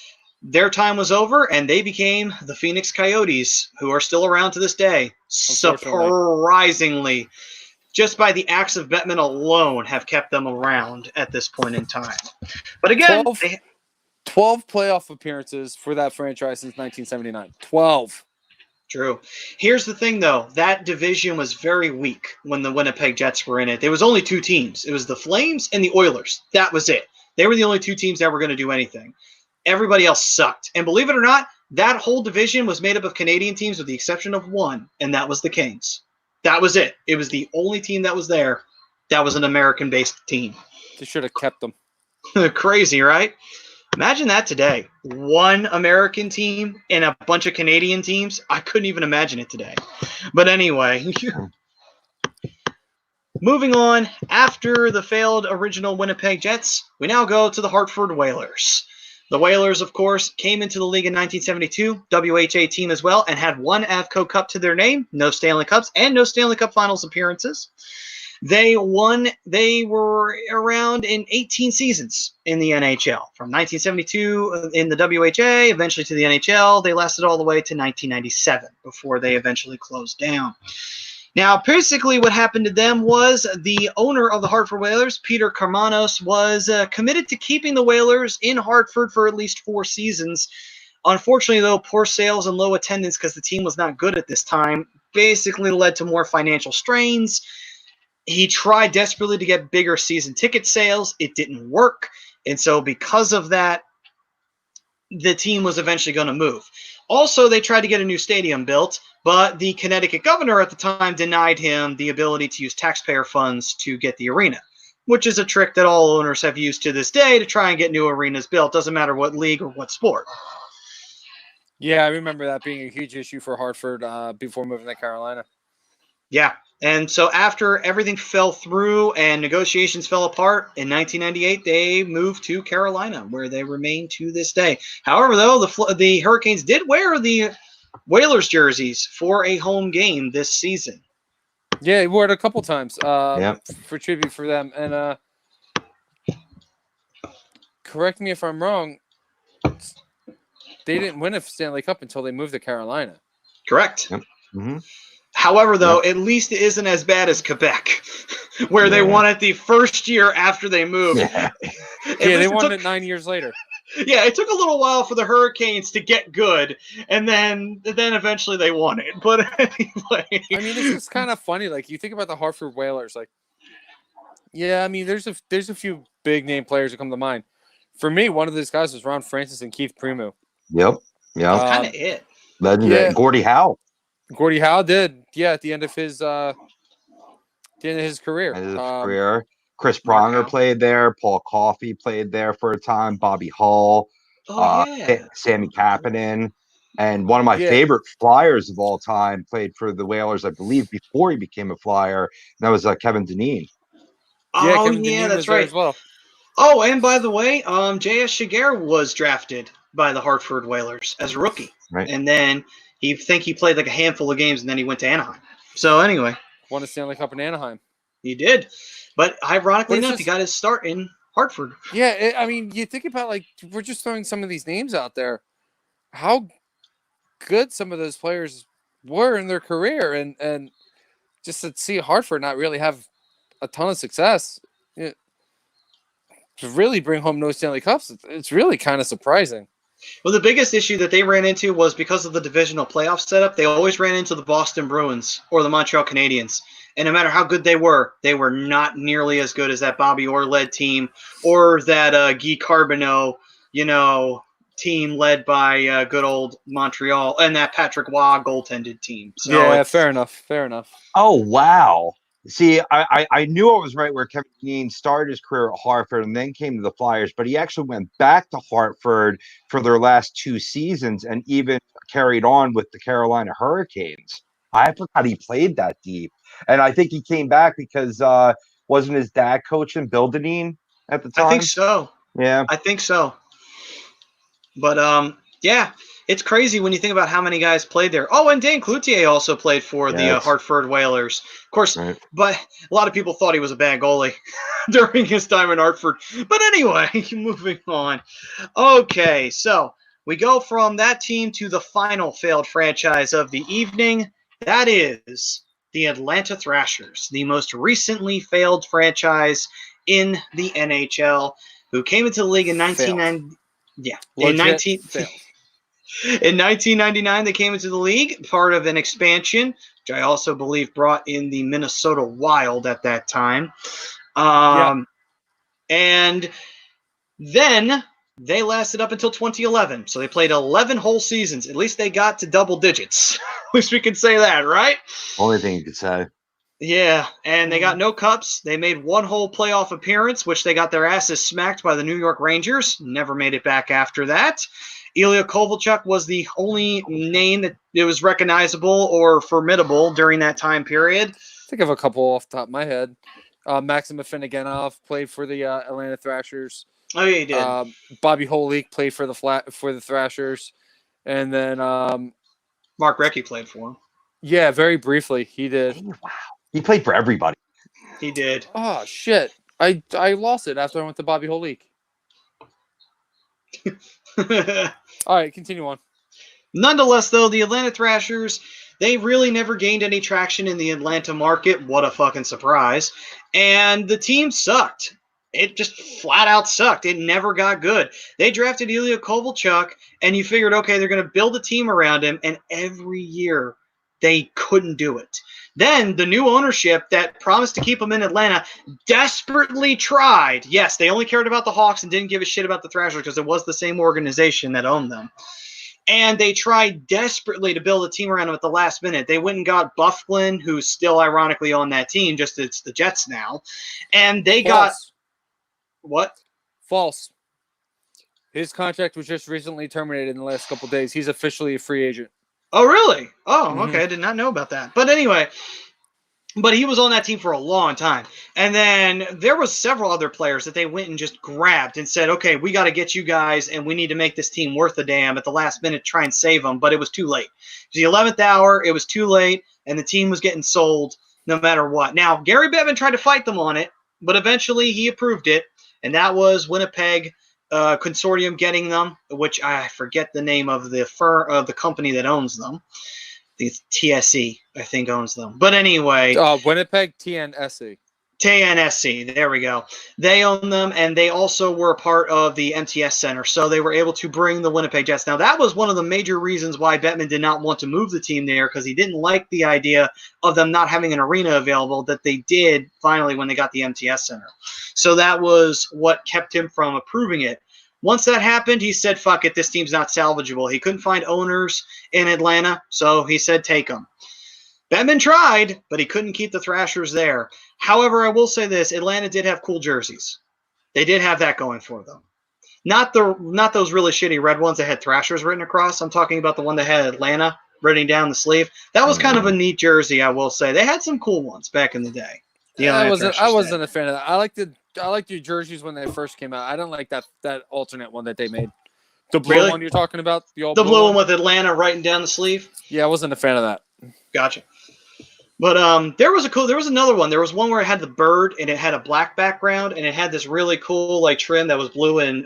their time was over, and they became the Phoenix Coyotes, who are still around to this day. Surprisingly, just by the acts of Bettman alone, have kept them around at this point in time. But again, 12 playoff appearances for that franchise since 1979. 12. True. Here's the thing, though. That division was very weak when the Winnipeg Jets were in it. There was only 2 teams. It was the Flames and the Oilers. That was it. They were the only 2 teams that were going to do anything. Everybody else sucked. And believe it or not, that whole division was made up of Canadian teams with the exception of one, and that was the Kings. That was it. It was the only team that was there that was an American-based team. They should have kept them. Crazy, right? Imagine that today. One American team and a bunch of Canadian teams. I couldn't even imagine it today. But anyway, moving on, after the failed original Winnipeg Jets, we now go to the Hartford Whalers. The Whalers, of course, came into the league in 1972, WHA team as well, and had 1 Avco Cup to their name, no Stanley Cups, and no Stanley Cup Finals appearances. They were around in 18 seasons in the NHL. From 1972 in the WHA, eventually to the NHL, they lasted all the way to 1997 before they eventually closed down. Now, basically what happened to them was the owner of the Hartford Whalers, Peter Karmanos, was committed to keeping the Whalers in Hartford for at least 4 seasons. Unfortunately, though, poor sales and low attendance because the team was not good at this time basically led to more financial strains. He tried desperately to get bigger season ticket sales. It didn't work. And so because of that, the team was eventually going to move. Also, they tried to get a new stadium built, but the Connecticut governor at the time denied him the ability to use taxpayer funds to get the arena, which is a trick that all owners have used to this day to try and get new arenas built. Doesn't matter what league or what sport. Yeah, I remember that being a huge issue for Hartford before moving to Carolina. Yeah. And so after everything fell through and negotiations fell apart, in 1998, they moved to Carolina, where they remain to this day. However, though, the Hurricanes did wear the Whalers jerseys for a home game this season. Yeah, he wore it a couple times for tribute for them. And correct me if I'm wrong, they didn't win a Stanley Cup until they moved to Carolina. Correct. Yep. Mm-hmm. However, though, at least it isn't as bad as Quebec, where they won it the first year after they moved. Yeah, they won it 9 years later. Yeah, it took a little while for the Hurricanes to get good, and then eventually they won it. But anyway, I mean, it's just kind of funny. Like you think about the Hartford Whalers, like, yeah, I mean, there's a few big name players that come to mind. For me, one of those guys was Ron Francis and Keith Primeau. Yep. Yeah. that's kind of it. Legendary. Yeah. Gordie Howe. Gordie Howe did, yeah, at the end of his career. End of his career. Chris Mark Pronger Howe. played there. Paul Coffey played there for a time. Bobby Hull. Oh yeah. Sammy Kapanen. And one of my Yeah. favorite Flyers of all time played for the Whalers, I believe, before he became a Flyer. And that was Kevin Dineen. Yeah, Oh Kevin yeah, Dineen that's was there right. as well. Oh, and by the way, J.S. Shiger was drafted by the Hartford Whalers as a rookie, Right. and then he played like a handful of games, and then he went to Anaheim. So anyway, Won a Stanley Cup in Anaheim. he did. But ironically But it's enough, he got his start in Hartford. Yeah, I mean, you think about, like, we're just throwing some of these names out there. How good some of those players were in their career, and just to see Hartford not really have a ton of success, to really bring home no Stanley Cups, it's really kind of surprising. Well, the biggest issue that they ran into was because of the divisional playoff setup. They always ran into the Boston Bruins or the Montreal Canadiens. And no matter how good they were not nearly as good as that Bobby Orr-led team or that Guy Carbonneau, team led by good old Montreal and that Patrick Waugh goaltended team. So Yeah, fair enough. Oh, wow. See, I knew I was right where Kevin Dineen started his career at Hartford and then came to the Flyers, but he actually went back to Hartford for their last 2 seasons and even carried on with the Carolina Hurricanes. I forgot he played that deep. And I think he came back because wasn't his dad coaching Bill Dineen at the time? I think so. Yeah. I think so. But yeah, it's crazy when you think about how many guys played there. Oh, and Dan Cloutier also played for the Hartford Whalers. Of course, Right. But a lot of people thought he was a bad goalie during his time in Hartford. But anyway, moving on. Okay, so we go from that team to the final failed franchise of the evening. That is the Atlanta Thrashers, the most recently failed franchise in the NHL, who came into the league in 1990. Yeah, in 1999, they came into the league, part of an expansion, which I also believe brought in the Minnesota Wild at that time. And then they lasted up until 2011. So they played 11 whole seasons. At least they got to double digits. At least we can say that, right? Only thing you could say. Yeah, and they got no cups. They made one whole playoff appearance, which they got their asses smacked by the New York Rangers. Never made it back after that. Ilya Kovalchuk was the only name that it was recognizable or formidable during that time period. Think of a couple off the top of my head. Maxim Afinogenov played for the Atlanta Thrashers. Oh, yeah, he did. Bobby Holik played for the Thrashers, and then Mark Recchi played for him. Yeah, very briefly he did. Wow, he played for everybody. He did. Oh shit! I lost it after I went to Bobby Holik. All right, continue on. Nonetheless, though, the Atlanta Thrashers, they really never gained any traction in the Atlanta market. What a fucking surprise. And the team sucked. It just flat out sucked. It never got good. They drafted Ilya Kovalchuk, and you figured, okay, they're going to build a team around him, and every year they couldn't do it. Then the new ownership that promised to keep him in Atlanta desperately tried. Yes, they only cared about the Hawks and didn't give a shit about the Thrashers because it was the same organization that owned them. And they tried desperately to build a team around him at the last minute. They went and got Bufflin, who's still ironically on that team, just it's the Jets now. And they got what? False. His contract was just recently terminated in the last couple of days. He's officially a free agent. Oh, really? Oh, okay. I did not know about that. But anyway, but he was on that team for a long time. And then there was several other players that they went and just grabbed and said, okay, we got to get you guys, and we need to make this team worth a damn at the last minute to try and save them. But it was too late. It was the 11th hour. It was too late, and the team was getting sold no matter what. Now, Gary Bettman tried to fight them on it, but eventually he approved it, and that was Winnipeg Consortium getting them, which I forget the name of the company that owns them. I think it's TSE, I think, owns them. But anyway. Winnipeg TNSE. TNSC, there we go. They own them, and they also were a part of the MTS Center, so they were able to bring the Winnipeg Jets. Now, that was one of the major reasons why Bettman did not want to move the team there, because he didn't like the idea of them not having an arena available that they did finally when they got the MTS Center. So that was what kept him from approving it. Once that happened, he said, fuck it, this team's not salvageable. He couldn't find owners in Atlanta, so he said, take them. Bettman tried, but he couldn't keep the Thrashers there. However, I will say this: Atlanta did have cool jerseys. They did have that going for them. Not those really shitty red ones that had Thrashers written across. I'm talking about the one that had Atlanta written down the sleeve. That was kind of a neat jersey, I will say. They had some cool ones back in the day. I wasn't a fan of that. I liked your jerseys when they first came out. I don't like that alternate one that they made. The blue one you're talking about? The blue one with Atlanta writing down the sleeve? Yeah, I wasn't a fan of that. Gotcha. But there was another one. There was one where it had the bird and it had a black background and it had this really cool like trim that was blue and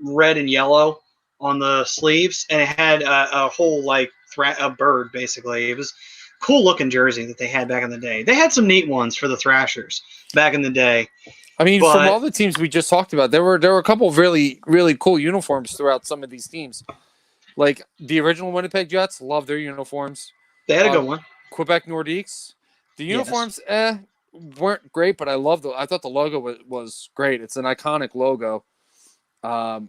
red and yellow on the sleeves, and it had a whole like a bird basically. It was a cool looking jersey that they had back in the day. They had some neat ones for the Thrashers back in the day. I mean, from all the teams we just talked about, there were a couple of really, really cool uniforms throughout some of these teams. Like the original Winnipeg Jets, love their uniforms. They had a good one. Quebec Nordiques, the uniforms weren't great, but I thought the logo was great. It's an iconic logo. The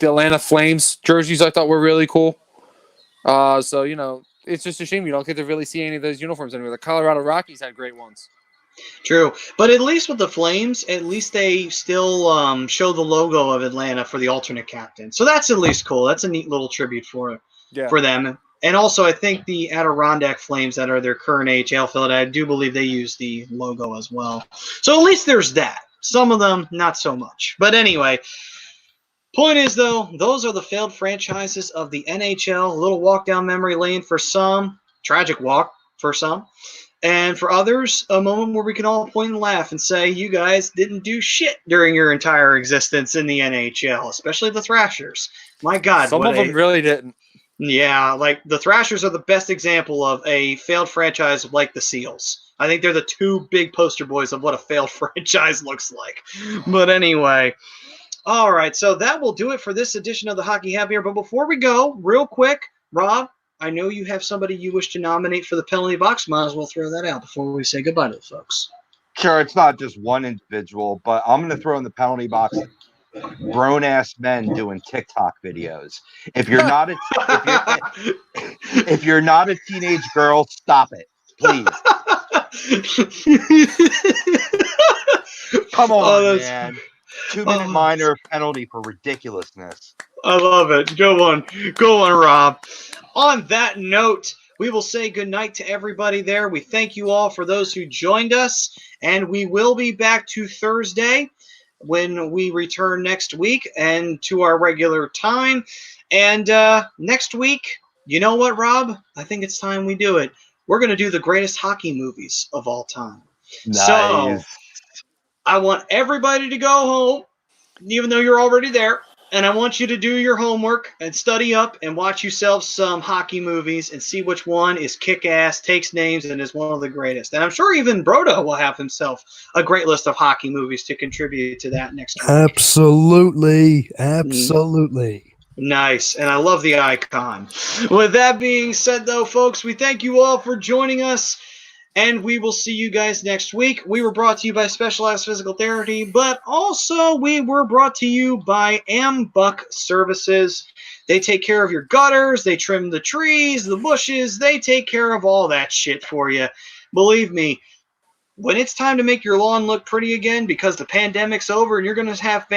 Atlanta Flames jerseys I thought were really cool. So it's just a shame you don't get to really see any of those uniforms anymore. The Colorado Rockies had great ones. True, but at least with the Flames, at least they still show the logo of Atlanta for the alternate captain. So that's at least cool. That's a neat little tribute for them. And also, I think the Adirondack Flames that are their current AHL affiliate, I do believe they use the logo as well. So at least there's that. Some of them, not so much. But anyway, point is, though, those are the failed franchises of the NHL. A little walk down memory lane for some, tragic walk for some. And for others, a moment where we can all point and laugh and say, you guys didn't do shit during your entire existence in the NHL, especially the Thrashers. My God. Some of them really didn't. Yeah, like the Thrashers are the best example of a failed franchise like the Seals. I think they're the two big poster boys of what a failed franchise looks like. But anyway, all right, so that will do it for this edition of the Hockey Happy Hour. But before we go, real quick, Rob, I know you have somebody you wish to nominate for the penalty box. Might as well throw that out before we say goodbye to the folks. Sure, it's not just one individual, but I'm going to throw in the penalty box grown-ass men doing TikTok videos. If you're not a teenage girl, stop it, please. Come on, man. 2-minute minor penalty for ridiculousness. I love it. Go on, Rob. On that note, we will say goodnight to everybody there. We thank you all for those who joined us, and we will be back to Thursday when we return next week and to our regular time. And next week, you know what, Rob? I think it's time we do it. We're going to do the greatest hockey movies of all time. Nice. So I want everybody to go home, even though you're already there. And I want you to do your homework and study up and watch yourself some hockey movies and see which one is kick-ass, takes names, and is one of the greatest. And I'm sure even Brodo will have himself a great list of hockey movies to contribute to that next week. Absolutely. Nice. And I love the icon. With that being said, though, folks, we thank you all for joining us. And we will see you guys next week. We were brought to you by Specialized Physical Therapy, but also we were brought to you by Ambuck Services. They take care of your gutters. They trim the trees, the bushes. They take care of all that shit for you. Believe me, when it's time to make your lawn look pretty again because the pandemic's over and you're going to have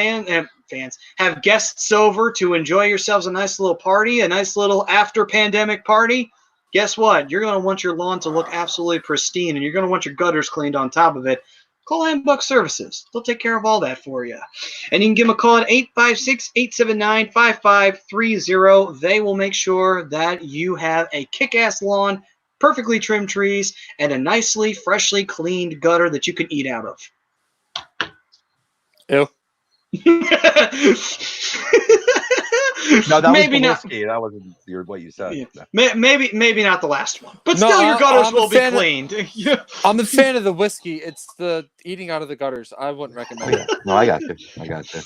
have guests over to enjoy yourselves a nice little party, a nice little after-pandemic party, guess what? You're going to want your lawn to look absolutely pristine, and you're going to want your gutters cleaned on top of it. Call Ambuck Services. They'll take care of all that for you. And you can give them a call at 856-879-5530. They will make sure that you have a kick-ass lawn, perfectly trimmed trees, and a nicely, freshly cleaned gutter that you can eat out of. Ew. No, that maybe was the not. whiskey. That wasn't what you said. Yeah. No. Maybe not the last one, but No, still, your gutters I'm a will be fan of- cleaned. Yeah. I'm a fan of the whiskey. It's the eating out of the gutters. I wouldn't Oh, recommend yeah. it. No, I got you. I got you.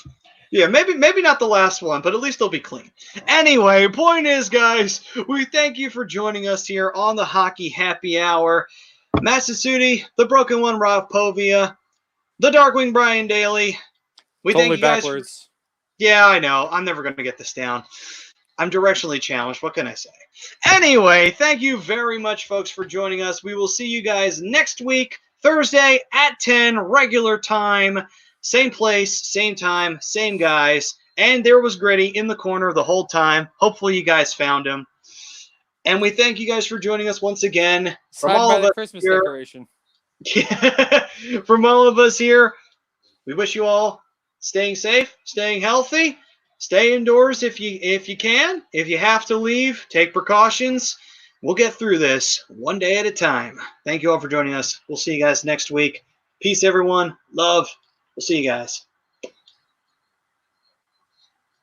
Yeah, maybe not the last one, but at least they'll be clean. Anyway, point is, guys, we thank you for joining us here on the Hockey Happy Hour. Matt Sassuti, the Broken One, Rob Povia, the Darkwing, Brian Daly. We Totally thank you guys. backwards. Yeah, I know. I'm never going to get this down. I'm directionally challenged. What can I say? Anyway, thank you very much, folks, for joining us. We will see you guys next week, Thursday at 10, regular time. Same place, same time, same guys. And there was Gritty in the corner the whole time. Hopefully you guys found him. And we thank you guys for joining us once again. From Hide all by of the us Christmas here, decoration. from all of us here, we wish you all staying safe, staying healthy. Stay indoors if you can. If you have to leave, take precautions. We'll get through this one day at a time. Thank you all for joining us. We'll see you guys next week. Peace, everyone. Love. We'll see you guys.